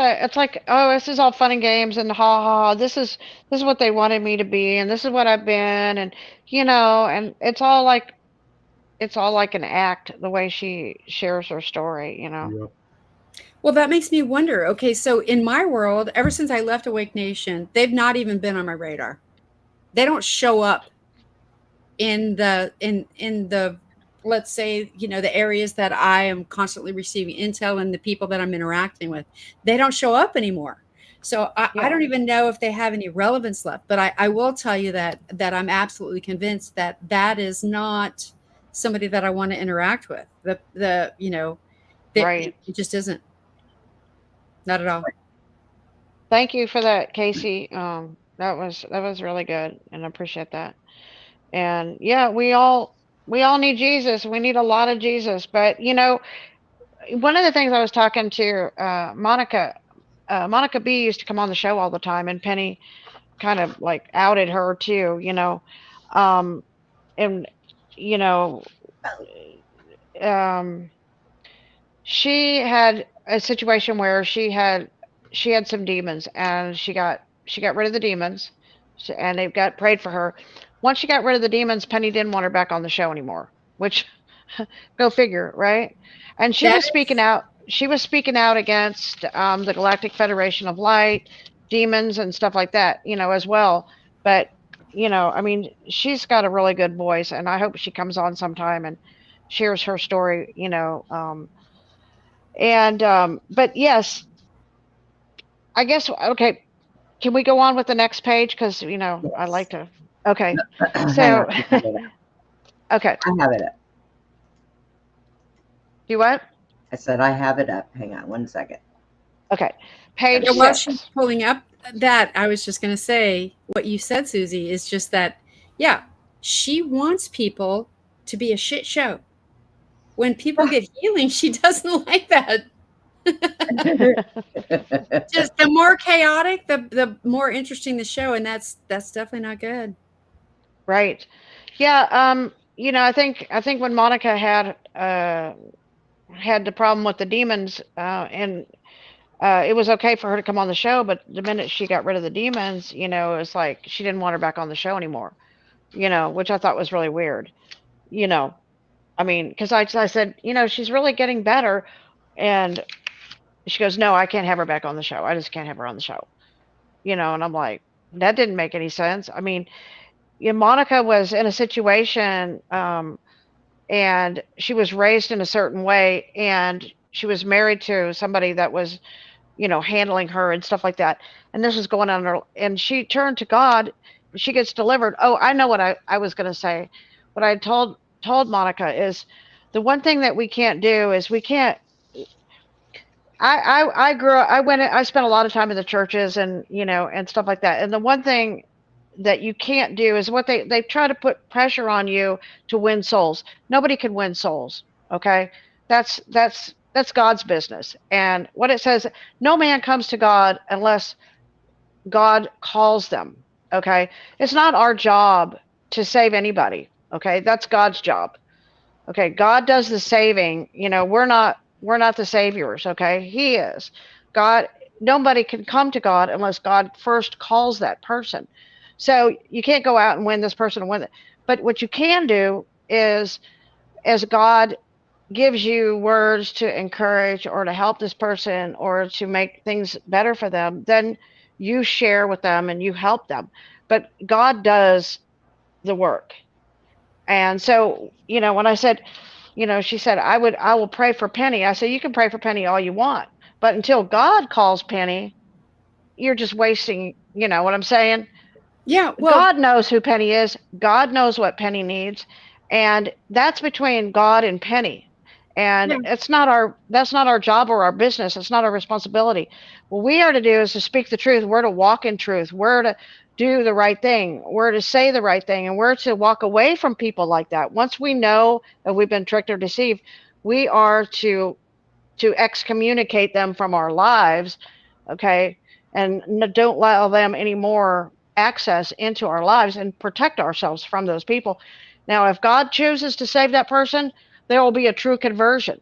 oh, this is all fun and games and ha ha. This is what they wanted me to be, and this is what I've been, and and it's all like an act. The way she shares her story, Yep. Well, that makes me wonder. Okay, so in my world, ever since I left Awake Nation, they've not even been on my radar. They don't show up in the let's say, the areas that I am constantly receiving intel and the people that I'm interacting with. They don't show up anymore. So I don't even know if they have any relevance left. But I will tell you that I'm absolutely convinced that is not somebody that I want to interact with. Right. It just isn't. Not at all. Thank you for that, Casey. That was really good, and I appreciate that. And yeah, we all need Jesus. We need a lot of Jesus. But one of the things I was talking to Monica B used to come on the show all the time, and Penny kind of like outed her too. And she had a situation where she had some demons, and she got rid of the demons, and they got prayed for her. Once she got rid of the demons, Penny didn't want her back on the show anymore, which go figure, right? And she was speaking out. She was speaking out against the Galactic Federation of Light, demons, and stuff like that, as well. But I mean, she's got a really good voice, and I hope she comes on sometime and shares her story. But yes, I guess, okay, can we go on with the next page? Because, Yes. I like to, okay. Hang So, on, I have it up. okay. I have it up. Do what? I said I have it up. Hang on one second. Okay. Page And while 6. she's pulling up that, I was just going to say what you said, Suzy, is just that, yeah, she wants people to be a shit show. When people get healing, she doesn't like that. Just the more chaotic, the more interesting the show, and that's definitely not good. Right. Yeah. I think when Monica had the problem with the demons, and it was okay for her to come on the show, but the minute she got rid of the demons, it was like she didn't want her back on the show anymore. Which I thought was really weird. I mean, because I said, she's really getting better, and she goes, no, I can't have her back on the show. I just can't have her on the show. And I'm like, that didn't make any sense. I mean, Monica was in a situation, and she was raised in a certain way, and she was married to somebody that was, handling her and stuff like that. And this was going on, and she turned to God. She gets delivered. Oh, I know what I was going to say. What I told Monica is, the one thing that we can't do is we can't. I grew up. I spent a lot of time in the churches, and and stuff like that. And the one thing that you can't do is what they try to put pressure on you to win souls. Nobody can win souls. Okay, that's God's business. And what it says, no man comes to God unless God calls them. Okay, it's not our job to save anybody. Okay, that's God's job. Okay, God does the saving. We're not the saviors. Okay, He is. God. Nobody can come to God unless God first calls that person. So you can't go out and win this person and win it. But what you can do is, as God gives you words to encourage or to help this person or to make things better for them, then you share with them and you help them. But God does the work. And so, when I said, she said, I will pray for Penny. I said, you can pray for Penny all you want, but until God calls Penny, you're just wasting, what I'm saying? Yeah. Well, God knows who Penny is. God knows what Penny needs. And that's between God and Penny. And that's not our job or our business. It's not our responsibility. What we are to do is to speak the truth. We're to walk in truth. We're to do the right thing. We're to say the right thing. And we're to walk away from people like that. Once we know that we've been tricked or deceived, we are to excommunicate them from our lives. Okay. And don't allow them any more access into our lives, and protect ourselves from those people. Now, if God chooses to save that person, there will be a true conversion.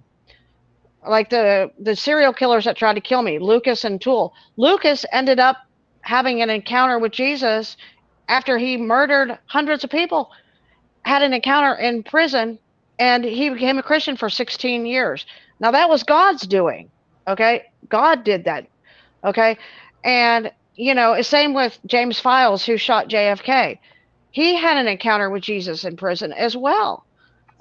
Like the serial killers that tried to kill me, Lucas and Toole. Lucas ended up having an encounter with Jesus after he murdered hundreds of people, had an encounter in prison, and he became a Christian for 16 years. Now that was God's doing. Okay. God did that. Okay. And, same with James Files, who shot JFK. He had an encounter with Jesus in prison as well.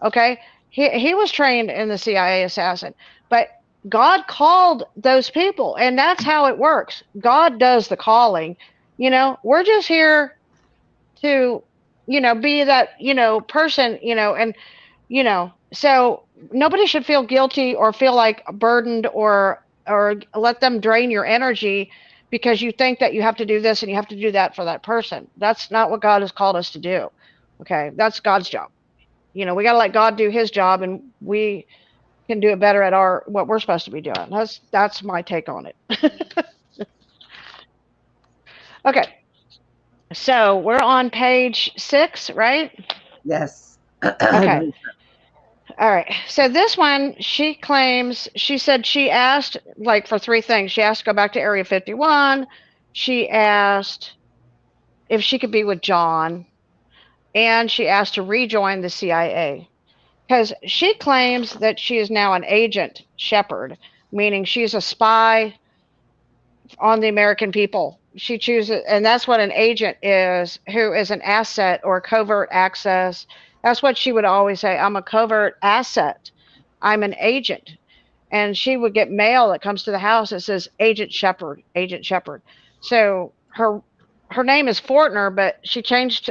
Okay. He was trained in the CIA assassin, but God called those people, and that's how it works. God does the calling. We're just here to, be that, person, and, so nobody should feel guilty or feel like burdened or let them drain your energy because you think that you have to do this and you have to do that for that person. That's not what God has called us to do. Okay. That's God's job. We got to let God do his job, and we can do it better at what we're supposed to be doing. That's my take on it. Okay. So we're on page 6, right? Yes. Okay. All right. So this one, she said she asked for 3 things. She asked to go back to Area 51. She asked if she could be with John, and she asked to rejoin the CIA because she claims that she is now an agent shepherd, meaning she's a spy on the American people. She chooses, and that's what an agent is, who is an asset or covert access. That's what she would always say. I'm a covert asset. I'm an agent. And she would get mail that comes to the house that says Agent Shepherd, Agent Shepherd. So her name is Fortner, but she changed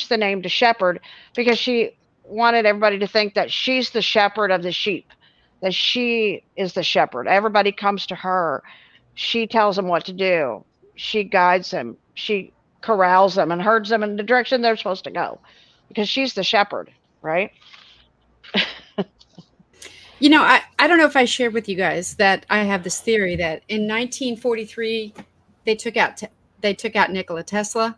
the name to Shepherd because she wanted everybody to think that she's the shepherd of the sheep, that she is the shepherd. Everybody comes to her. She tells them what to do. She guides them. She corrals them and herds them in the direction they're supposed to go because she's the shepherd, right? I don't know if I shared with you guys that I have this theory that in 1943 they took out Nikola Tesla.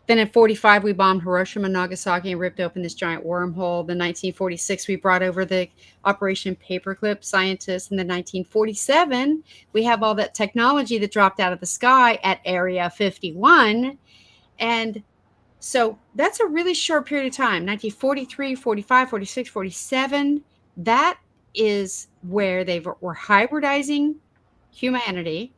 Then in 45 we bombed Hiroshima and Nagasaki and ripped open this giant wormhole. Then 1946 we brought over the Operation Paperclip scientists. And then 1947 we have all that technology that dropped out of the sky at Area 51. And so that's a really short period of time. 1943, 45, 46, 47. That is where they were hybridizing humanity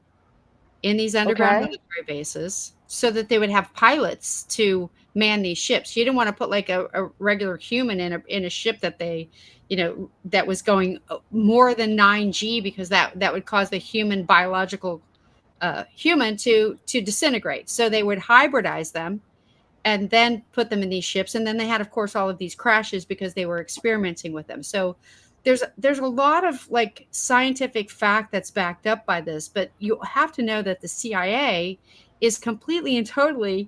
in these underground military bases so that they would have pilots to man these ships. You didn't want to put like a regular human in a ship that they, that was going more than 9G because that would cause the human biological human to disintegrate. So they would hybridize them and then put them in these ships. And then they had, of course, all of these crashes because they were experimenting with them. So there's a lot of like scientific fact that's backed up by this, but you have to know that the CIA is completely and totally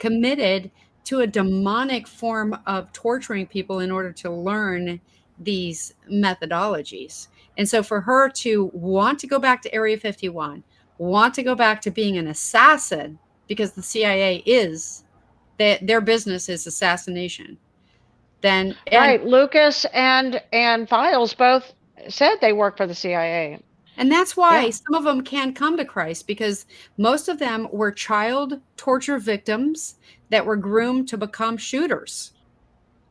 committed to a demonic form of torturing people in order to learn these methodologies. And so for her to want to go back to Area 51, want to go back to being an assassin, because the CIA is, their business is assassination. Then right, Lucas and Files both said they work for the CIA. And that's why some of them can't come to Christ, because most of them were child torture victims that were groomed to become shooters.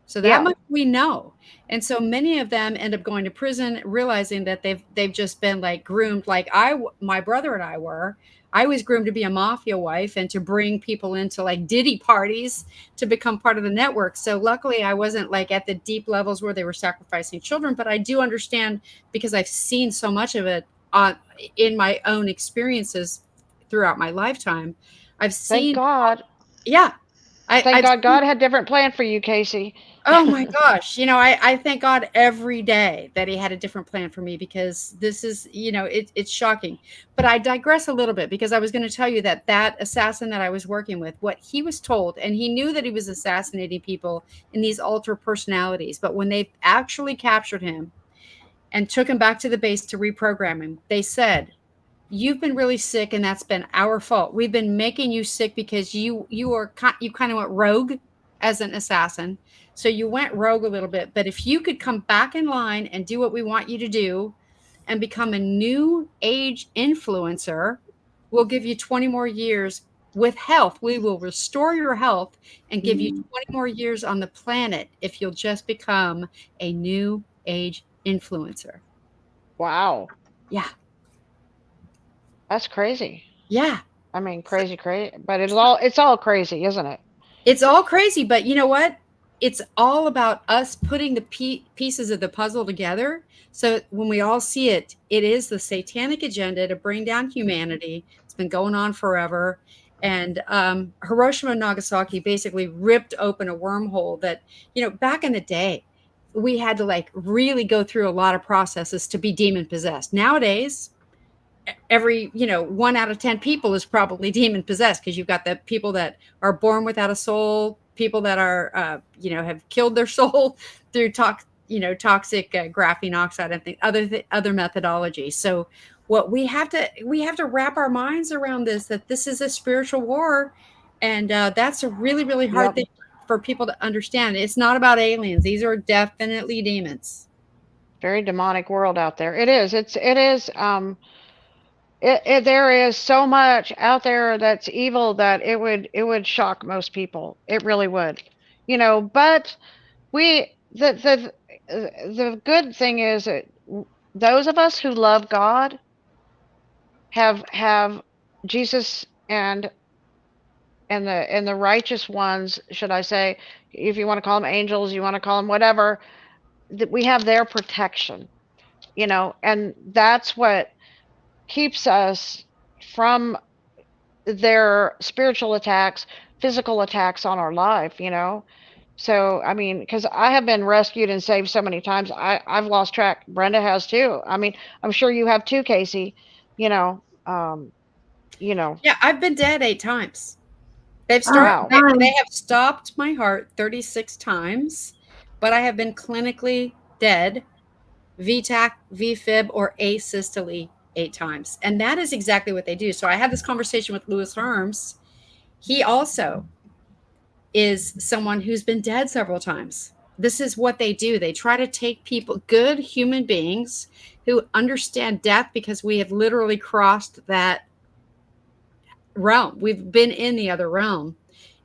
So that much we know. And so many of them end up going to prison, realizing that they've just been like groomed, like my brother and I were. I was groomed to be a mafia wife and to bring people into like Diddy parties to become part of the network. So luckily I wasn't like at the deep levels where they were sacrificing children, but I do understand because I've seen so much of it in my own experiences throughout my lifetime. I've seen. Thank God. Yeah. Thank God. God had a different plan for you, Casey. Oh my gosh. I thank God every day that he had a different plan for me, because this is, it's shocking. But I digress a little bit, because I was going to tell you that assassin that I was working with, what he was told, and he knew that he was assassinating people in these alter personalities. But when they actually captured him and took him back to the base to reprogram him, they said, "You've been really sick, and that's been our fault. We've been making you sick because you kind of went rogue as an assassin. So you went rogue a little bit. But if you could come back in line and do what we want you to do and become a new age influencer, we'll give you 20 more years with health. We will restore your health and give you 20 more years on the planet if you'll just become a new age influencer. Wow. Yeah. That's crazy. Yeah. I mean, crazy, but it's all crazy, isn't it? It's all crazy, but you know what? It's all about us putting the pieces of the puzzle together. So when we all see it, it is the satanic agenda to bring down humanity. It's been going on forever. And Hiroshima and Nagasaki basically ripped open a wormhole that, you know, back in the day, we had to like really go through a lot of processes to be demon possessed. Nowadays, every, you know, 1 out of 10 people is probably demon possessed, because you've got the people that are born without a soul, people that are, you know, have killed their soul through toxic graphene oxide and other methodologies. So what we have to wrap our minds around that this is a spiritual war. And that's a really, really hard thing for people to understand. It's not about aliens. These are definitely demons. Very demonic world out there. It is. There is so much out there that's evil that it would shock most people. It really would, you know. But the good thing is that those of us who love God have Jesus and the righteous ones, should I say, if you want to call them angels, you want to call them whatever, that we have their protection, you know, and that's what keeps us from their spiritual attacks, physical attacks on our life, you know. So, I mean, because I have been rescued and saved so many times, I've lost track. Brenda has too. I mean, I'm sure you have too, Casey. You know. Yeah, I've been dead 8 times. They have stopped my heart 36 times, but I have been clinically dead, VTAC, VFib, or asystole 8 times. And that is exactly what they do. So I had this conversation with Louis Harms. He also is someone who's been dead several times. This is what they do. They try to take people, good human beings who understand death, because we have literally crossed that realm. We've been in the other realm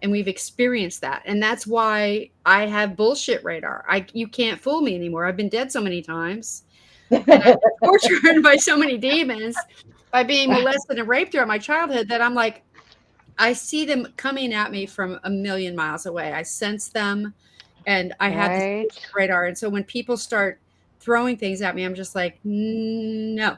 and we've experienced that. And that's why I have bullshit radar. You can't fool me anymore. I've been dead so many times. And I've been tortured by so many demons, by being molested and raped throughout my childhood, that I'm like, I see them coming at me from a million miles away. I sense them, and I have this radar. And so when people start throwing things at me, I'm just like, no.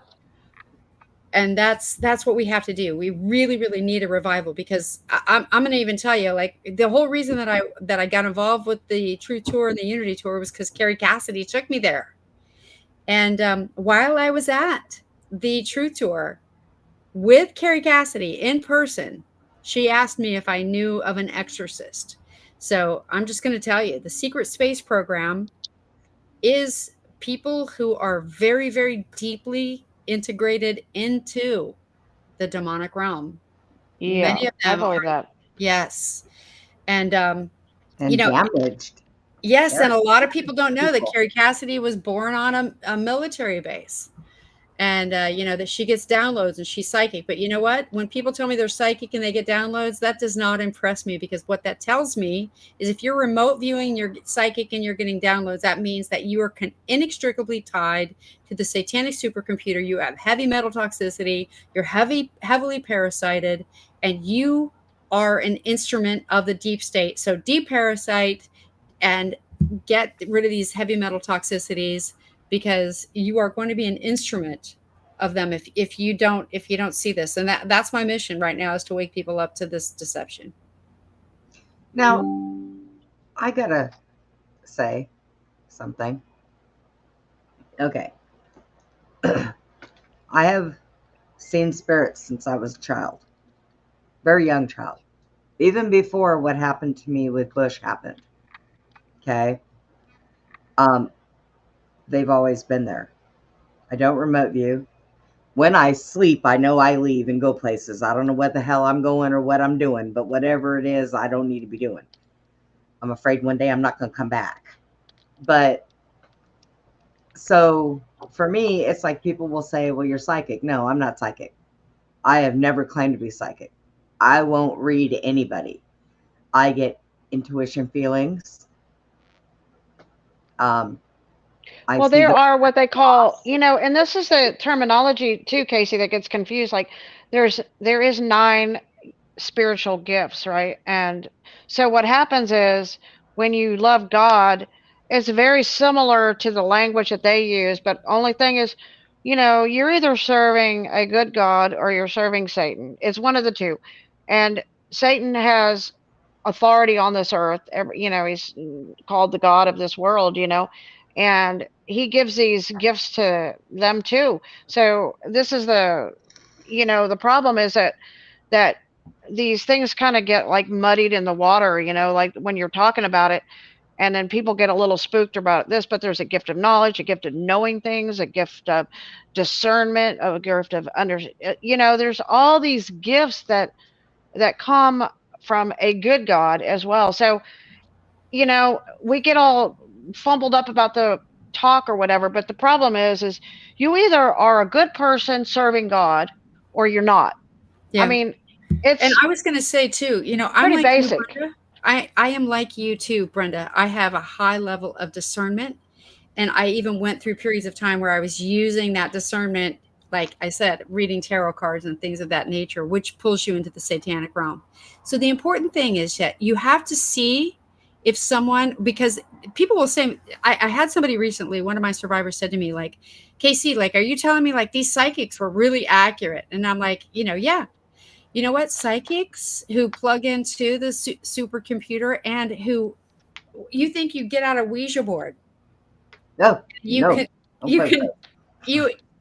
And that's what we have to do. We really, really need a revival, because I'm going to even tell you, like, the whole reason that I got involved with the Truth Tour and the Unity Tour was because Carrie Cassidy took me there. And while I was at the Truth Tour with Carrie Cassidy in person, she asked me if I knew of an exorcist. So I'm just going to tell you, the Secret Space Program is people who are very, very deeply integrated into the demonic realm. Yeah, many of them I believe that. Yes. And you know, damaged. Yes, and a lot of people don't know that Carrie Cassidy was born on a military base. And, you know, that she gets downloads and she's psychic. But you know what? When people tell me they're psychic and they get downloads, that does not impress me, because what that tells me is if you're remote viewing, you're psychic and you're getting downloads, that means that you are inextricably tied to the satanic supercomputer. You have heavy metal toxicity. You're heavily parasited, and you are an instrument of the deep state. So deparasite and get rid of these heavy metal toxicities, because you are going to be an instrument of them if you don't see this. And that's my mission right now, is to wake people up to this deception. Now, I gotta say something. Okay. I have seen spirits since I was a child, very young child, even before what happened to me with Bush happened. Okay. They've always been there. I don't remote view. When I sleep, I know I leave and go places. I don't know what the hell I'm going or what I'm doing, but whatever it is, I don't need to be doing. I'm afraid one day I'm not going to come back. But so for me, it's like people will say, well, you're psychic. No, I'm not psychic. I have never claimed to be psychic. I won't read anybody. I get intuition feelings. Well, there are what they call, and this is the terminology too, Casey, that gets confused. Like there is 9 spiritual gifts, right? And so what happens is when you love God, it's very similar to the language that they use, but only thing is, you're either serving a good God or you're serving Satan. It's one of the two. And Satan has authority on this earth. He's called the God of this world, and he gives these gifts to them too. So this is the problem is that these things kind of get like muddied in the water, like when you're talking about it, and then people get a little spooked about this, but there's a gift of knowledge, a gift of knowing things, a gift of discernment, a gift of there's all these gifts that come from a good God as well. So, we get all fumbled up about the talk or whatever, but the problem is you either are a good person serving God or you're not. Yeah. I mean, it's, and I was going to say too, I'm pretty like basic. You, Brenda. I am like you too, Brenda. I have a high level of discernment, and I even went through periods of time where I was using that discernment, like I said, reading tarot cards and things of that nature, which pulls you into the satanic realm. So the important thing is that you have to see if someone, because people will say, I had somebody recently, one of my survivors said to me, like, Casey, like, are you telling me like these psychics were really accurate? And I'm like, yeah. You know what? Psychics who plug into the supercomputer and who you think you get out a Ouija board. No, you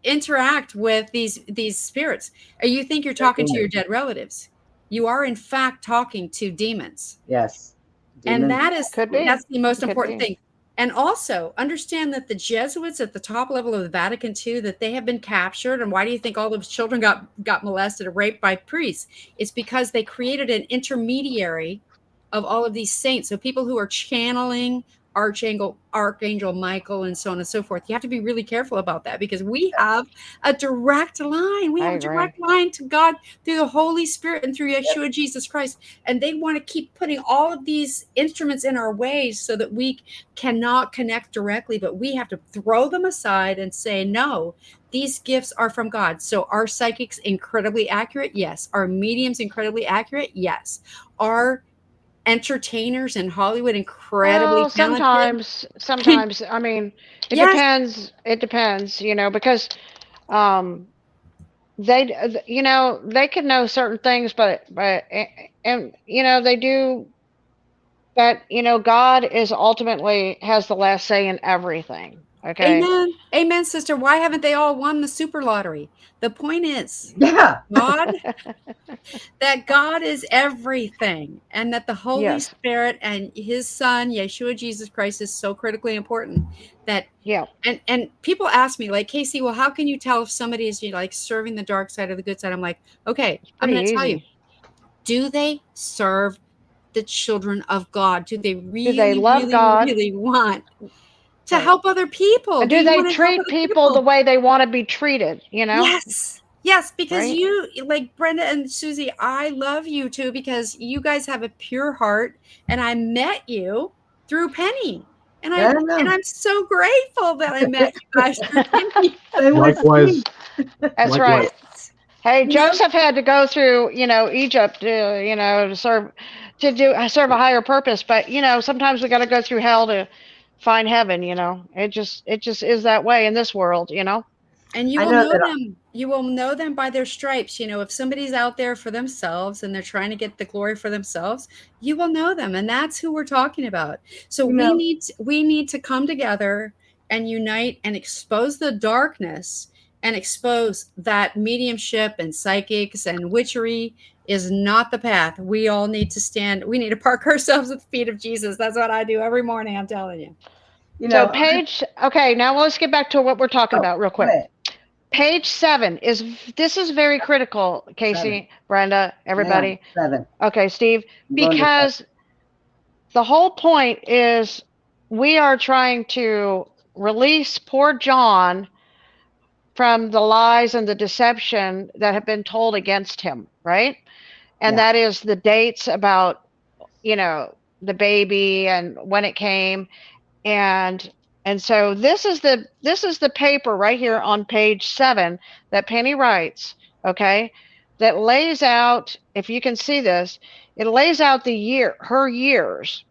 interact with these spirits. You think you're talking to your dead relatives. You are in fact talking to demons. Yes. Demons. And that's the most important thing. And also understand that the Jesuits at the top level of the Vatican II, that they have been captured. And why do you think all those children got molested or raped by priests? It's because they created an intermediary of all of these saints. So people who are channeling Archangel Michael and so on and so forth. You have to be really careful about that, because we have a direct line. We have a direct line to God through the Holy Spirit and through Yeshua, Jesus Christ. And they want to keep putting all of these instruments in our ways so that we cannot connect directly, but we have to throw them aside and say, no, these gifts are from God. So are psychics incredibly accurate? Yes. Are mediums incredibly accurate? Yes. Are entertainers in Hollywood incredibly talented? Sometimes I mean, it depends, because they could know certain things, but they do, but God is ultimately has the last say in everything. Okay. Amen, sister. Why haven't they all won the super lottery? The point is, God is everything, and that the Holy Spirit and his son, Yeshua, Jesus Christ, is so critically important that, and people ask me like, Casey, well, how can you tell if somebody is like serving the dark side or the good side? I'm like, okay, I'm going to tell you, do they serve the children of God? Do they really love God? Really want to help other people? And do they treat people the way they want to be treated? Yes, because you, like Brenda and Suzy, I love you too, because you guys have a pure heart, and I met you through Penny, and I'm so grateful that I met you guys through Penny. Likewise. That's right. Hey, Joseph had to go through, Egypt, to serve a higher purpose, but sometimes we got to go through hell to find heaven. It just is that way in this world. And you will know them. You will know them by their stripes. If somebody's out there for themselves and they're trying to get the glory for themselves, you will know them, and that's who we're talking about. So we need to come together and unite and expose the darkness and expose that mediumship and psychics and witchery is not the path. We all need to stand. We need to park ourselves at the feet of Jesus. That's what I do every morning. I'm telling you. So page, okay, now let's get back to what we're talking about real quick. Page 7 is very critical, Casey, 7. Brenda, everybody. Yeah, 7. Okay, Steve, because the whole point is we are trying to release poor John from the lies and the deception that have been told against him, right? And Yeah. that is the dates about, the baby and when it came. And so this is the paper right here on page 7 that Penny writes, okay? That lays out, if you can see this, it lays out her years,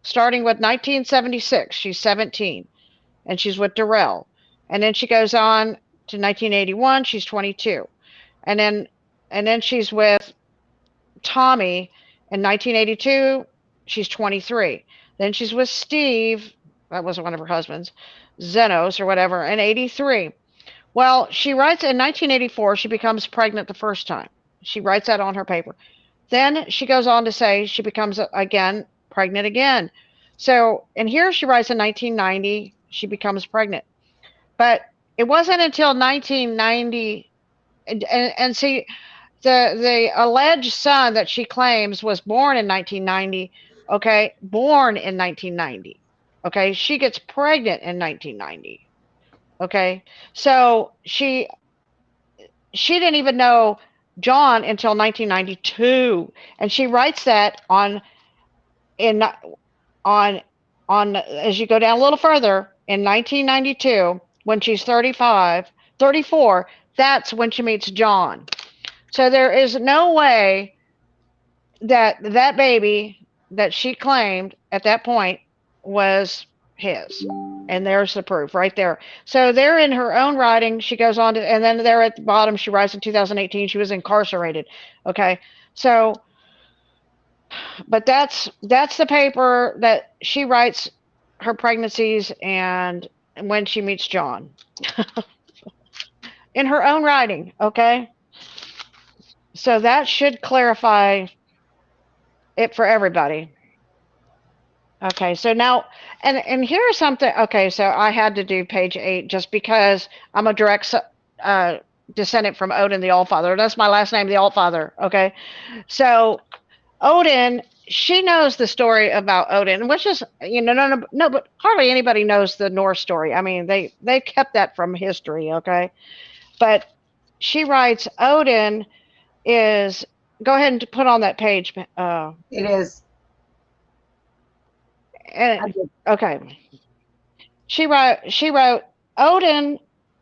starting with 1976. She's 17, and she's with Darrell. And then she goes on to 1981. She's 22, and then she's with Tommy in 1982. She's 23. Then she's with Steve. That was one of her husbands, Zenos or whatever, in 83. Well, she writes in 1984, she becomes pregnant the first time. She writes that on her paper. Then she goes on to say she becomes again pregnant again. So, and here she writes in 1990, she becomes pregnant. But it wasn't until 1990, and see, the alleged son that she claims was born in 1990, okay, born in 1990, okay, she gets pregnant in 1990, okay, so she didn't even know John until 1992, and she writes that on as you go down a little further in 1992 when she's 34, that's when she meets John. So there is no way that baby that she claimed at that point was his. And there's the proof right there. So there in her own writing, she goes on to, and then there at the bottom, she writes in 2018, she was incarcerated. Okay. So, but that's the paper that she writes her pregnancies and when she meets John in her own writing. Okay. So that should clarify it for everybody. Okay, so now, and here's something. Okay, so I had to do page 8 just because I'm a direct descendant from Odin the Allfather. That's my last name, the Allfather. Okay, so Odin, she knows the story about Odin, which is, no, but hardly anybody knows the Norse story. I mean, they kept that from history. Okay, but she writes Odin is, go ahead and put on that page. It is. Okay. She wrote Odin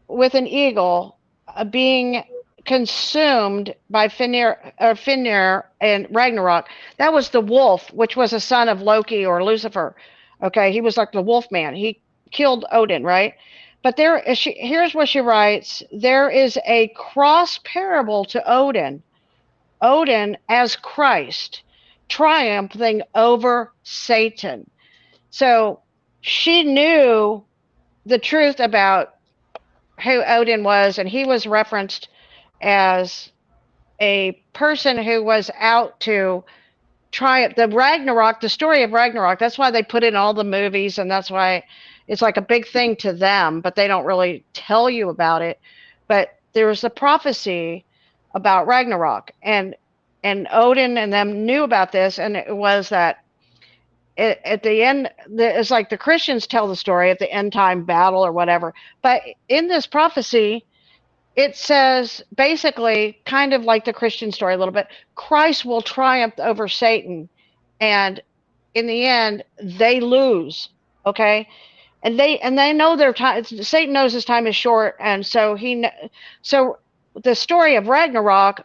with an eagle being consumed by Fenrir and Ragnarok. That was the wolf, which was a son of Loki or Lucifer. Okay, he was like the wolf man. He killed Odin, right? But here's what she writes. There is a cross parable to Odin as Christ triumphing over Satan. So she knew the truth about who Odin was, and he was referenced as a person who was out to triumph. The story of Ragnarok, that's why they put it in all the movies, and that's why it's like a big thing to them, but they don't really tell you about it. But there was a prophecy about Ragnarok, and Odin and them knew about this, and it was that at the end, it's like the Christians tell the story at the end time battle or whatever. But in this prophecy, it says basically kind of like the Christian story a little bit, Christ will triumph over Satan. And in the end, they lose. Okay. And they know their time. Satan knows his time is short. And so so the story of Ragnarok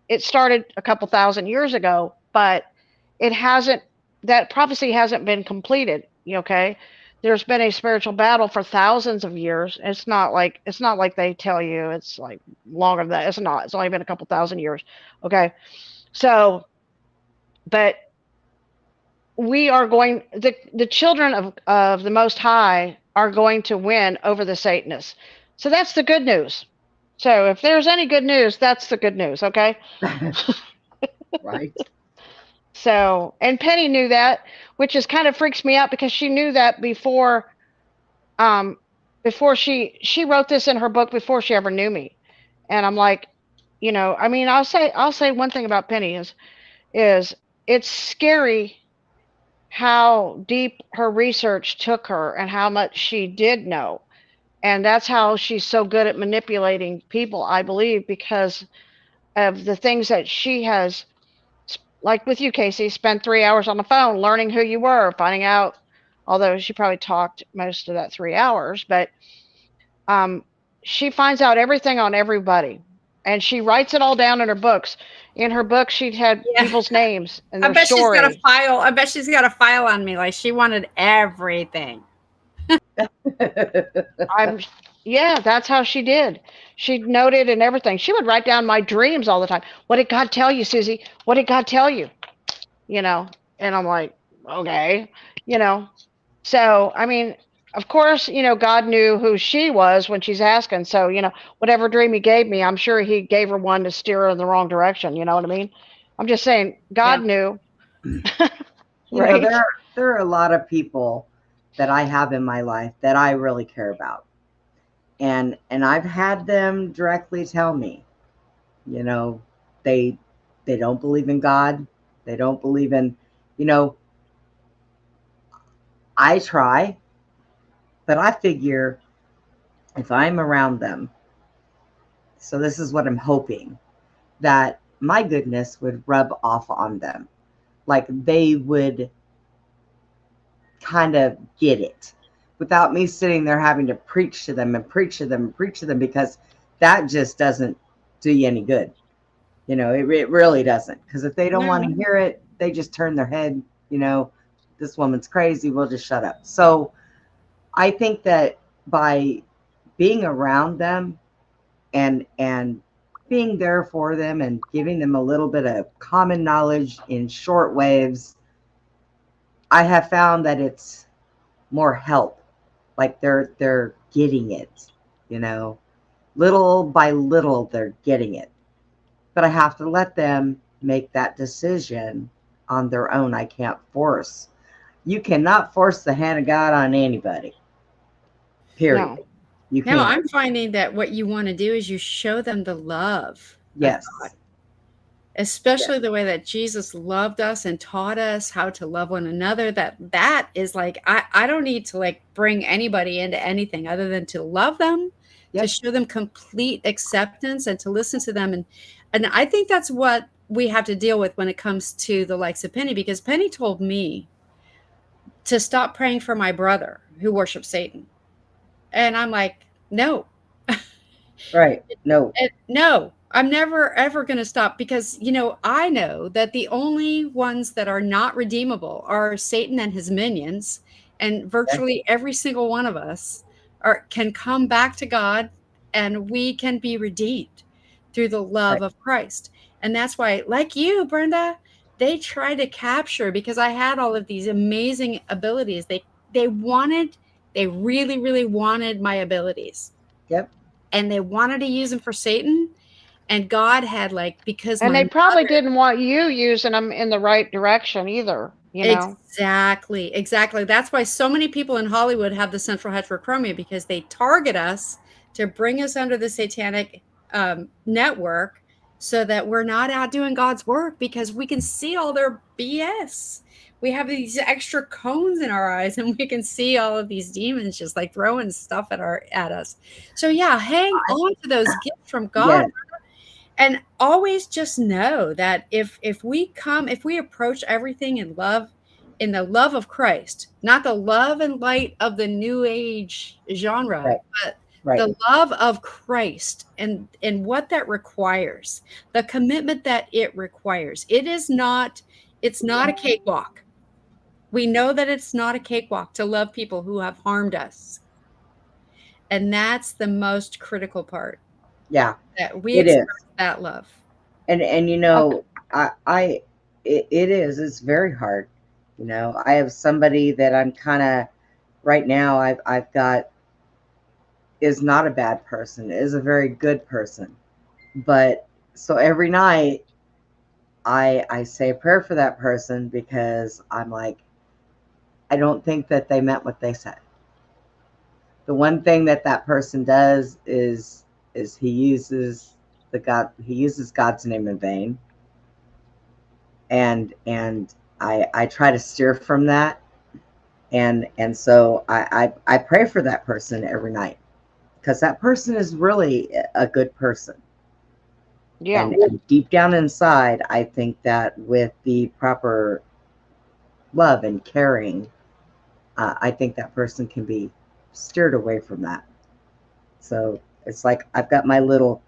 it started a couple thousand years ago, but that prophecy hasn't been completed. Okay. There's been a spiritual battle for thousands of years. It's not like they tell you it's like longer than that. It's not. It's only been a couple thousand years. Okay. So, but we are going, the children of the Most High are going to win over the Satanists. So that's the good news. So if there's any good news, that's the good news. Okay. Right. So, and Penny knew that, which is kind of freaks me out because she knew that before she wrote this in her book before she ever knew me. And I'm like, I mean, I'll say one thing about Penny is it's scary how deep her research took her and how much she did know. And that's how she's so good at manipulating people, I believe, because of the things that she has, like with you, Casey, spent 3 hours on the phone learning who you were, finding out, although she probably talked most of that 3 hours, but she finds out everything on everybody. And she writes it all down in her books. In her book, she had people's names and their stories. She's got a file. I bet she's got a file on me. Like she wanted everything. Yeah, that's how she did. She noted and everything. She would write down my dreams all the time. What did God tell you, Suzy? What did God tell you? You know, and I'm like, okay, you know. So, I mean, of course, God knew who she was when she's asking. So, whatever dream he gave me, I'm sure he gave her one to steer her in the wrong direction. You know what I mean? I'm just saying, God knew. Right? There are a lot of people that I have in my life that I really care about. And I've had them directly tell me, they don't believe in God. They don't believe in, I try, but I figure if I'm around them, so this is what I'm hoping, that my goodness would rub off on them. Like they would kind of get it without me sitting there having to preach to them and preach to them and preach to them, because that just doesn't do you any good. It really doesn't. Because if they don't want to hear it, they just turn their head, this woman's crazy, we'll just shut up. So I think that by being around them and being there for them and giving them a little bit of common knowledge in short waves, I have found that it's more help. Like they're getting it, little by little they're getting it. But I have to let them make that decision on their own. I can't force. You cannot force the hand of God on anybody. Period. No. You can't. No, I'm finding that what you want to do is you show them the love. Yes. Of God. Especially the way that Jesus loved us and taught us how to love one another. That is like, I don't need to like bring anybody into anything other than to love them, to show them complete acceptance and to listen to them. And I think that's what we have to deal with when it comes to the likes of Penny, because Penny told me to stop praying for my brother who worships Satan. And I'm like, no. Right. No. No. I'm never, ever going to stop, because, I know that the only ones that are not redeemable are Satan and his minions. And virtually every single one of us can come back to God, and we can be redeemed through the love of Christ. And that's why, like you, Brenda, they try to capture, because I had all of these amazing abilities. They really, really wanted my abilities. Yep. And they wanted to use them for Satan. And God had because and they probably didn't want you using them in the right direction either. Exactly. That's why so many people in Hollywood have the central heterochromia, because they target us to bring us under the satanic network, so that we're not out doing God's work, because we can see all their BS. We have these extra cones in our eyes, and we can see all of these demons just like throwing stuff at us. So hang on to those gifts from God. Yes. And always just know that if we approach everything in love, in the love of Christ, not the love and light of the new age genre, but the love of Christ and what that requires, the commitment that it requires. It's not a cakewalk. We know that it's not a cakewalk to love people who have harmed us. And that's the most critical part. Yeah. That we express that love. And it is, it's very hard. I have somebody that I'm kind of right now, I've got, is not a bad person, is a very good person. But so every night I say a prayer for that person, because I'm like, I don't think that they meant what they said. The one thing that person does is he uses God's name in vain. And I try to steer from that. And so I pray for that person every night, because that person is really a good person. Yeah. And deep down inside, I think that with the proper love and caring, I think that person can be steered away from that. So it's like I've got my little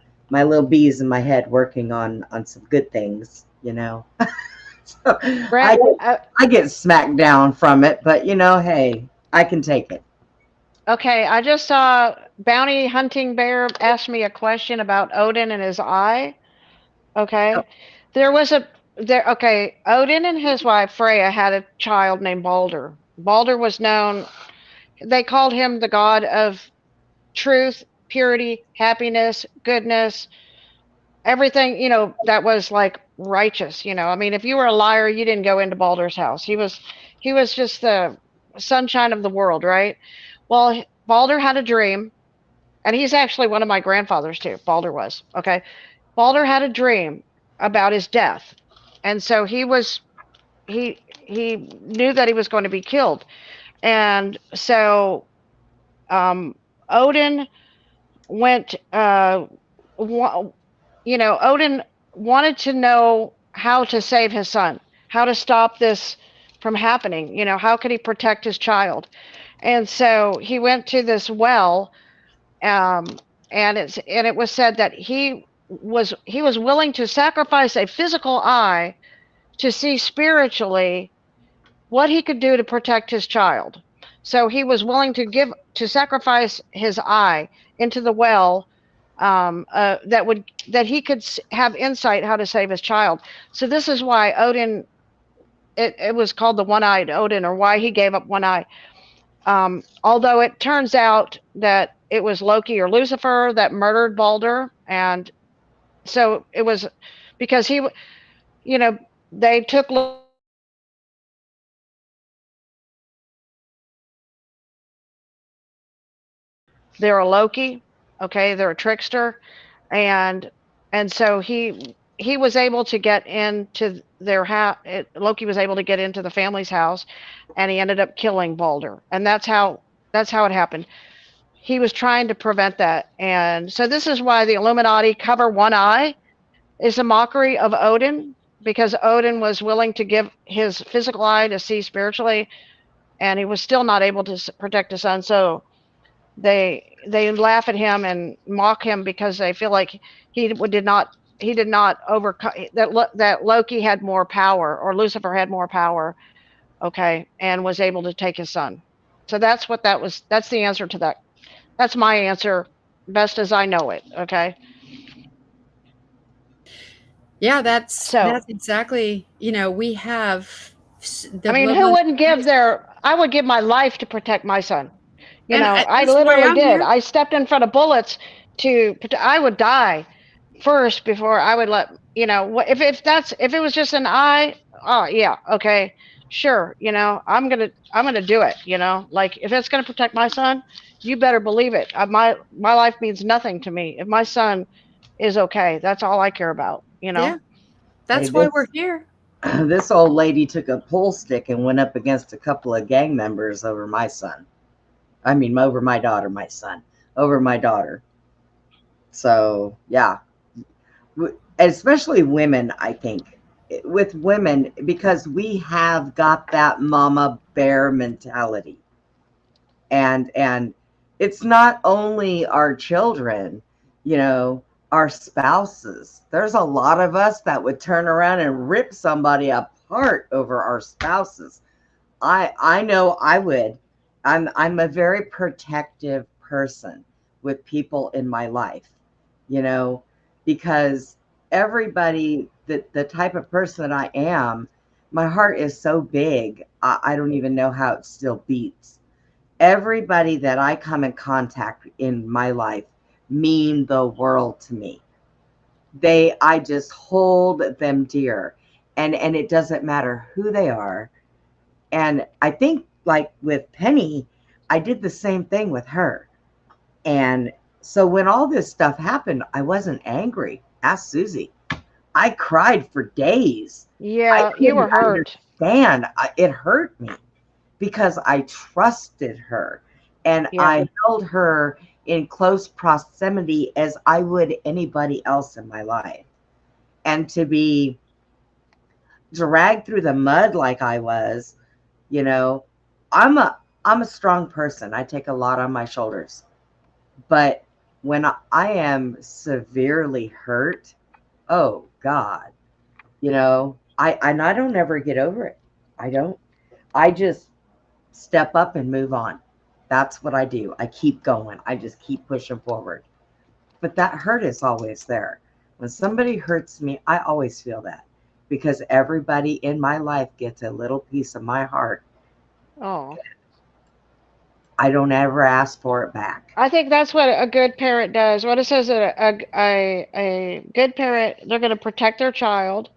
bees in my head working on some good things, you know. So Brent, I get smacked down from it, but you know, hey, I can take it. okay, I just saw Bounty Hunting Bear asked me a question about Odin and his eye. Okay. There was a okay, Odin and his wife Freya had a child named Balder. Balder was known, they called him the god of truth, purity, happiness, goodness, everything, that was like righteous, I mean, if you were a liar, you didn't go into Balder's house. He was just the sunshine of the world, right? Well, Balder had a dream, and he's actually one of my grandfathers too. Balder was, okay. Balder had a dream about his death, and so he knew that he was going to be killed, and so Odin went. Odin wanted to know how to save his son, how to stop this from happening. How could he protect his child? And so he went to this well, and it was said that he was willing to sacrifice a physical eye to see spiritually what he could do to protect his child. So he was willing to sacrifice his eye into the well, that he could have insight how to save his child. So this is why Odin, it was called the one-eyed Odin, or why he gave up one eye. Although it turns out that it was Loki or Lucifer that murdered Balder, and so it was because they took. They're a Loki, okay? They're a trickster, and so he was able to get into their house. Loki was able to get into the family's house, and he ended up killing Balder, and that's how it happened. He was trying to prevent that, and so this is why the Illuminati cover one eye is a mockery of Odin, because Odin was willing to give his physical eye to see spiritually, and he was still not able to protect his son. So they laugh at him and mock him because they feel like he did not overcome that Loki had more power, or Lucifer had more power, okay, and was able to take his son. So that's the answer to that. That's my answer, best as I know it, okay? Yeah, that's exactly, we have I mean, who wouldn't I would give my life to protect my son. I that's why literally I'm did. here. I stepped in front of bullets I would die first before I would let, if it was just an eye, oh yeah, okay, sure, I'm gonna do it. Like, if it's gonna protect my son, you better believe it. My life means nothing to me. If my son is okay, that's all I care about. Yeah, that's why we're here. This old lady took a pole stick and went up against a couple of gang members over my son. I mean, over my daughter, over my daughter. So yeah, especially women, I think, with women, because we have got that mama bear mentality, and it's not only our children, our spouses. There's a lot of us that would turn around and rip somebody apart over our spouses. I know I would. I'm a very protective person with people in my life, because everybody, the type of person that I am, my heart is so big, I don't even know how it still beats. Everybody that I come in contact in my life mean the world to me. I just hold them dear, and it doesn't matter who they are. And I think, like with Penny, I did the same thing with her. And so when all this stuff happened, I wasn't angry. Ask Suzy. I cried for days. Yeah, you were hurt. understand. It hurt me because I trusted her and I held her in close proximity as I would anybody else in my life. And to be dragged through the mud like I was, you know, I'm a strong person. I take a lot on my shoulders. But when I am severely hurt, oh God, you know, I don't ever get over it. I don't. I just step up and move on. That's what I do. I keep going. I just keep pushing forward. But that hurt is always there. When somebody hurts me, I always feel that because everybody in my life gets a little piece of my heart. Oh. I don't ever ask for it back. I think that's what a good parent does. What it says, a good parent, they're going to protect their child.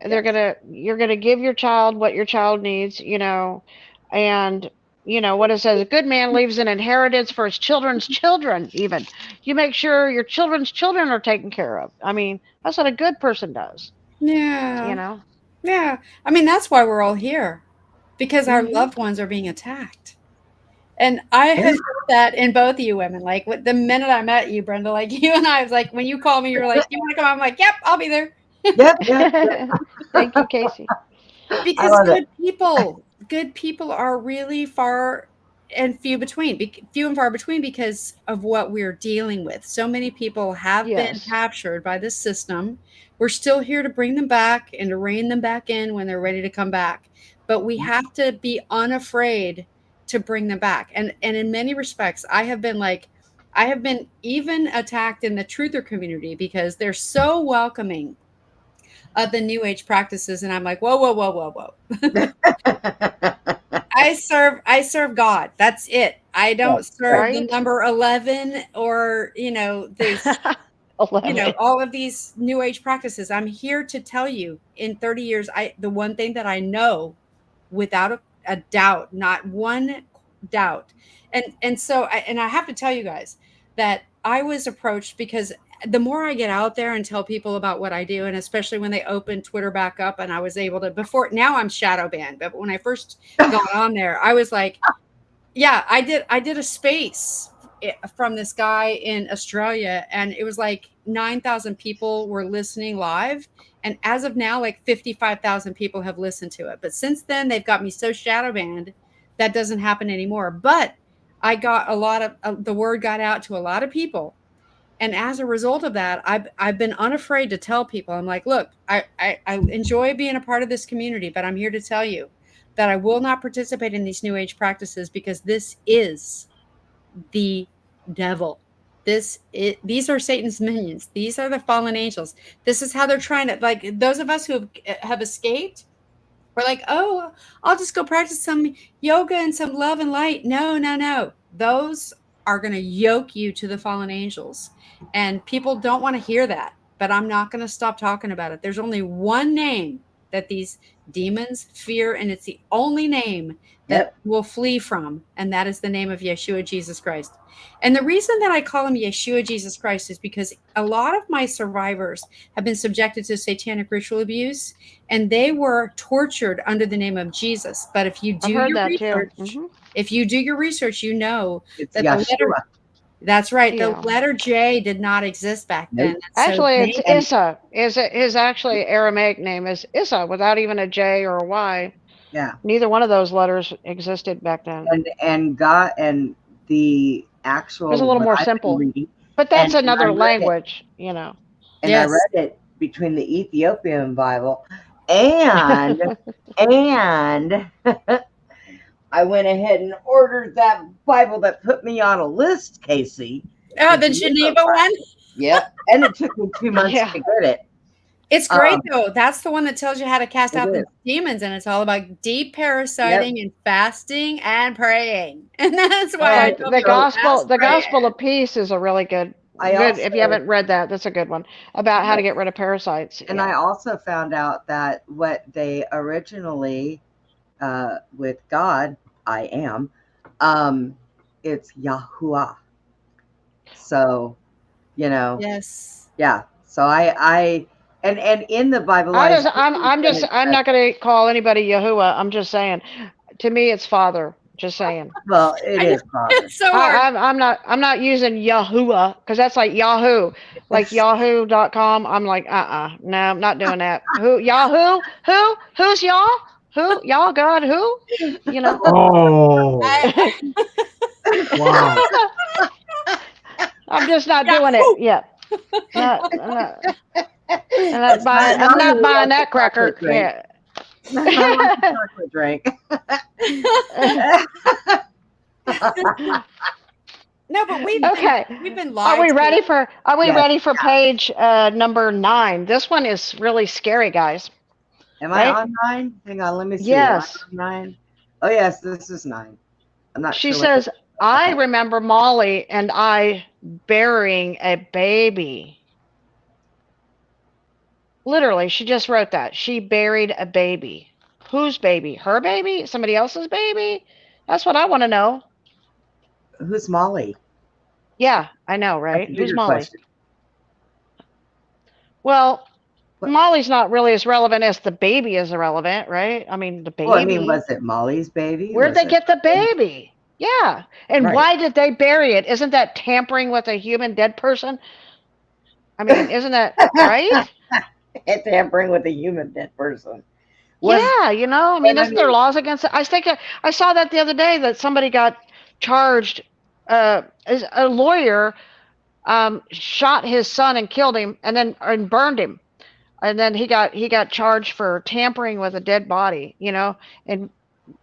You're going to give your child what your child needs, you know, and you know what it says, a good man leaves an inheritance for his children's children. Even you make sure your children's children are taken care of. I mean, that's what a good person does. Yeah. You know? Yeah. I mean, that's why we're all here, because our loved ones are being attacked. And I have heard that in both of you women. Like the minute I met you, Brenda, like you and I was like, when you called me, you're like, you want to come? I'm like, yep, I'll be there. Yep. Thank you, Casey. Because good people are really far and few and far between because of what we're dealing with. So many people have been captured by this system. We're still here to bring them back and to rein them back in when they're ready to come back. But we have to be unafraid to bring them back. And in many respects, I have been even attacked in the truther community because they're so welcoming of the new age practices. And I'm like, whoa, whoa, whoa, whoa, whoa. I serve God. That's it. I don't serve the number 11 or, you know, this, you know, all of these new age practices. I'm here to tell you in 30 years, the one thing that I know without a doubt, not one doubt. And so I have to tell you guys that I was approached because the more I get out there and tell people about what I do, and especially when they open Twitter back up and I was able to, now I'm shadow banned, but when I first got on there, I was like, yeah, I did a space from this guy in Australia, and it was like 9,000 people were listening live. And as of now, like 55,000 people have listened to it. But since then, they've got me so shadow banned that doesn't happen anymore. But I got a lot of the word got out to a lot of people. And as a result of that, I've been unafraid to tell people, I'm like, look, I enjoy being a part of this community, but I'm here to tell you that I will not participate in these new age practices because this is the devil. These are Satan's minions. These are the fallen angels. This is how they're trying to, like, those of us who have escaped, we're like, oh, I'll just go practice some yoga and some love and light. No. Those are going to yoke you to the fallen angels. And people don't want to hear that, but I'm not going to stop talking about it. There's only one name that these demons fear, and it's the only name that will flee from, and that is the name of Yeshua Jesus Christ. And the reason that I call him Yeshua Jesus Christ is because a lot of my survivors have been subjected to satanic ritual abuse, and they were tortured under the name of Jesus. But if you do your research, you know it's that Yeshua. The letter, that's right. The letter J did not exist back then. Actually, it's Issa. His actually Aramaic name is Issa without even a J or a Y. Yeah. Neither one of those letters existed back then. And God and the actual. It was a little more simple. But that's another language, you know. And I read it between the Ethiopian Bible and I went ahead and ordered that Bible that put me on a list, Casey. Oh, the Geneva one? Yep. And it took me 2 months to get it. It's great, though. That's the one that tells you how to cast out the demons, and it's all about deep parasiting and fasting and praying. And that's why the Gospel of Peace is a really good. If you haven't read that, that's a good one about how to get rid of parasites. And I also found out that what they originally with God, I am, it's Yahuwah. So, you know. Yes. Yeah. So I And in the Bible, I'm not going to call anybody Yahuwah. I'm just saying, to me, it's Father. Just saying. Well, it is Father. It's so hard. I'm not using Yahuwah because that's like Yahoo, like Yahoo.com. I'm like, no, I'm not doing that. Who Yahoo? Who's y'all? Who y'all? God? Who? You know. Oh, wow. I'm just not doing it yet. I'm not buying that cracker. Yeah. I want chocolate drink. No, but we've been lied Are we to. ready for Yes. ready for page number 9? This one is really scary, guys. Am Right? I on 9? Hang on, let me see. Yes. Am I on 9? Oh yes, this is 9. I'm not She sure. says, I remember Molly and I burying a baby. Literally, she just wrote that. She buried a baby. Whose baby? Her baby? Somebody else's baby? That's what I want to know. Who's Molly? Yeah, I know, right? That's a Who's bigger Molly? question. Well, What? Molly's not really as relevant as the baby is irrelevant, right? I mean, the baby. Well, I mean, was it Molly's baby? Where'd they get the baby? Yeah. And Right. why did they bury it? Isn't that tampering with a human dead person? I mean, isn't that right? Tampering with a human dead person. Yeah, you know, I mean, and I isn't there laws against it? I think I saw that the other day that somebody got charged. As a lawyer shot his son and killed him, and burned him, and then he got charged for tampering with a dead body. You know, and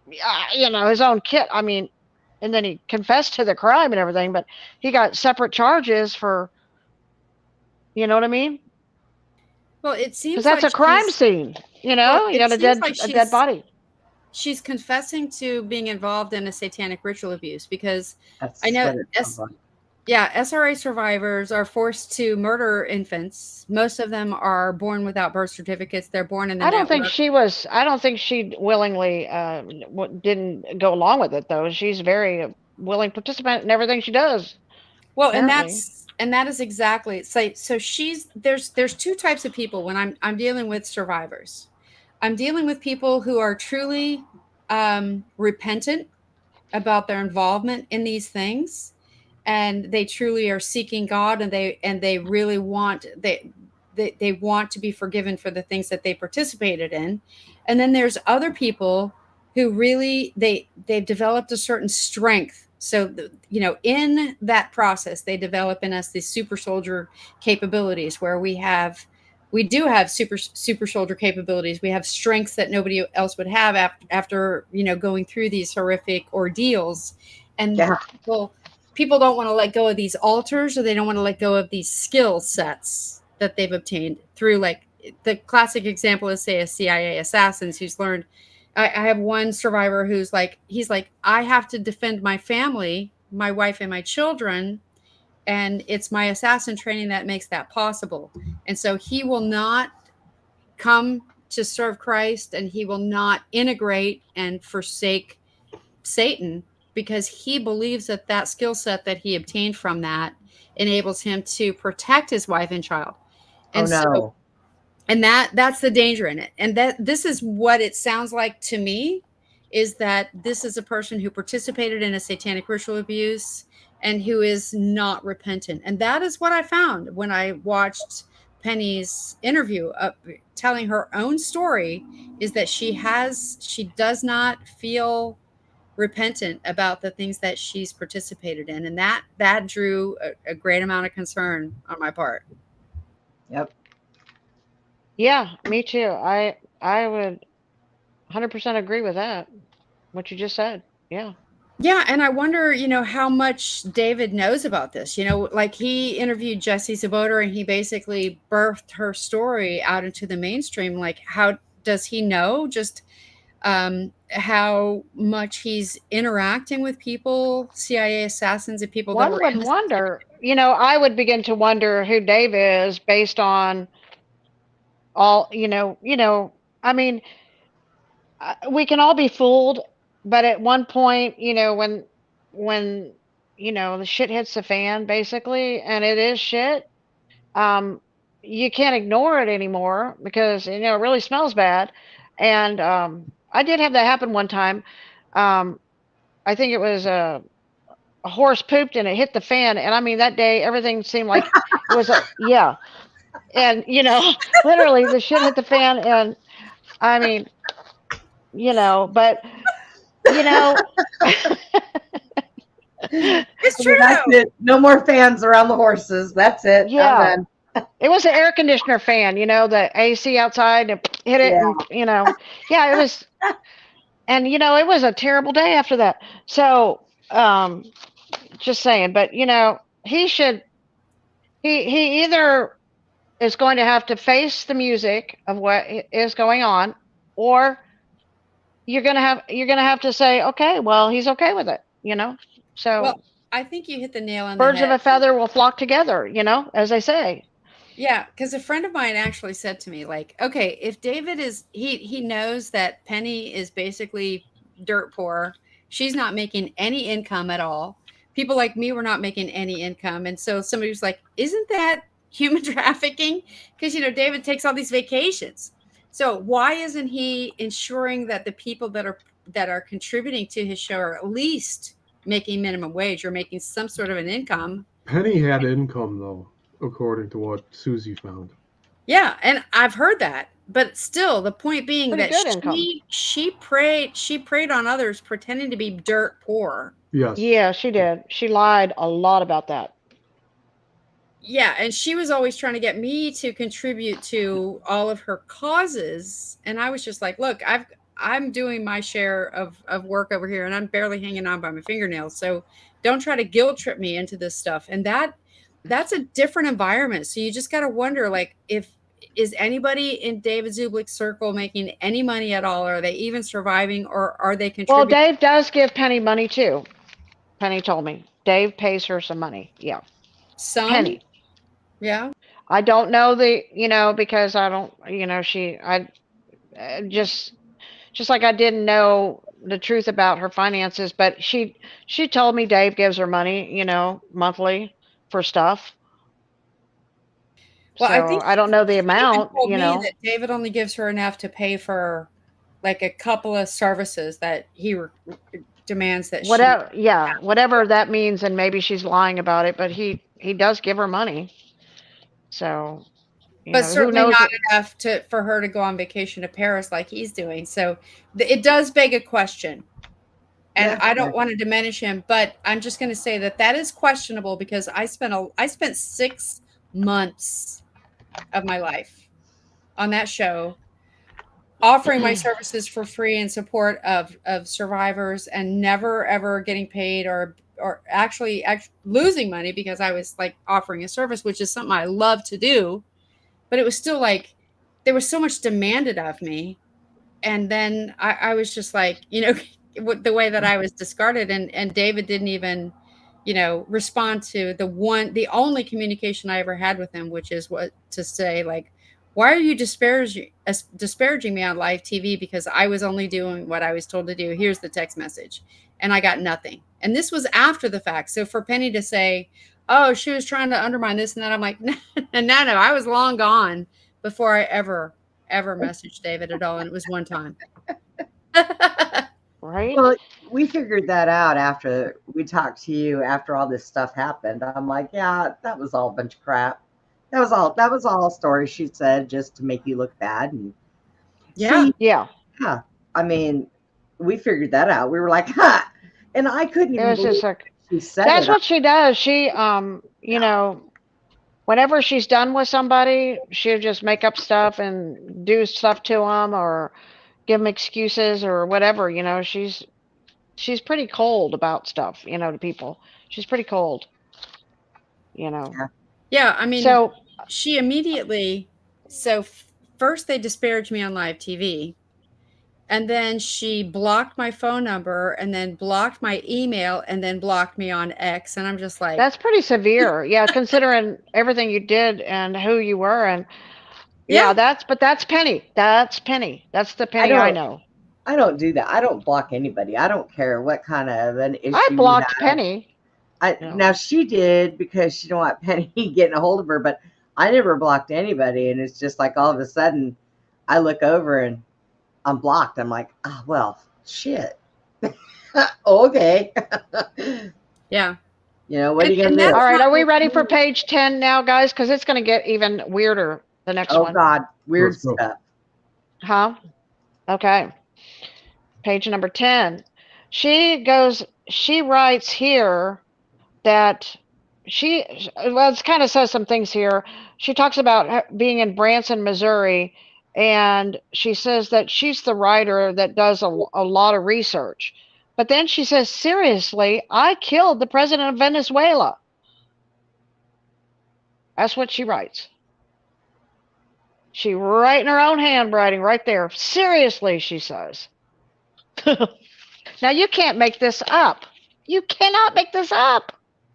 his own kid. I mean, and then he confessed to the crime and everything, but he got separate charges for. You know what I mean? Well, it Because seems that's like a crime scene. You know, well, you it got seems like a dead body. she's confessing to being involved in a satanic ritual abuse because that's I know what it sounds like. SRA survivors are forced to murder infants. Most of them are born without birth certificates. They're born in the I don't network. think she willingly didn't go along with it though. She's very willing participant in everything she does. Well, Apparently. and that is exactly so there's two types of people when I'm dealing with survivors. I'm dealing with people who are truly repentant about their involvement in these things, and they truly are seeking God, and they really want they want to be forgiven for the things that they participated in. And then there's other people who really they've developed a certain strength. So in that process, they develop in us these super soldier capabilities where we do have super soldier capabilities. We have strengths that nobody else would have after going through these horrific ordeals. And people don't want to let go of these altars, or they don't want to let go of these skill sets that they've obtained through, like, the classic example is, say, a CIA assassin who's learned. I have one survivor who's like, I have to defend my family, my wife and my children, and it's my assassin training that makes that possible. And so he will not come to serve Christ, and he will not integrate and forsake Satan, because he believes that skill set that he obtained from that enables him to protect his wife and child. And so, and that's the danger in it. And that this is what it sounds like to me, is that this is a person who participated in a satanic ritual abuse and who is not repentant. And that is what I found when I watched Penny's interview, telling her own story, is that she does not feel repentant about the things that she's participated in. And that drew a great amount of concern on my part. Yep. Yeah, me too. I would 100% agree with that. What you just said. Yeah. Yeah, and I wonder, how much David knows about this. Like, he interviewed Jessie Zaboter, and he basically birthed her story out into the mainstream. Like, how does he know just how much he's interacting with people, CIA assassins, and people that were One would wonder, I would begin to wonder who Dave is based on all, I mean, we can all be fooled, but at one point, when the shit hits the fan, basically, and it is shit, you can't ignore it anymore because, you know, it really smells bad. And I did have that happen one time. I think it was a horse pooped and it hit the fan. And I mean, that day, everything seemed like it was a, yeah. And, you know, literally the shit hit the fan. And I mean, you know, but, you know, It's So that's true. it. No more fans around the horses. That's it. I'm yeah, done. it was an air conditioner fan, you know, the AC outside and hit it. Yeah. And, you know, yeah, it was, and, you know, it was a terrible day after that. So, just saying, but, you know, he either is going to have to face the music of what is going on, or you're gonna have to say, okay, well, he's okay with it, you know. So Well, I think you hit the nail on the birds of head. a feather will flock together, you know, as they say. Yeah, because a friend of mine actually said to me, like, okay, if David is he knows that Penny is basically dirt poor, she's not making any income at all. People like me were not making any income, and so somebody was like, "Isn't that human trafficking?" Because you know David takes all these vacations, so why isn't he ensuring that the people that are contributing to his show are at least making minimum wage or making some sort of an income? Penny had income though, according to what Suzy found. Yeah, and I've heard that. But still, the point being Pretty that good income. she preyed on others pretending to be dirt poor. Yes. Yeah, she did. She lied a lot about that. Yeah, and she was always trying to get me to contribute to all of her causes, and I was just like, "Look, I'm doing my share of work over here, and I'm barely hanging on by my fingernails. So don't try to guilt trip me into this stuff." And that's a different environment. So you just got to wonder, like, if is anybody in David Zublick's circle making any money at all? Are they even surviving, or are they Well, contributing? Dave does give Penny money too. Penny told me. Dave pays her some money. Yeah. Some? Penny. Yeah. I don't know the, you know, because I don't, you know, just like I didn't know the truth about her finances, but she told me Dave gives her money, you know, monthly for stuff. Well, I So think I don't know the she even amount, told you me know. that David only gives her enough to pay for like a couple of services that he demands that she. Whatever, yeah, whatever that means, and maybe she's lying about it, but he does give her money. So, you But know, who certainly knows not what, enough for her to go on vacation to Paris like he's doing. So it does beg a question. And Yeah. I don't want to diminish him, but I'm just going to say that is questionable because I spent 6 months of my life on that show offering my services for free in support of survivors and never ever getting paid or actually losing money because I was like offering a service, which is something I love to do, but it was still like there was so much demanded of me. And then I was just like, you know, the way that I was discarded, and David didn't even, you know, respond to the only communication I ever had with him, which is what to say, like, why are you disparaging me on live TV because I was only doing what I was told to do? Here's the text message. And I got nothing. And this was after the fact. So for Penny to say, oh, she was trying to undermine this and that, I'm like, no, I was long gone before I ever messaged David at all. And it was one time. right? Well, we figured that out after we talked to you after all this stuff happened. I'm like, yeah, that was all a bunch of crap. That was all a story she said just to make you look bad. And Yeah. see, Yeah. yeah. I mean, we figured that out. We were like, huh. And I couldn't It even was just believe like, she said that's it. what she does. She, you know, whenever she's done with somebody, she'll just make up stuff and do stuff to them or give them excuses or whatever. You know, she's pretty cold about stuff, you know, to people. She's pretty cold, you know. Yeah. Yeah. I mean, So she immediately, so first they disparaged me on live TV. And then she blocked my phone number and then blocked my email and then blocked me on X. And I'm just like, that's pretty severe. Yeah, considering everything you did and who you were. And yeah, yeah. but that's Penny. That's Penny. That's the Penny I know. I don't do that. I don't block anybody. I don't care what kind of an issue I we blocked have. Penny. Now she did because she don't want Penny getting a hold of her, but I never blocked anybody, and it's just like all of a sudden I look over and I'm blocked. I'm like, oh, well, shit. Okay. Yeah. You know, what are you going to do? All right, are we ready for page 10 now, guys? Because it's going to get even weirder, the next one. Oh, God. Weird Let's go. stuff. Huh? Okay. Page number 10. She writes here that it kind of says some things here. She talks about being in Branson, Missouri, and she says that she's the writer that does a lot of research. But then she says, seriously, I killed the president of Venezuela. That's what she writes. She writing her own handwriting right there. Seriously, she says. Now, you can't make this up. You cannot make this up.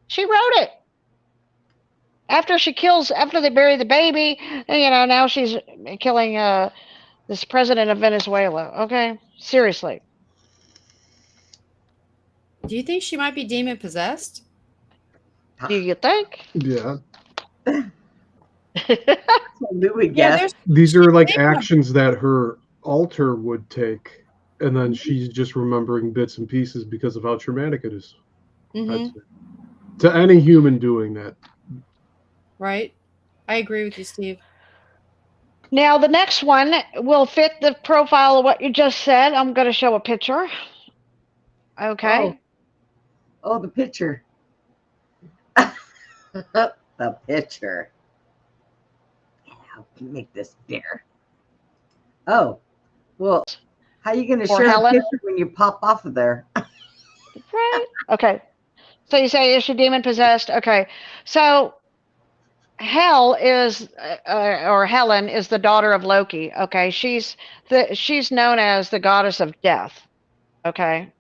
She wrote it. After they bury the baby, you know, now she's killing this president of Venezuela. Okay? Seriously. Do you think she might be demon possessed? Do you think? Yeah. Absolutely, yes. These are like actions that her alter would take, and then she's just remembering bits and pieces because of how traumatic it is. Mm-hmm. To any human doing that. Right. I agree with you, Steve. Now, the next one will fit the profile of what you just said. I'm going to show a picture. Okay. Oh, the picture. The picture. I'll make this bigger. Oh, well, how are you going to share a picture when you pop off of there? Right. Okay. So you say, is she demon possessed? Okay. So Hel is, or Helen is the daughter of Loki. Okay. She's known as the goddess of death. Okay.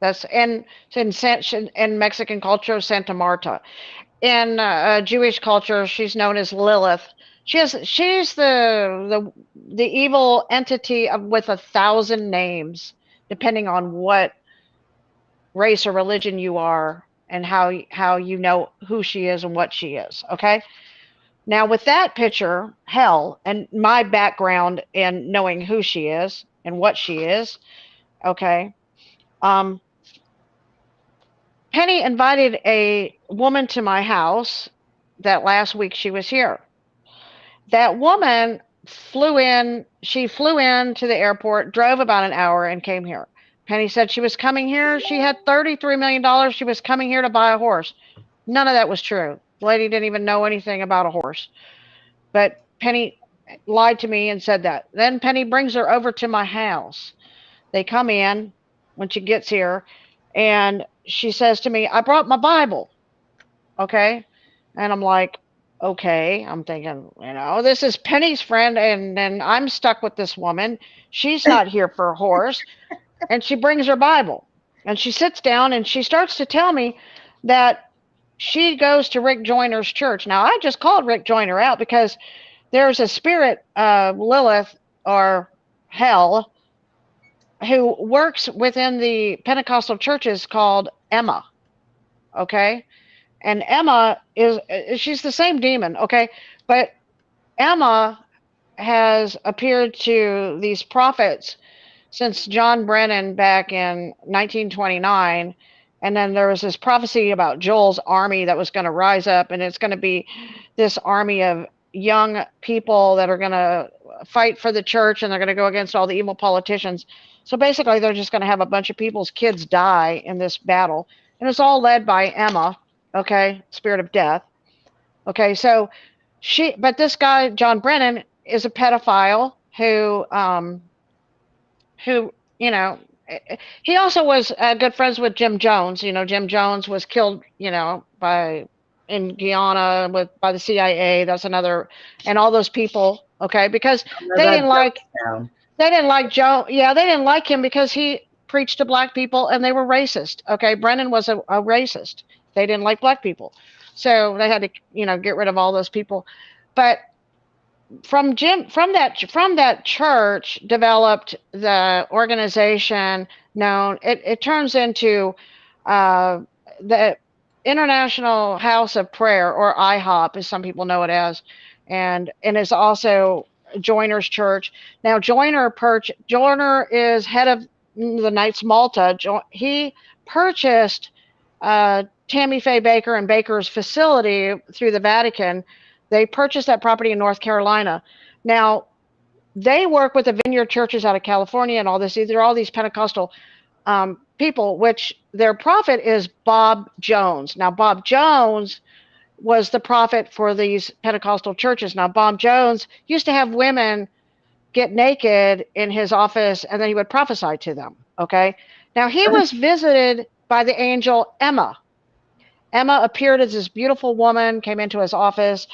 That's in Mexican culture, Santa Marta. In Jewish culture, she's known as Lilith. She's the evil entity with 1,000 names, depending on what race or religion you are and how you know who she is and what she is. Okay. Now, with that picture, Hel, and my background in knowing who she is and what she is, okay. Penny invited a woman to my house that last week she was here. That woman flew in to the airport, drove about an hour, and came here. Penny said she was coming here. She had $33 million. She was coming here to buy a horse. None of that was true. The lady didn't even know anything about a horse. But Penny lied to me and said that. Then Penny brings her over to my house. They come in when she gets here, and she says to me, I brought my Bible. Okay. And I'm like, okay. I'm thinking, you know, this is Penny's friend, and then I'm stuck with this woman. She's not here for a horse. And she brings her Bible. And she sits down and she starts to tell me that she goes to Rick Joyner's church. Now, I just called Rick Joyner out because there's a spirit, Lilith or Hel, who works within the Pentecostal churches called Emma. Okay. And Emma she's the same demon. Okay. But Emma has appeared to these prophets since John Brennan back in 1929. And then there was this prophecy about Joel's army that was going to rise up, and it's going to be this army of young people that are going to fight for the church, and they're going to go against all the evil politicians. So basically, they're just going to have a bunch of people's kids die in this battle. And it's all led by Emma, okay, spirit of death. Okay, so but this guy, John Brennan, is a pedophile who, you know, he also was good friends with Jim Jones. You know, Jim Jones was killed, you know, in Guyana by the CIA. That's another, and all those people, okay, because they didn't like Joe. Yeah, they didn't like him because he preached to black people and they were racist. Okay, Brennan was a racist. They didn't like black people, so they had to, you know, get rid of all those people. But from that church developed the organization known. It turns into International House of Prayer, or IHOP, as some people know it as, and is also Joiner's Church. Now, Joiner is head of the Knights Malta. He purchased Tammy Faye Baker and Baker's facility through the Vatican. They purchased that property in North Carolina. Now, they work with the Vineyard churches out of California and all this. They're all these Pentecostal people, which their prophet is Bob Jones. Now, Bob Jones was the prophet for these Pentecostal churches. Now, Bob Jones used to have women get naked in his office, and then he would prophesy to them, okay? Now, he was visited by the angel Emma. Emma appeared as this beautiful woman, came into his office,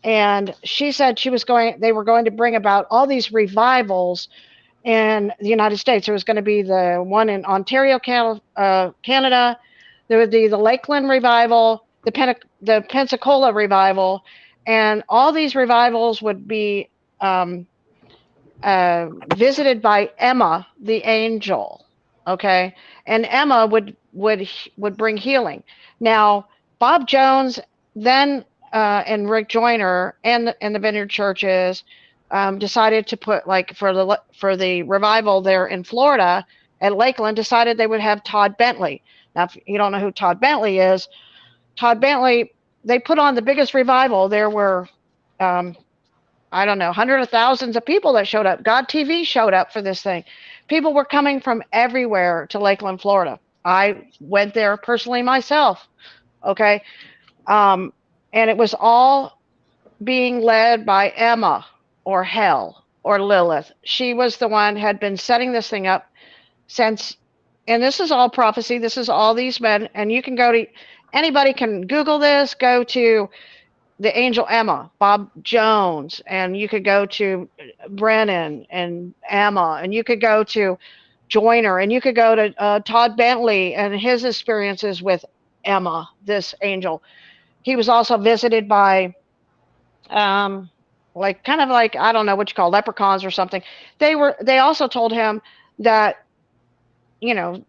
and she said they were going to bring about all these revivals in the United States. There was going to be the one in Ontario, Canada. There would be the Lakeland revival, the Pensacola revival, and all these revivals would be visited by Emma, the angel. Okay, and Emma would bring healing. Now, Bob Jones then and Rick Joyner and the Vineyard churches decided to put, like, for the revival there in Florida at Lakeland, decided they would have Todd Bentley. Now, if you don't know who Todd Bentley is, Todd Bentley, they put on the biggest revival. There were, I don't know, hundreds of thousands of people that showed up. God TV showed up for this thing. People were coming from everywhere to Lakeland, Florida. I went there personally myself. Okay. And it was all being led by Emma, or Hell, or Lilith. She was the one had been setting this thing up since, and this is all prophecy. This is all these men, and you can anybody can Google this, go to the angel Emma, Bob Jones, and you could go to Brennan and Emma, and you could go to Joyner, and you could go to Todd Bentley and his experiences with Emma, this angel. He was also visited by like, kind of like, I don't know what you call leprechauns or something. They also told him that, you know,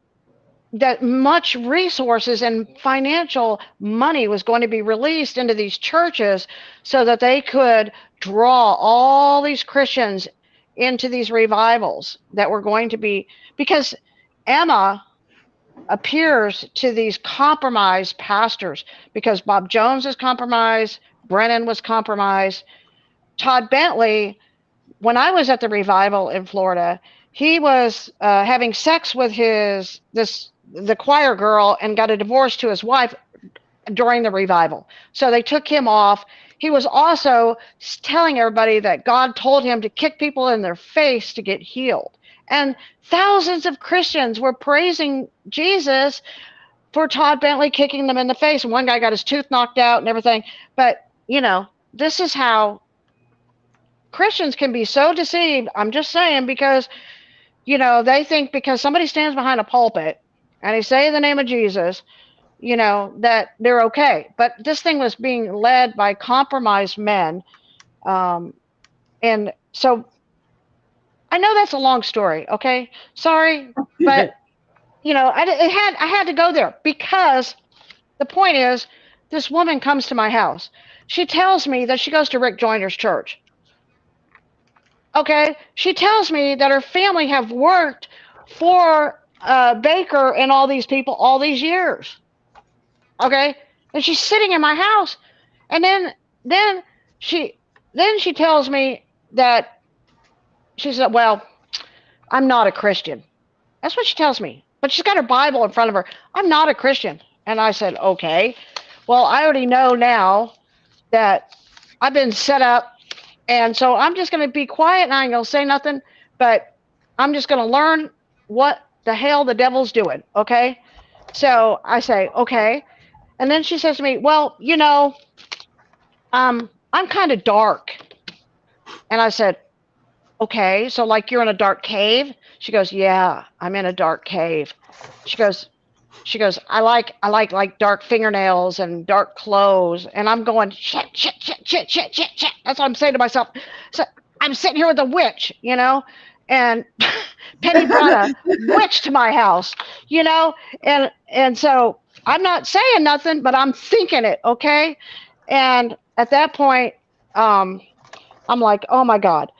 that much resources and financial money was going to be released into these churches so that they could draw all these Christians into these revivals that were going to be, because Emma appears to these compromised pastors, because Bob Jones is compromised, Brennan was compromised. Todd Bentley, when I was at the revival in Florida, he was having sex with the choir girl and got a divorce to his wife during the revival. So they took him off. He was also telling everybody that God told him to kick people in their face to get healed. And thousands of Christians were praising Jesus for Todd Bentley kicking them in the face. And one guy got his tooth knocked out and everything. But, you know, this is how Christians can be so deceived. I'm just saying, because, you know, they think because somebody stands behind a pulpit and they say the name of Jesus, you know, that they're okay. But this thing was being led by compromised men. And so I know that's a long story. Okay. Sorry. But, you know, I had to go there, because the point is, this woman comes to my house. She tells me that she goes to Rick Joyner's church. Okay. She tells me that her family have worked for Baker and all these people all these years. Okay. And she's sitting in my house. And then she tells me that she said, well, I'm not a Christian. That's what she tells me. But she's got her Bible in front of her. I'm not a Christian. And I said, okay. Well, I already know now that I've been set up. And so I'm just going to be quiet and I ain't going to say nothing. But I'm just going to learn what the hell the devil's doing. Okay. So I say, okay. And then she says to me, well, you know, I'm kind of dark. And I said, okay, so like you're in a dark cave? She goes, yeah, I'm in a dark cave. She goes, I like dark fingernails and dark clothes. And I'm going, shit. That's what I'm saying to myself. So I'm sitting here with a witch, you know, and Penny brought a witch to my house, you know, and so I'm not saying nothing, but I'm thinking it, okay? And at that point, I'm like, oh my God.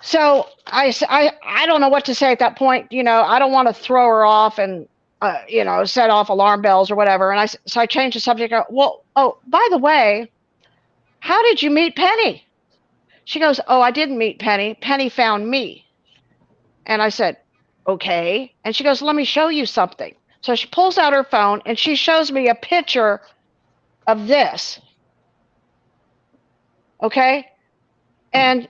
So I don't know what to say at that point. You know, I don't want to throw her off and, you know, set off alarm bells or whatever. And so I changed the subject. Well, oh, by the way, how did you meet Penny? She goes, oh, I didn't meet Penny. Penny found me. And I said, okay. And she goes, let me show you something. So she pulls out her phone and she shows me a picture of this. Okay. And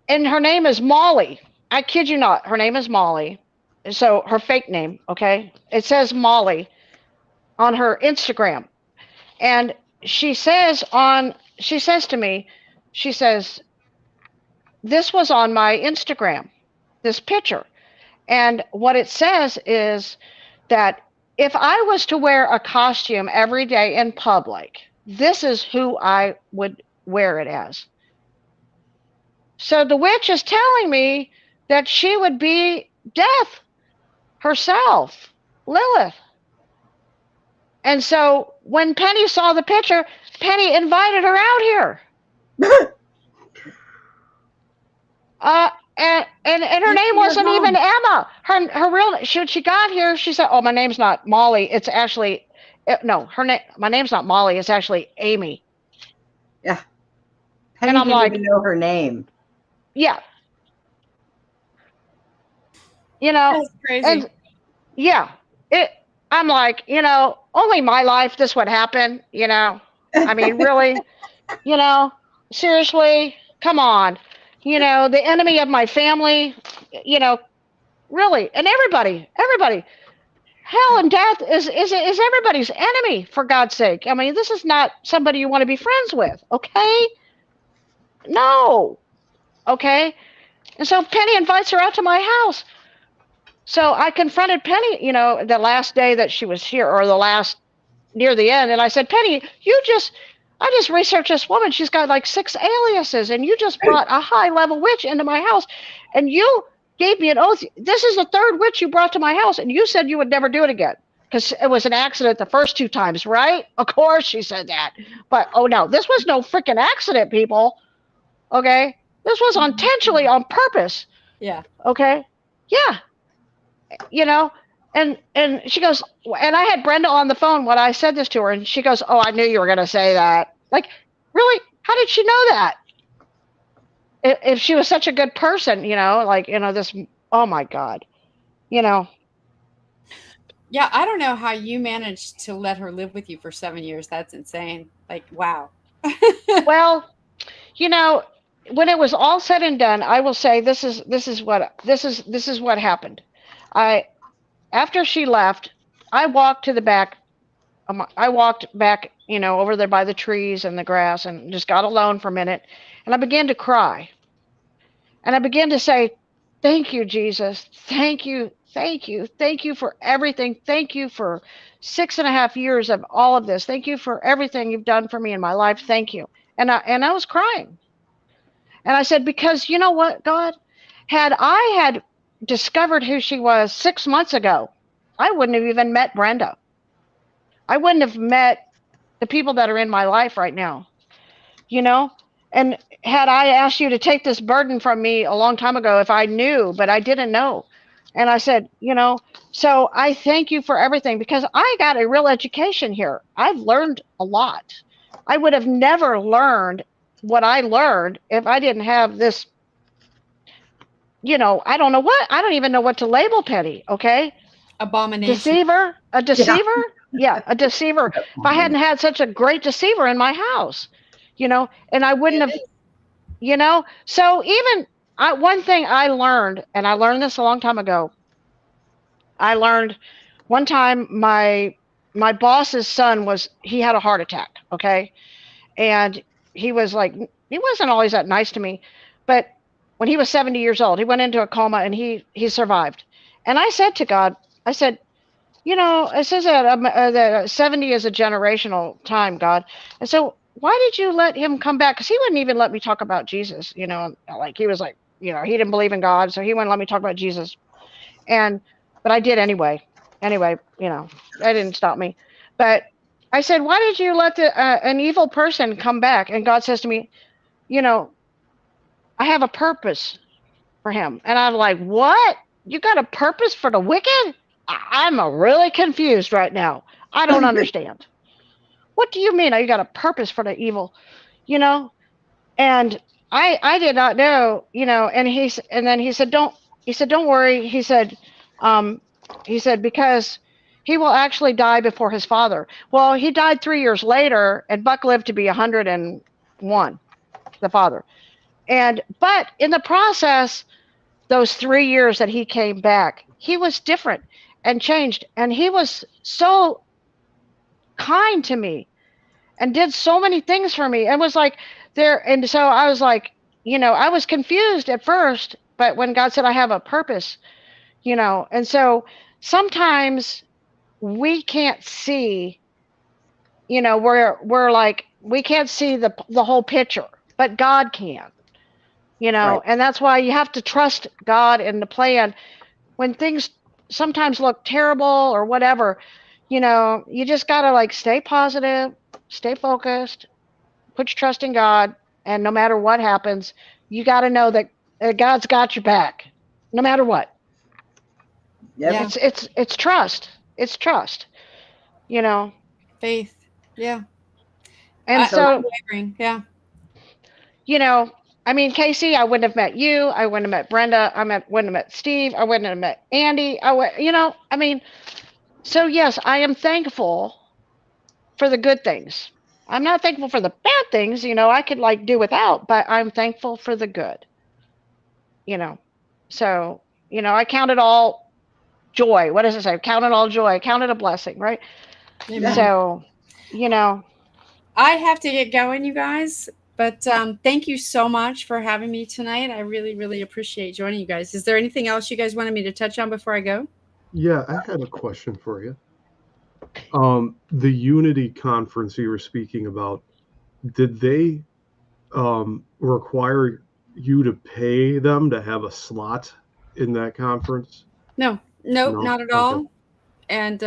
her name is Molly. I kid you not. Her name is Molly. So her fake name. Okay. It says Molly on her Instagram. And she says to me, she says, this was on my Instagram, this picture. And what it says is that if I was to wear a costume every day in public, this is who I would wear it as. So the witch is telling me that she would be Death herself, Lilith. And so when Penny saw the picture, Penny invited her out here. And her name wasn't even Emma. Her real, she got here, she said, oh, my name's not Molly. It's actually, no, my name's not Molly. It's actually Amy. Yeah. Penny and I'm didn't like, even know her name. Yeah. You know, That's crazy. And yeah, I'm like, you know, only my life, this would happen, you know. I mean, really, you know, seriously, come on. You know, the enemy of my family, you know, really, and everybody, hell and death is everybody's enemy, for God's sake. I mean, this is not somebody you want to be friends with, okay? No, okay? And so Penny invites her out to my house. So I confronted Penny, you know, the last day that she was here, or the last, near the end, and I said, Penny, I just researched this woman. She's got like 6 aliases, and you just brought a high-level witch into my house, and you gave me an oath. This is the 3rd witch you brought to my house, and you said you would never do it again because it was an accident the first 2 times, right? Of course she said that. But, oh, no, this was no freaking accident, people, okay? This was intentionally on purpose. Yeah. Okay? Yeah. You know? And she goes, and I had Brenda on the phone when I said this to her, and she goes, oh, I knew you were going to say that. Like, really? How did she know that? If she was such a good person, you know, like, you know, this, oh my God, you know. Yeah, I don't know how you managed to let her live with you for 7 years. That's insane. Like, wow. Well, you know, when it was all said and done, I will say this is what happened. After she left, I walked to the back. I walked back, you know, over there by the trees and the grass, and just got alone for a minute. And I began to cry. And I began to say, thank you, Jesus. Thank you. Thank you. Thank you for everything. Thank you for 6.5 years of all of this. Thank you for everything you've done for me in my life. Thank you. And I was crying. And I said, because you know what, God, had I had discovered who she was 6 months ago, I wouldn't have even met Brenda. I wouldn't have met the people that are in my life right now, you know? And had I asked you to take this burden from me a long time ago, if I knew, but I didn't know. And I said, you know, so I thank you for everything, because I got a real education here. I've learned a lot. I would have never learned what I learned if I didn't have this, you know, I don't even know what to label Penny, okay? Abomination. Deceiver? A deceiver? Yeah, a deceiver. If I hadn't had such a great deceiver in my house, you know, and I wouldn't have, you know. So even one thing I learned, and I learned this a long time ago. I learned one time my boss's son he had a heart attack, okay? And he wasn't always that nice to me, but when he was 70 years old, he went into a coma and he survived. And I said to God, I said, you know, it says that 70 is a generational time, God. And so why did you let him come back? Because he wouldn't even let me talk about Jesus, you know, like he was like, you know, he didn't believe in God, so he wouldn't let me talk about Jesus. But I did anyway. Anyway, you know, that didn't stop me. But I said, why did you let an evil person come back? And God says to me, I have a purpose for him. And I'm like, what? You got a purpose for the wicked? I'm really confused right now. I don't understand. What do you mean? You got a purpose for the evil, And I did not know, and then he said, don't worry. He said, because he will actually die before his father. Well, he died 3 years later, and Buck lived to be 101, the father. But in the process, those 3 years that he came back, he was different and changed. And he was so kind to me and did so many things for me and was like there. And so I was like, I was confused at first, but when God said I have a purpose, and so sometimes we can't see, we're like, we can't see the whole picture, but God can, Right. and that's why you have to trust God in the plan when things sometimes look terrible or whatever. You just got to like stay positive, stay focused, put your trust in God, and no matter what happens, you got to know that God's got your back, no matter what. Yep. Yeah. It's trust. It's trust. Faith. Yeah. And so, unwavering. Yeah. I mean, Casey, I wouldn't have met you. I wouldn't have met Brenda. Wouldn't have met Steve. I wouldn't have met Andy. I mean, so yes, I am thankful for the good things. I'm not thankful for the bad things, I could like do without, but I'm thankful for the good. So, I count it all joy. What does it say? Count it all joy. Count it a blessing, right? Amen. So, I have to get going, you guys. But thank you so much for having me tonight. I really, really appreciate joining you guys. Is there anything else you guys wanted me to touch on before I go? Yeah, I had a question for you. The Unity conference you were speaking about, did they require you to pay them to have a slot in that conference? No, not at Okay. all. And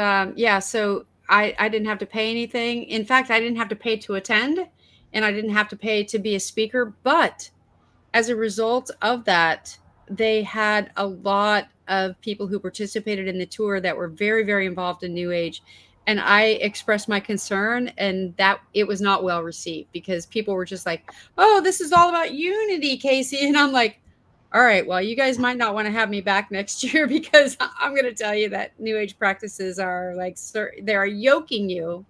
so I didn't have to pay anything. In fact, I didn't have to pay to attend, and I didn't have to pay to be a speaker. But as a result of that, they had a lot of people who participated in the tour that were very, very involved in New Age. And I expressed my concern, and that it was not well received because people were just like, oh, this is all about unity, Casey. And I'm like, all right, well, you guys might not want to have me back next year because I'm going to tell you that New Age practices are like, they are yoking you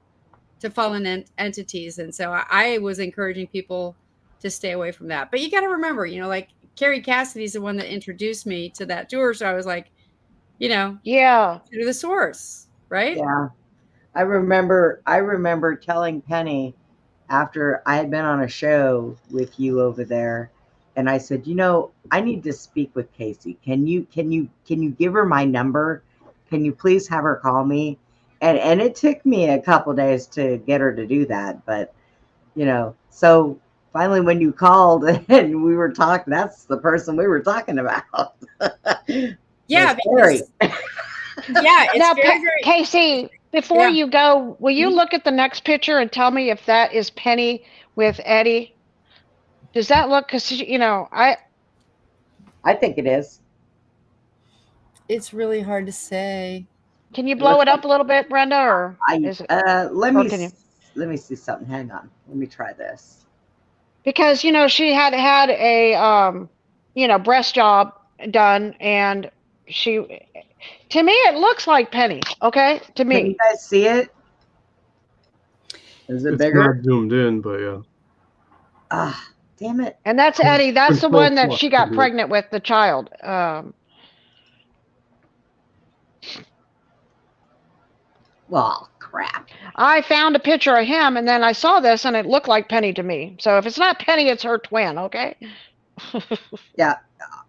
to fallen entities. And so I was encouraging people to stay away from that. But you got to remember, like Carrie Cassidy's the one that introduced me to that tour. So I was like, yeah, to the source, right? Yeah. I remember telling Penny after I had been on a show with you over there, and I said, I need to speak with Casey. Can you give her my number? Can you please have her call me? And it took me a couple days to get her to do that, but so finally when you called and we were talking, that's the person we were talking about. Yeah, because, yeah, it's now, very, Casey, before you go, will you look at the next picture and tell me if that is Penny with Eddie? Does that look? Because I think it is. It's really hard to say. Can you blow it up a little bit, Brenda, or is it? Let me see something. Hang on. Let me try this. Because she had a breast job done, and to me it looks like Penny. Okay, to me. Can you guys see it? Is it bigger? It's not zoomed in, but yeah. Ah, damn it! And that's Eddie. That's the one that she got Control+. pregnant with, the child. Well, crap. I found a picture of him, and then I saw this, and it looked like Penny to me. So if it's not Penny, it's her twin. Okay. Yeah,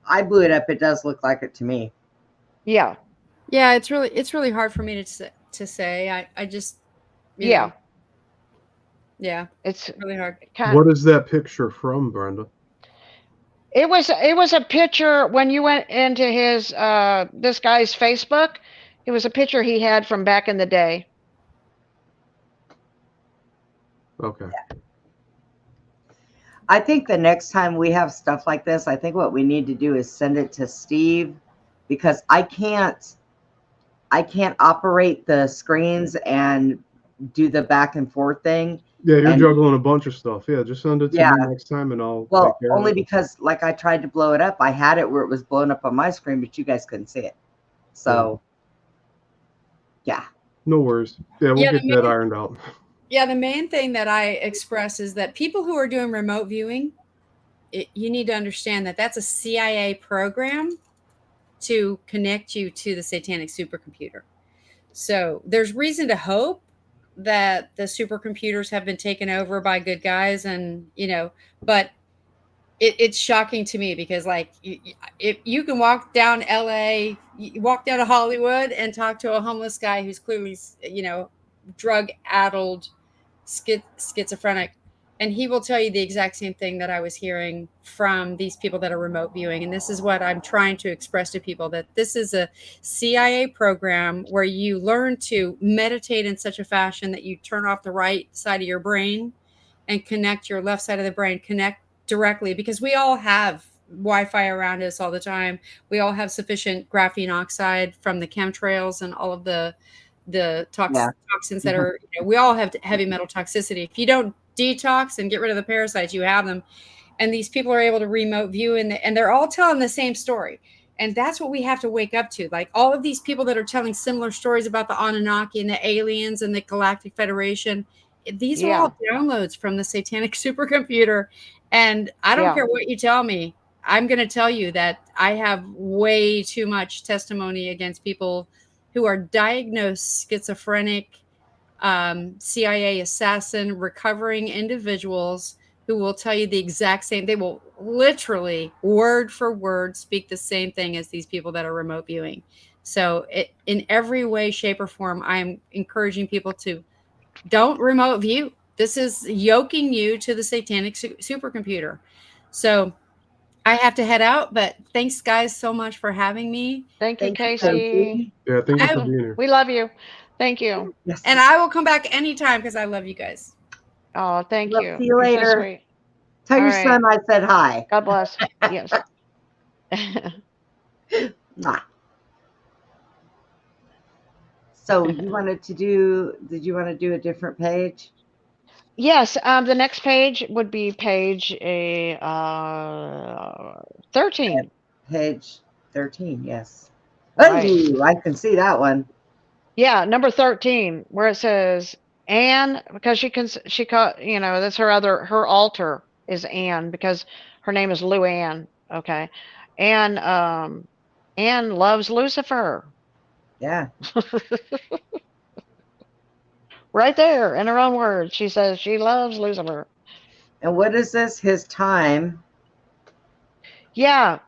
I blew it up. It does look like it to me. Yeah. Yeah, it's really hard for me to say. I just yeah. Yeah, it's really hard. What is that picture from, Brenda? It was a picture when you went into his this guy's Facebook. It was a picture he had from back in the day. Okay. I think the next time we have stuff like this, I think what we need to do is send it to Steve, because I can't operate the screens and do the back and forth thing. Yeah, you're And juggling a bunch of stuff. Yeah, just send it to yeah, me next time and I'll well, take care only of it. because like I tried to blow it up. I had it where it was blown up on my screen, but you guys couldn't see it. So yeah. No worries. Yeah, we'll Yeah, get that ironed out. Yeah, the main thing that I express is that people who are doing remote viewing, you need to understand that that's a CIA program to connect you to the satanic supercomputer. So there's reason to hope that the supercomputers have been taken over by good guys, and but it's shocking to me because, like, if you can walk down LA, you walk down to Hollywood and talk to a homeless guy who's clearly, drug addled, schizophrenic, and he will tell you the exact same thing that I was hearing from these people that are remote viewing. And this is what I'm trying to express to people, that this is a CIA program where you learn to meditate in such a fashion that you turn off the right side of your brain and connect your left side of the brain, connect directly, because we all have Wi-Fi around us all the time. We all have sufficient graphene oxide from the chemtrails and all of the toxins that are, we all have heavy metal toxicity. If you don't detox and get rid of the parasites, you have them. And these people are able to remote view, and they're all telling the same story. And that's what we have to wake up to. Like, all of these people that are telling similar stories about the Anunnaki and the aliens and the Galactic Federation, these are all downloads from the satanic supercomputer. And I don't care what you tell me. I'm going to tell you that I have way too much testimony against people who are diagnosed schizophrenic, CIA assassin, recovering individuals who will tell you the exact same. They will literally, word for word, speak the same thing as these people that are remote viewing. So in every way, shape, or form, I'm encouraging people to don't remote view. This is yoking you to the satanic supercomputer. So I have to head out, but thanks, guys, so much for having me. Thank you, Casey. Yeah, thank you for being here. We love you. Thank you. Yes. And I will come back anytime because I love you guys. Oh, thank We'll you. see you later. So sweet. Tell your right. son I said hi. God bless. Yes. So you wanted to do, did you want to do a different page? Yes, the next page would be page 13. Page 13, yes. Right. Oh, I can see that one. Yeah, number 13, where it says Anne, because that's her altar is Anne, because her name is Lou Ann. Okay. And Anne loves Lucifer. Yeah. Right there, in her own words, she says she loves Lucifer. And what is this? His time? Yeah,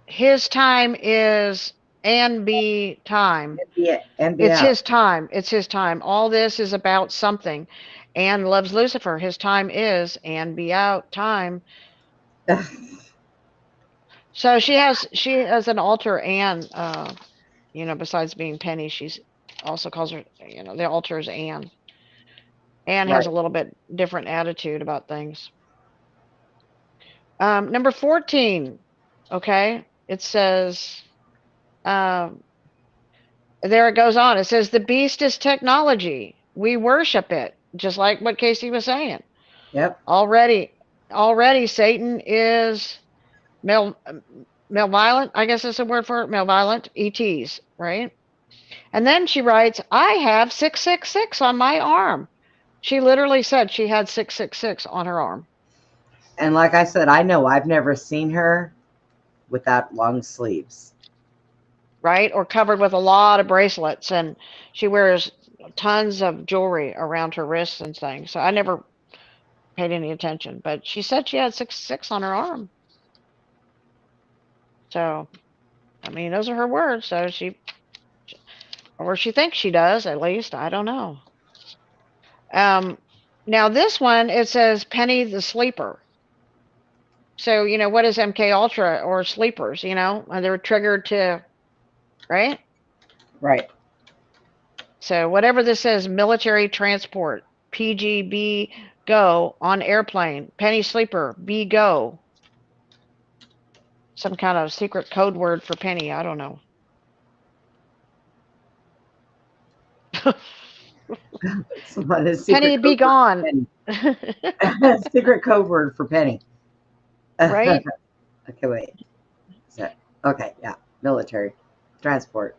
his time is NB time. It's his time. It's his time. All this is about something. Anne loves Lucifer. His time is Anne be out time. So she has an altar, Anne. Besides being Penny, she's also calls her. The altar is Anne. Anne has a little bit different attitude about things. Number 14. Okay, it says. There it goes on. It says the beast is technology. We worship it, just like what Casey was saying. Yep. Already Satan is malevolent. I guess that's a word for it. Malevolent ETs, right? And then she writes, I have 666 on my arm. She literally said she had 666 on her arm. And like I said, I know I've never seen her without long sleeves. Right? Or covered with a lot of bracelets. And she wears tons of jewelry around her wrists and things. So I never paid any attention. But she said she had 666 on her arm. So, I mean, those are her words. So she thinks she does, at least. I don't know. Now this one, it says Penny the Sleeper. So, what is MK Ultra or sleepers, they're triggered to, right? Right. So whatever this says, military transport, PGB go on airplane. Penny sleeper, B go. Some kind of secret code word for Penny. I don't know. Penny be gone. Secret code word for Penny. Right? Okay, wait. Okay, yeah. Military. Transport.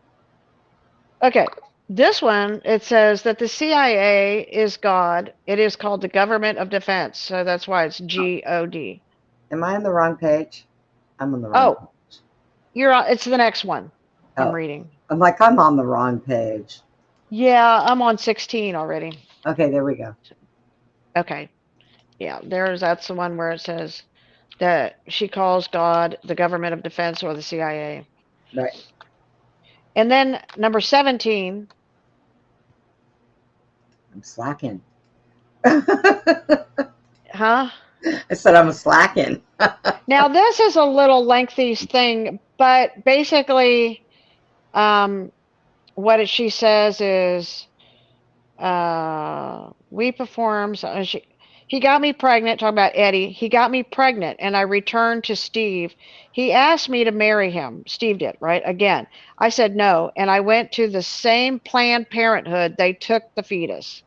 Okay. This one, it says that the CIA is God. It is called the Government of Defense. So that's why it's GOD. Am I on the wrong page? I'm on the wrong page. You're on, it's the next one I'm reading. I'm like, I'm on the wrong page. Yeah, I'm on 16 already. Okay, there we go. Okay. Yeah, that's the one where it says that she calls God the Government of Defense or the CIA. Right. And then number 17. I'm slacking. Huh? I said I'm slacking. Now, this is a little lengthy thing, but basically, what she says is, we performed, he got me pregnant, talking about Eddie. He got me pregnant, and I returned to Steve. He asked me to marry him. Steve did, right? Again. I said no, and I went to the same Planned Parenthood. They took the fetus.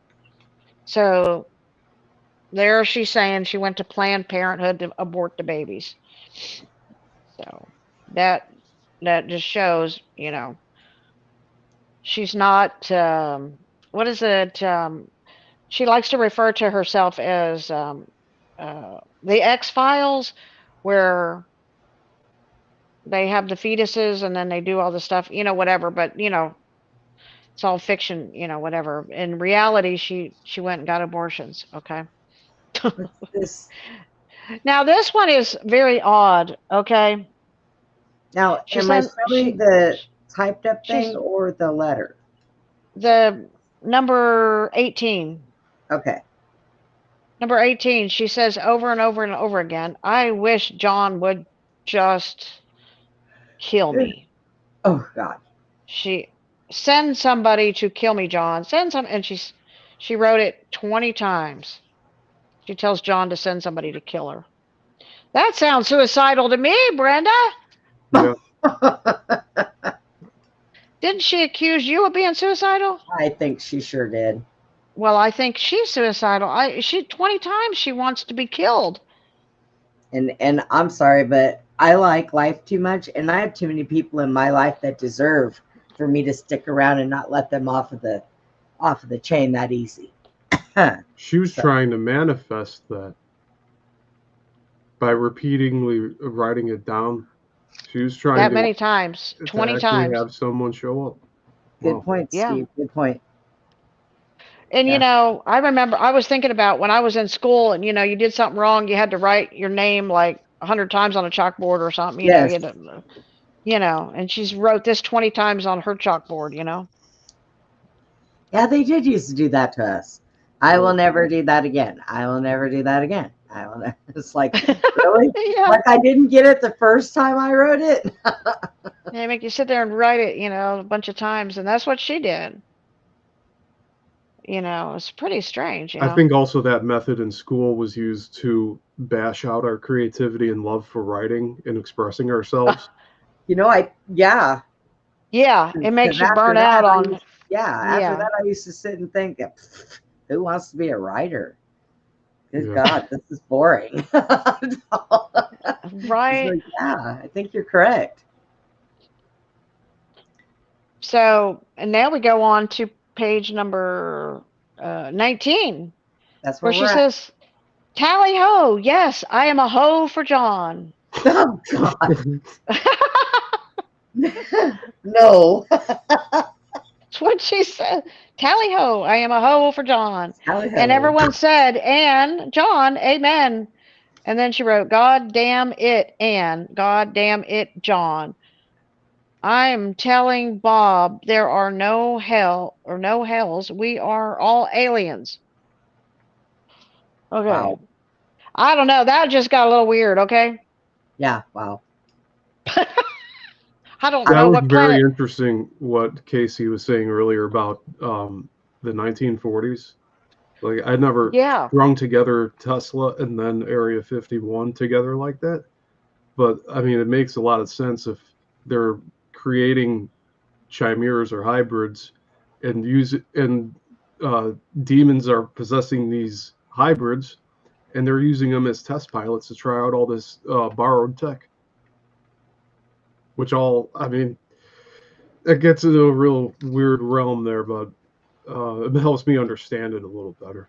So there she's saying she went to Planned Parenthood to abort the babies. So that just shows, she's not, what is it? She likes to refer to herself as the X-Files, where they have the fetuses and then they do all the stuff, whatever, but, it's all fiction, whatever. In reality, she went and got abortions, okay? Now, this one is very odd, okay? Now, am I spelling the typed up thing or the letter? The number 18. Okay. Number 18, she says over and over and over again, I wish John would just kill me. Oh, God. She send somebody to kill me, John. Send some, and she wrote it 20 times. She tells John to send somebody to kill her. That sounds suicidal to me, Brenda. Yeah. Didn't she accuse you of being suicidal? I think she sure did. Well, I think she's suicidal. 20 times she wants to be killed. And I'm sorry, but I like life too much, and I have too many people in my life that deserve for me to stick around and not let them off of the chain that easy. She was trying to manifest that by repeatedly writing it down. She was trying that many times, 20 times. Have someone show up. Good point, Steve. Good point. And I remember I was thinking about when I was in school, and you did something wrong, you had to write your name like 100 times on a chalkboard or something. You know, you had to, and she's wrote this 20 times on her chalkboard. Yeah, they did used to do that to us. I will never do that again. I will never do that again. I will never. It's like, really? Like I didn't get it the first time I wrote it. They make you sit there and write it, a bunch of times, and that's what she did. It's pretty strange. I think also that method in school was used to bash out our creativity and love for writing and expressing ourselves. Yeah, it makes you burn out on. After that, I used to sit and think, who wants to be a writer? Good God, this is boring. Right. Like, yeah, I think you're correct. So, and now we go on to page number 19. That's where she says, tally ho, yes, I am a hoe for John. Oh, God. No. That's what she said. Tally ho, I am a hoe for John. Tally ho. And everyone said, and John, amen. And then she wrote, God damn it, Ann. God damn it, John. I'm telling Bob there are no hell or no hells. We are all aliens. Okay. Wow. I don't know. That just got a little weird, okay? Yeah, wow. I don't know what planet. That was very interesting what Casey was saying earlier about the 1940s. Like I never Yeah. strung together Tesla and then Area 51 together like that. But I mean, it makes a lot of sense if they're creating chimeras or hybrids and demons are possessing these hybrids, and they're using them as test pilots to try out all this borrowed tech. Which I mean, it gets into a real weird realm there, but it helps me understand it a little better.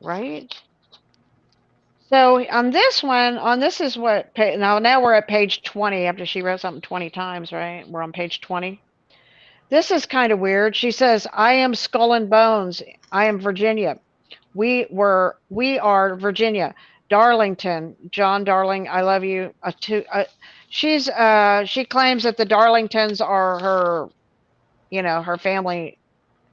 Right. So on this one, this is what now we're at page 20 after she wrote something 20 times, right? We're on page 20. This is kind of weird. She says, "I am Skull and Bones. I am Virginia. We are Virginia. Darlington, John Darling, I love you." She claims that the Darlingtons are her, her family,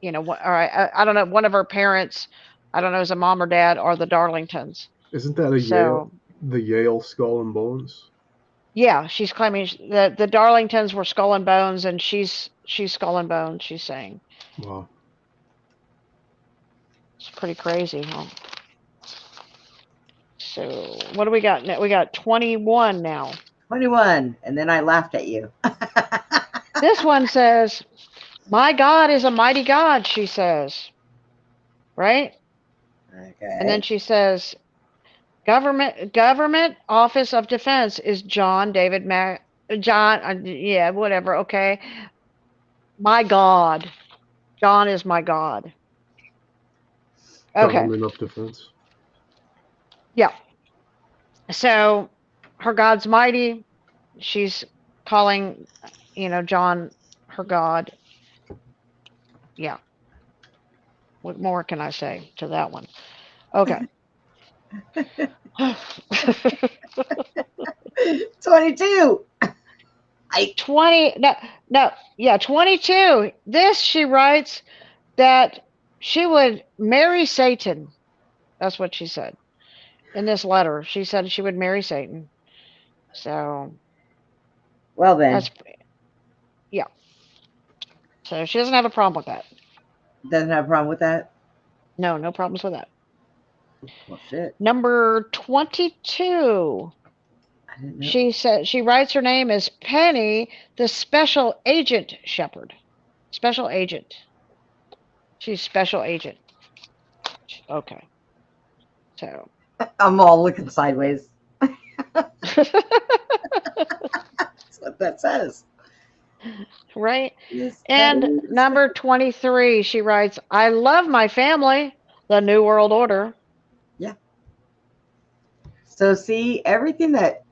or I don't know, one of her parents, I don't know, is a mom or dad, are the Darlingtons. Isn't that the Yale Skull and Bones? Yeah, she's claiming that the Darlingtons were Skull and Bones, and she's Skull and Bones, she's saying. Wow. It's pretty crazy, huh? So what do we got? We got 21 now. 21, and then I laughed at you. This one says, "My God is a mighty God," she says. Right? Okay. And then she says, Government Office of Defense is John, yeah, whatever, okay. My God. John is my God. Okay. Government of Defense. Yeah. So her God's mighty. She's calling, John her God. Yeah. What more can I say to that one? Okay. 22. 22. This, she writes that she would marry Satan. That's what she said in this letter. She said she would marry Satan. So, well then, yeah. So she doesn't have a problem with that. Doesn't have a problem with that? No, no problems with that. Well, shit. Number 22. I didn't know. She writes her name as Penny, the Special Agent Shepherd. Special Agent. She's Special Agent. Okay. So. I'm all looking sideways. That's what that says. Right? And number 23, she writes, "I love my family, the New World Order." Yeah. So see, everything that,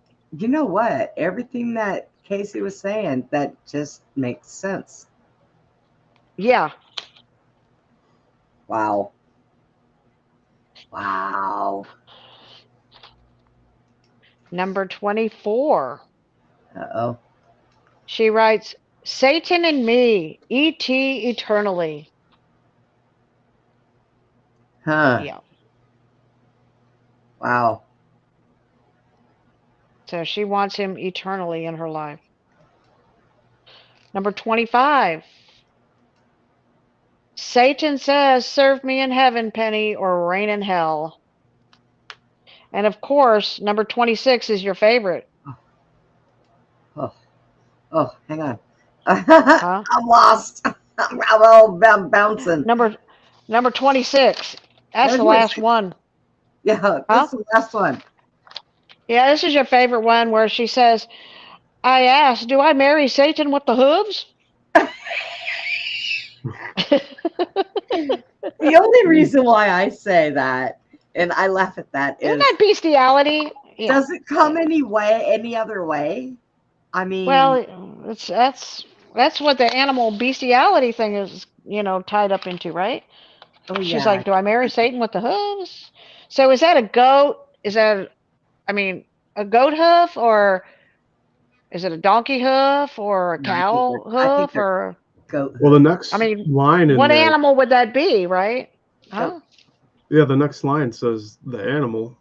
everything that Casey was saying, that just makes sense. Yeah. Wow. Wow. Number 24. Uh-oh. She writes, "Satan and me, E.T. eternally." Huh. Yeah. Wow. So she wants him eternally in her life. Number 25. Satan says, "Serve me in heaven, Penny, or reign in hell." And of course, number 26 is your favorite. Oh, hang on. Huh? I'm lost. I'm bouncing. Number 26. That's the last one. Yeah, that's the last one. Yeah, this is your favorite one where she says, "I asked, do I marry Satan with the hooves?" The only reason why I say that, and I laugh at that, isn't that bestiality? Yeah. Does it come any other way? I mean, well, that's what the animal bestiality thing is, tied up into, right? Oh, she's like, "Do I marry Satan with the hooves?" So is that a goat? Is that, a goat hoof, or is it a donkey hoof, or a cow hoof, or goat hoof? Well, the next line. What animal would that be, right? Huh? Yeah, the next line says the animal,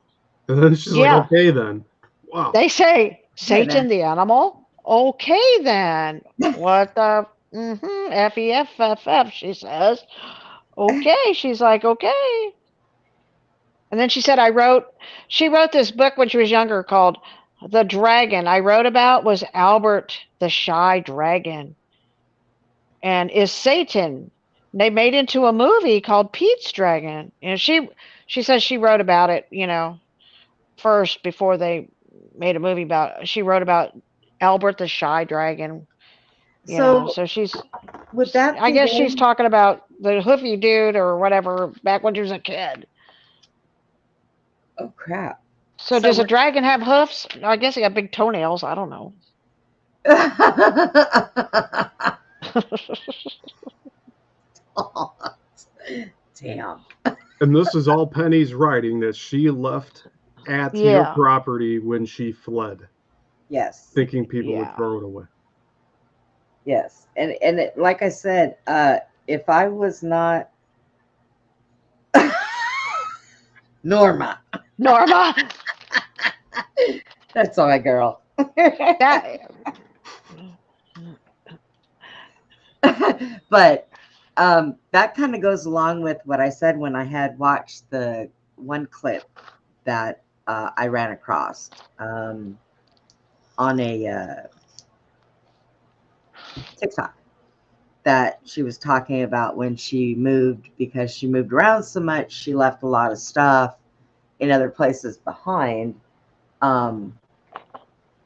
and then she's like, "Okay, then." Wow. They say Satan the animal. Okay, then. What the F-E-F-F-F, she says. okay. She's like, okay. And then she said, she wrote this book when she was younger called The Dragon I wrote about was Albert the Shy Dragon and is Satan. They made into a movie called Pete's Dragon. And she says she wrote about it, first before they made a movie about it. She wrote about Albert the Shy Dragon, So so she's would that I fit guess she's in? talking about the hoofy dude or whatever back when she was a kid. Oh crap. So So does a dragon have hoofs? I guess he got big toenails. I don't know. Damn. And this is all Penny's writing that she left at your Yeah. property when she fled, Yes. thinking people would Yeah. throw it away. Yes. And like I said, if I was not Norma. That's all right, girl. That But that kind of goes along with what I said when I had watched the one clip that I ran across on a TikTok that she was talking about when she moved, because she moved around so much, she left a lot of stuff in other places behind.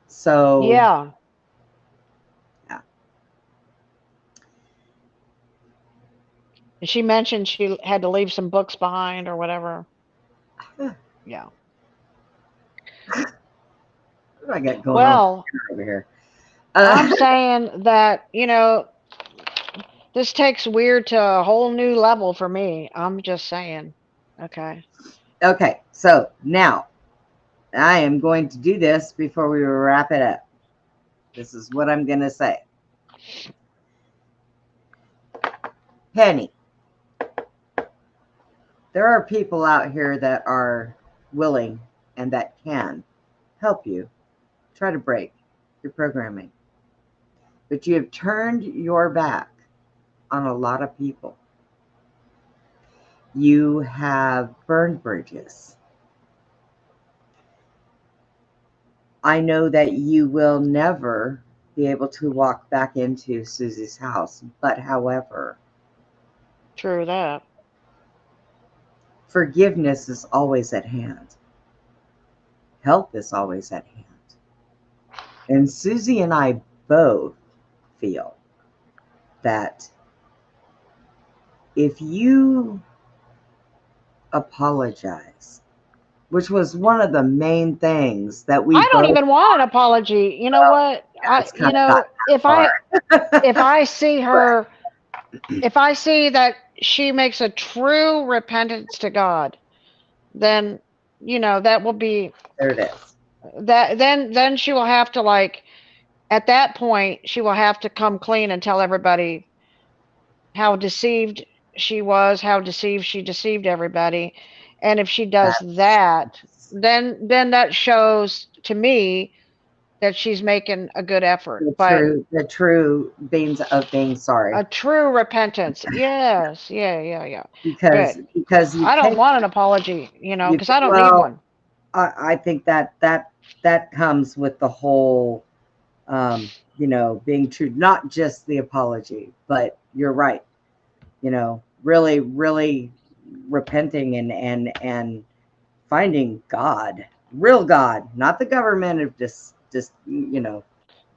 So yeah. And she mentioned she had to leave some books behind or whatever. Yeah. What do I got going Well, on over here? I'm saying that, this takes weird to a whole new level for me. I'm just saying. Okay. Okay, so now I am going to do this before we wrap it up. This is what I'm going to say. Penny, there are people out here that are willing and that can help you try to break your programming. But you have turned your back on a lot of people. You have burned bridges. I know that you will never be able to walk back into Suzy's house, but however, True that. forgiveness is always at hand. Help is always at hand. And Suzy and I both feel that if you apologize, which was one of the main things that we I don't both, even want an apology. You know what? it's kind of gotten If I far. if I see her, if I see that she makes a true repentance to God, then that will be There it is. that. Then she will have to, like, at that point she will have to come clean and tell everybody how deceived she was, how deceived she deceived everybody. And if she does that, then that shows to me that she's making a good effort. The true means of being sorry. A true repentance. Yes. Yeah. Because I don't want an apology, because I don't need one. I think that comes with the whole being true, not just the apology, but you're right. Really, really repenting and finding God, real God, not the government of just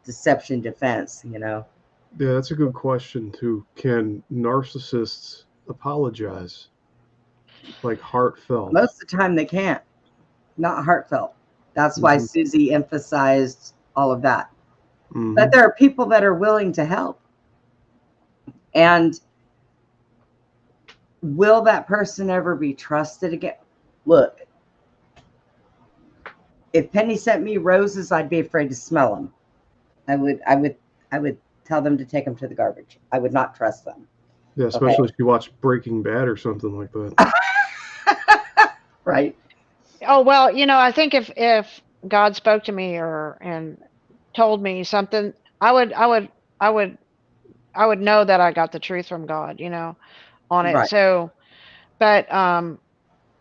deception defense. Yeah, that's a good question too. Can narcissists apologize, like heartfelt? Most of the time they can't. Not heartfelt. That's why Suzy emphasized all of that. But there are people that are willing to help. And will that person ever be trusted again? Look, if Penny sent me roses, I'd be afraid to smell them. I would tell them to take them to the garbage. I would not trust them. Yeah, especially if you watch Breaking Bad or something like that. Right. Oh, well, I think if God spoke to me and told me something, I would know that I got the truth from God, on it. Right. So, but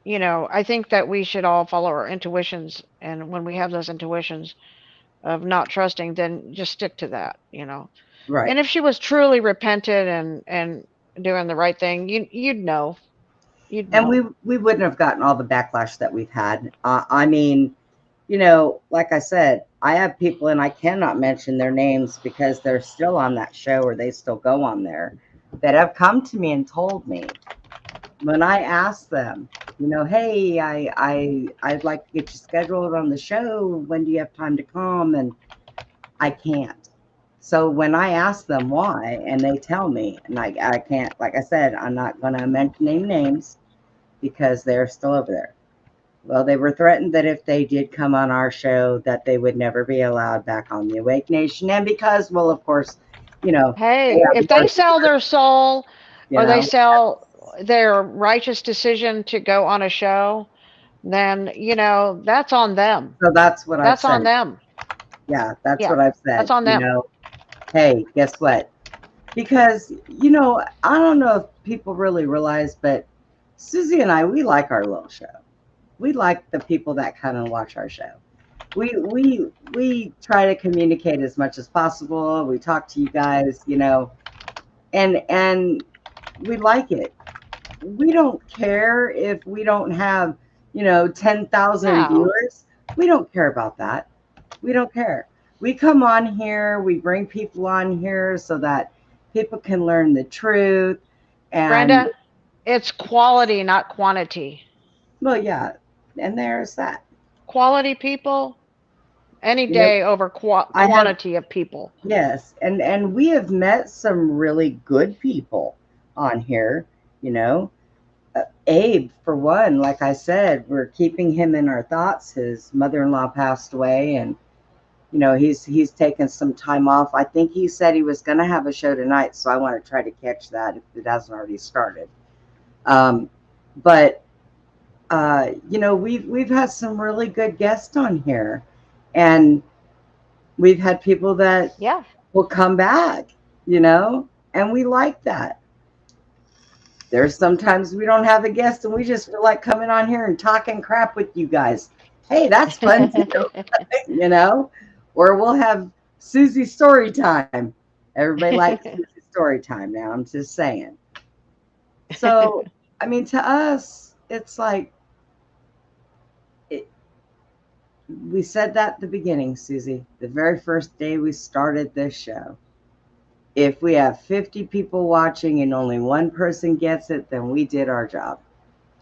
you know, I think that we should all follow our intuitions, and when we have those intuitions of not trusting, then just stick to that, you know. Right. And if she was truly repentant and doing the right thing, you'd know. You'd know. And we wouldn't have gotten all the backlash that we've had. I mean, you know, like I said, I have people, and I cannot mention their names because they're still on that show or they still go on there, that have come to me and told me when I asked them, you know, hey, I'd like to get you scheduled on the show. When do you have time to come? And I can't. So when I ask them why, and they tell me, and I can't, like I said, I'm not going to mention any names because they're still over there. Well, they were threatened that if they did come on our show, that they would never be allowed back on the Awake Nation. And because, well, of course, you know, hey, if they sell their soul or they know, sell their righteous decision to go on a show, then, you know, that's on them. so that's what I've That's said. on them. Yeah, that's Yeah, what I've said. that's on them. You know, hey, guess what? Because, you know, I don't know if people really realize, but Suzy and I, we like our little show. We like the people that come and watch our show. We try to communicate as much as possible. We talk to you guys, you know, and we like it. We don't care if we don't have, you know, 10,000 No. viewers. We don't care about that. We don't care. We come on here, we bring people on here so that people can learn the truth. And Brenda, it's quality, not quantity. well, yeah, and there's that. Quality people, any You know, day over I have- quantity of people. Yes, and we have met some really good people on here, you know. Abe, for one, like I said, we're keeping him in our thoughts. His mother-in-law passed away, and you know, he's taken some time off. I think he said he was going to have a show tonight, so I want to try to catch that if it hasn't already started. But you know, we've had some really good guests on here, and we've had people that will come back, you know, and we like that. There's sometimes we don't have a guest and we just feel like coming on here and talking crap with you guys. Hey, that's fun too, you know. Or we'll have Suzy story time. Everybody likes Suzy story time now. I'm just saying. So, I mean, to us, it's like we said that at the beginning, Suzy, the very first day we started this show. If we have 50 people watching and only one person gets it, then we did our job.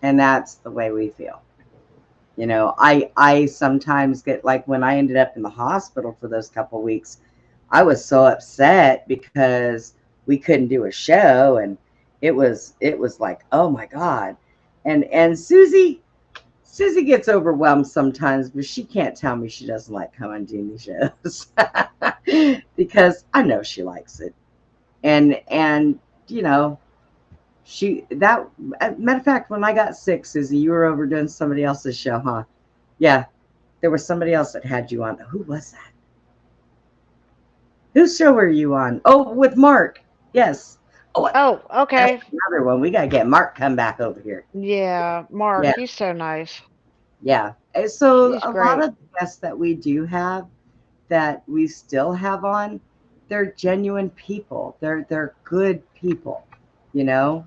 And that's the way we feel. You know, I sometimes get, like when I ended up in the hospital for those couple of weeks, I was so upset because we couldn't do a show, and it was like, oh my God. And Suzy gets overwhelmed sometimes, but she can't tell me she doesn't like coming to these shows because I know she likes it. And you know, matter of fact, when I got sick, Suzy, you were over doing somebody else's show, huh? Yeah, there was somebody else that had you on. Who was that? Whose show were you on? Oh, with Mark. Yes. Oh, okay. Another one. We got to get Mark come back over here. Yeah, Mark, Yeah. he's so nice. Yeah. So He's a great. lot of guests that we do have that we still have on, they're genuine people. They're good people, you know?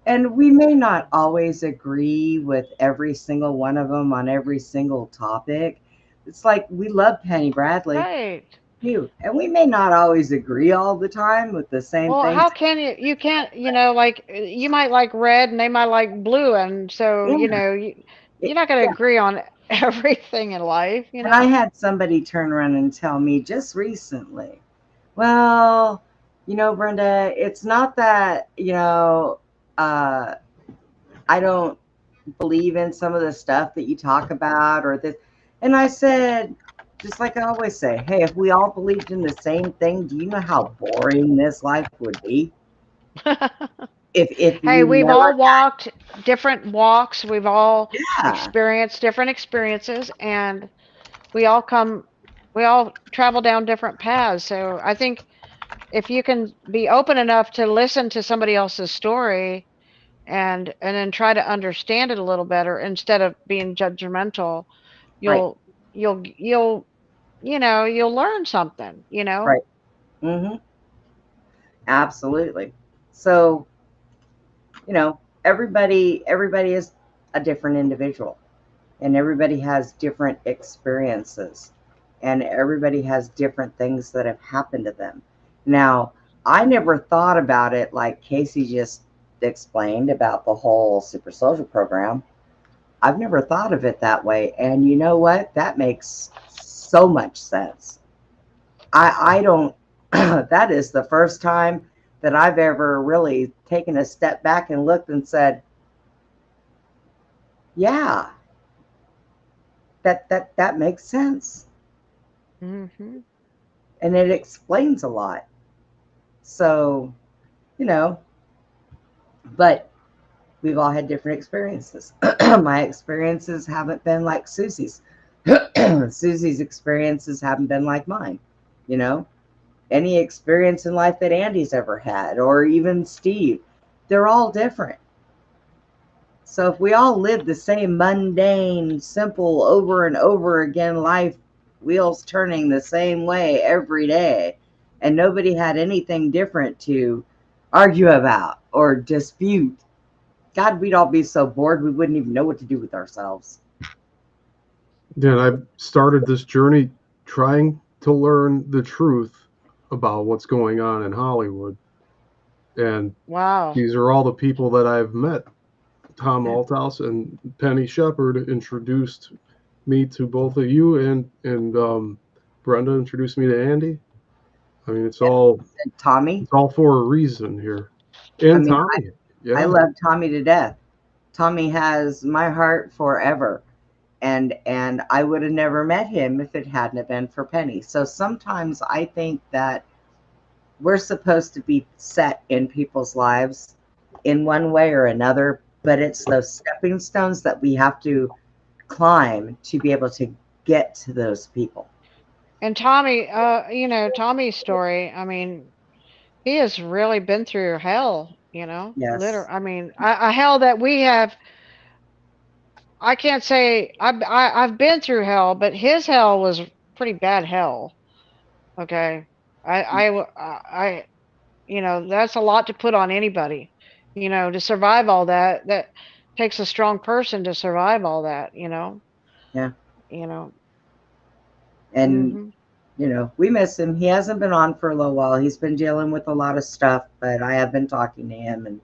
And we may not always agree with every single one of them on every single topic. It's like we love Penny Bradley. Right. And we may not always agree all the time with the same Well, things. how can you? You can't, you know, like you might like red and they might like blue, and so Yeah. you know you're not going to agree on everything in life, you know. And I had somebody turn around and tell me just recently, well, you know, Brenda, it's not that, you know, I don't believe in some of the stuff that you talk about or this. And I said, just like I always say, hey, if we all believed in the same thing, do you know how boring this life would be? If Hey, we've all walked different walks. We've all Yeah. experienced different experiences, and we all travel down different paths. So I think if you can be open enough to listen to somebody else's story and then try to understand it a little better instead of being judgmental, you'll you'll you'll learn something, Right. Mm-hmm. Absolutely. So, everybody is a different individual, and everybody has different experiences, and everybody has different things that have happened to them. Now, I never thought about it like Casey just explained about the whole super social program. I've never thought of it that way. And you know what? That makes so much sense. I don't, that is the first time that I've ever really taken a step back and looked and said, yeah, that makes sense. Mm-hmm. And it explains a lot. So, but we've all had different experiences. My experiences haven't been like Suzy's. Suzy's experiences haven't been like mine. Any experience in life that Andy's ever had, or even Steve, they're all different. So if we all live the same mundane, simple, over and over again life, wheels turning the same way every day, and nobody had anything different to argue about or dispute, God, we'd all be so bored we wouldn't even know what to do with ourselves. Yeah, I've started this journey trying to learn the truth about what's going on in Hollywood. And Wow. These are all the people that I've met. Tom Althouse and Penny Shepard introduced me to both of you, and Brenda introduced me to Andy. I mean, it's all and Tommy. It's all for a reason here. And Tommy. I love Tommy to death. Tommy has my heart forever. And I would have never met him if it hadn't been for Penny. So sometimes I think that we're supposed to be set in people's lives in one way or another, but it's those stepping stones that we have to climb to be able to get to those people. And Tommy, Tommy's story, I mean, he has really been through hell, Yes. Literally. I mean, a hell that we have. I can't say I've been through hell, but his hell was pretty bad hell. Okay. I that's a lot to put on anybody, to survive all that. That takes a strong person to survive all that, Yeah. And, we miss him. He hasn't been on for a little while. He's been dealing with a lot of stuff, but I have been talking to him, and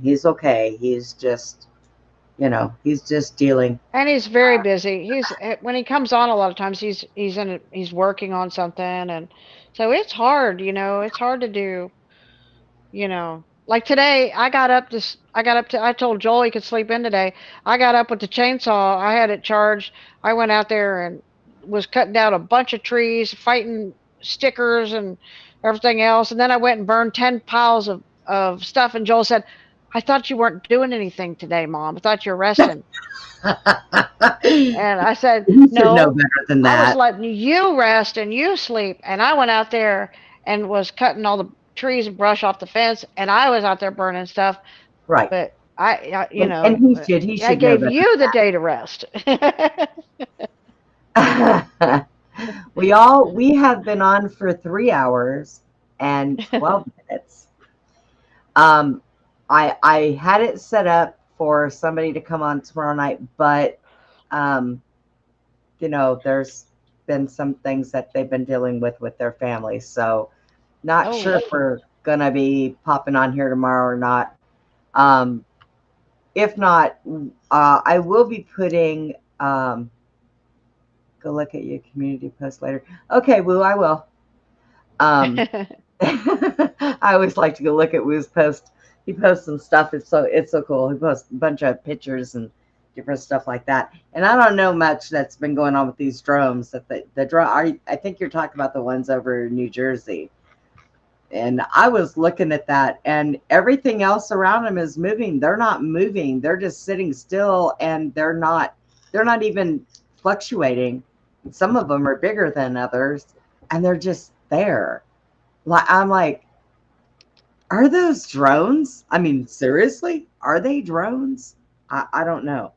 he's okay. He's just, he's just dealing. And he's very busy. When he comes on, a lot of times he's working on something, and so it's hard. It's hard to do. Like today, I told Joel he could sleep in today. I got up with the chainsaw. I had it charged. I went out there and was cutting down a bunch of trees, fighting stickers and everything else. And then I went and burned 10 piles of stuff. And Joel said, I thought you weren't doing anything today, Mom. I thought you were resting. And I said, no, know better than that. I was letting you rest and you sleep. And I went out there and was cutting all the trees and brush off the fence, and I was out there burning stuff. Right. But I and he should. I gave you the day to rest. We have been on for 3 hours and 12 minutes. I had it set up for somebody to come on tomorrow night, but there's been some things that they've been dealing with their family, so not sure if we're gonna be popping on here tomorrow or not. If not, I will be putting go look at your community post later. Okay, Woo, I will. I always like to go look at Woo's post. He posts some stuff. It's so cool. He posts a bunch of pictures and different stuff like that. And I don't know much that's been going on with these drones. That the drone. I think you're talking about the ones over in New Jersey. And I was looking at that, and everything else around them is moving. They're not moving. They're just sitting still, and they're not even fluctuating. Some of them are bigger than others, and they're just there. I'm like, are those drones? I mean, seriously, are they drones? I don't know.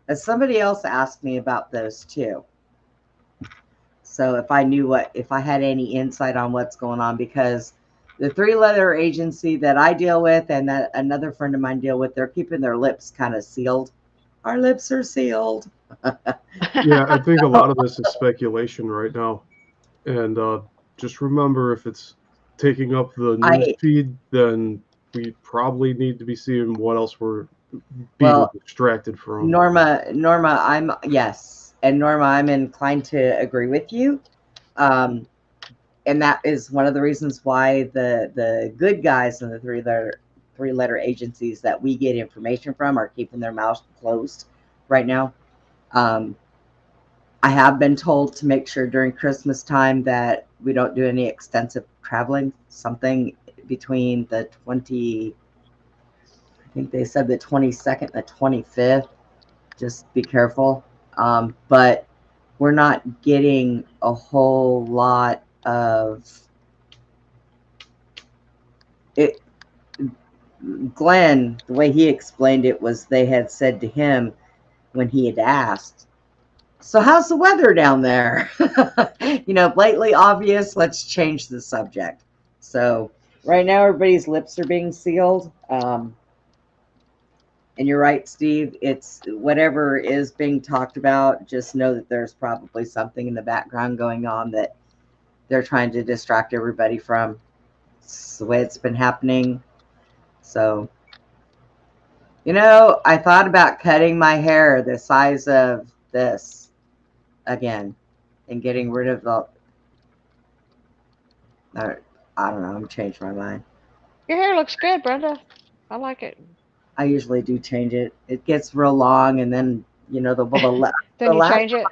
And somebody else asked me about those too. So if I had any insight on what's going on, because the 3-letter agency that I deal with and that another friend of mine deal with, they're keeping their lips kind of sealed. Our lips are sealed. Yeah, I think a lot of this is speculation right now. And just remember, if it's taking up the news feed, then we probably need to be seeing what else we're being distracted from. Norma, yes. And Norma, I'm inclined to agree with you. And that is one of the reasons why the good guys in the 3-letter agencies that we get information from are keeping their mouths closed right now. I have been told to make sure during Christmas time that we don't do any extensive traveling. Something between the I think they said the 22nd and the 25th. Just be careful. But we're not getting a whole lot of it. Glenn, the way he explained it was they had said to him when he had asked, so how's the weather down there? Blatantly obvious. Let's change the subject. So right now everybody's lips are being sealed. And you're right, Steve. It's whatever is being talked about. Just know that there's probably something in the background going on that they're trying to distract everybody from. It's the way it's been happening. So, I thought about cutting my hair the size of this again and getting rid of the. I don't know. I'm changing my mind. Your hair looks good, Brenda. I like it. I usually do change it. It gets real long, and then then you change it.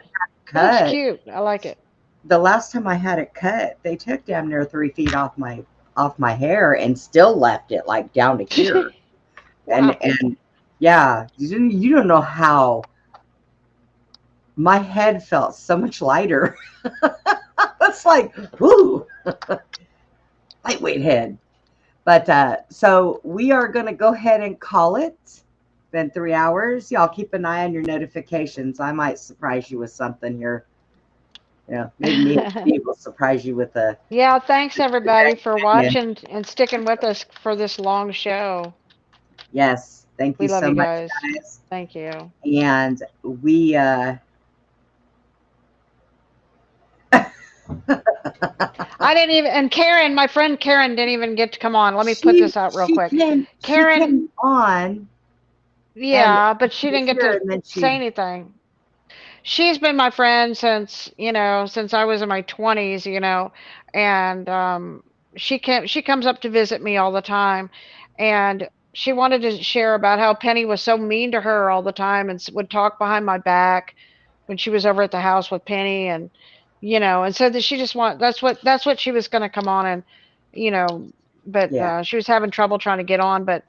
That's cute. I like it. The last time I had it cut, they took damn near 3 feet off my hair and still left it like down to here. Wow. And yeah, you don't know how my head felt so much lighter. It's like, whoo, lightweight head. But so we are going to go ahead and call it. Been 3 hours. Y'all keep an eye on your notifications. I might surprise you with something here. Yeah, maybe me will surprise you with a. Yeah, thanks everybody for watching and sticking with us for this long show. Yes, thank you so much, guys. guys. Thank you. And we I didn't even, and Karen, my friend Karen didn't even get to come on. Let me put this out real quick. Karen she came on. Yeah, but she didn't get to say anything. She's been my friend since I was in my 20s, and she comes up to visit me all the time, and she wanted to share about how Penny was so mean to her all the time and would talk behind my back when she was over at the house with Penny, and and said that she just that's what she was going to come on and but she was having trouble trying to get on, but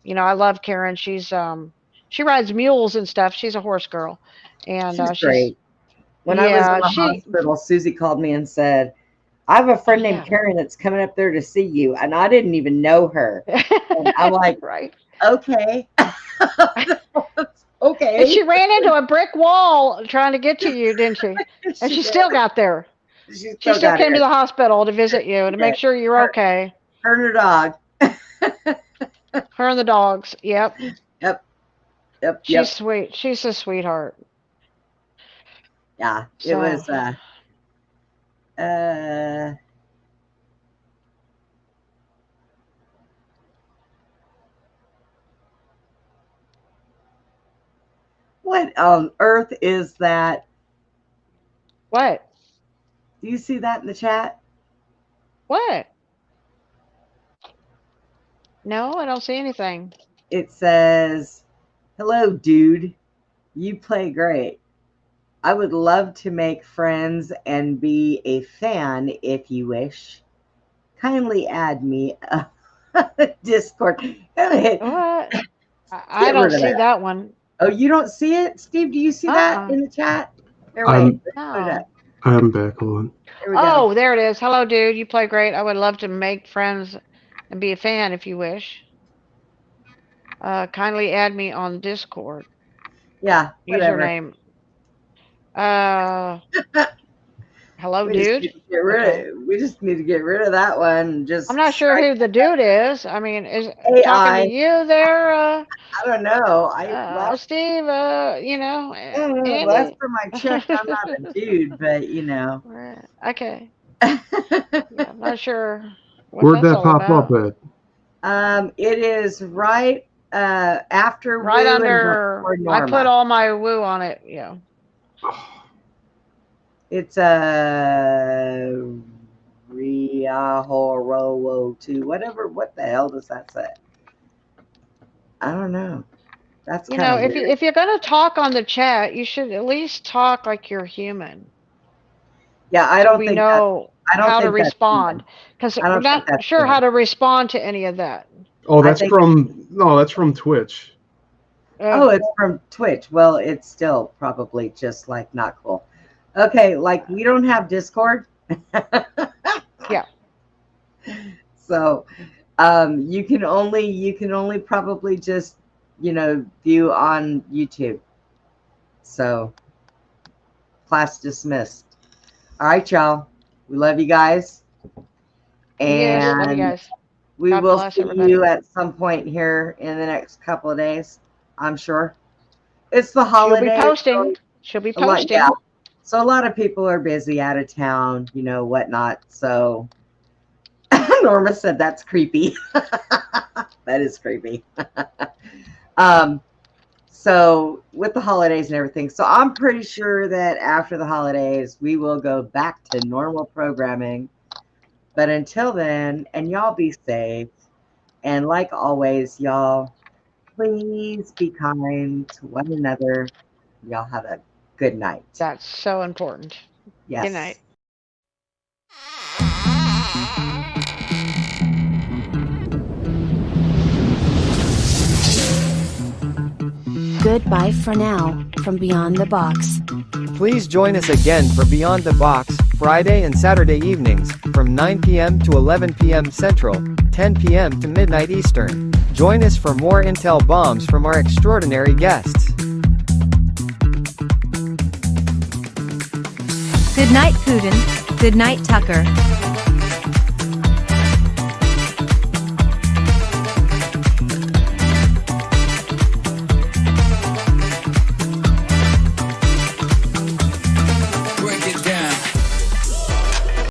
I love Karen. She's she rides mules and stuff. She's a horse girl. And she's great. When I was in the hospital, Suzy called me and said, I have a friend named Karen that's coming up there to see you. And I didn't even know her. And I'm like, right. Okay. Okay. And she ran into a brick wall trying to get to you, didn't she? And she still got there. She still came to the hospital to visit you to make sure you're okay. Her and her dog. Her and the dogs. Yep. Yep. She's sweet. She's a sweetheart. Yeah, it was what on earth is that? What? Do you see that in the chat? What? No, I don't see anything. It says, hello, dude. You play great. I would love to make friends and be a fan if you wish. Kindly add me a Discord. What? I don't see that one. Oh, you don't see it? Steve, do you see that in the chat? Here, wait. No. I'm back on. Here we go. Oh, there it is. Hello, dude. You play great. I would love to make friends and be a fan if you wish. Kindly add me on Discord. Yeah, whatever. Username. Hello, We dude. We just need to get rid of that one. Just I'm not sure who the dude is. I mean, is AI. talking to you there? I don't know. Steve. You know, Andy? Last time I checked, I'm not a dude, but you know. Okay. Yeah, I'm not sure. Where'd that pop up at? It is right after right Woo under. and Norma. I put all my Woo on it. Yeah. It's Riahoro 2. Whatever. What the hell does that say? I don't know. That's you know, if you're gonna talk on the chat, you should at least talk like you're human. Yeah, I don't think we know how to respond, because we're not sure how to respond to any of that. Oh, that's from Twitch. Oh, it's from Twitch. Well, it's still probably just like not cool. Okay, like we don't have Discord. Yeah. So, you can only probably just, you know, view on YouTube. So, class dismissed. All right, y'all. We love you guys. And yes, love you guys. We God will bless see everybody. you at some point here in the next couple of days, I'm sure. It's the holiday. She'll be posting. Yeah. So a lot of people are busy out of town, you know, whatnot. So Norma said that's creepy. That is creepy. So with the holidays and everything, so I'm pretty sure that after the holidays, we will go back to normal programming. But until then, and y'all be safe. And like always, y'all, please be kind to one another. Y'all have a good night. That's so important. Yes. Good night. Goodbye for now, from Beyond the Box. Please join us again for Beyond the Box, Friday and Saturday evenings, from 9 p.m. to 11 p.m. Central, 10 p.m. to midnight Eastern. Join us for more intel bombs from our extraordinary guests. Good night, Putin. Good night, Tucker.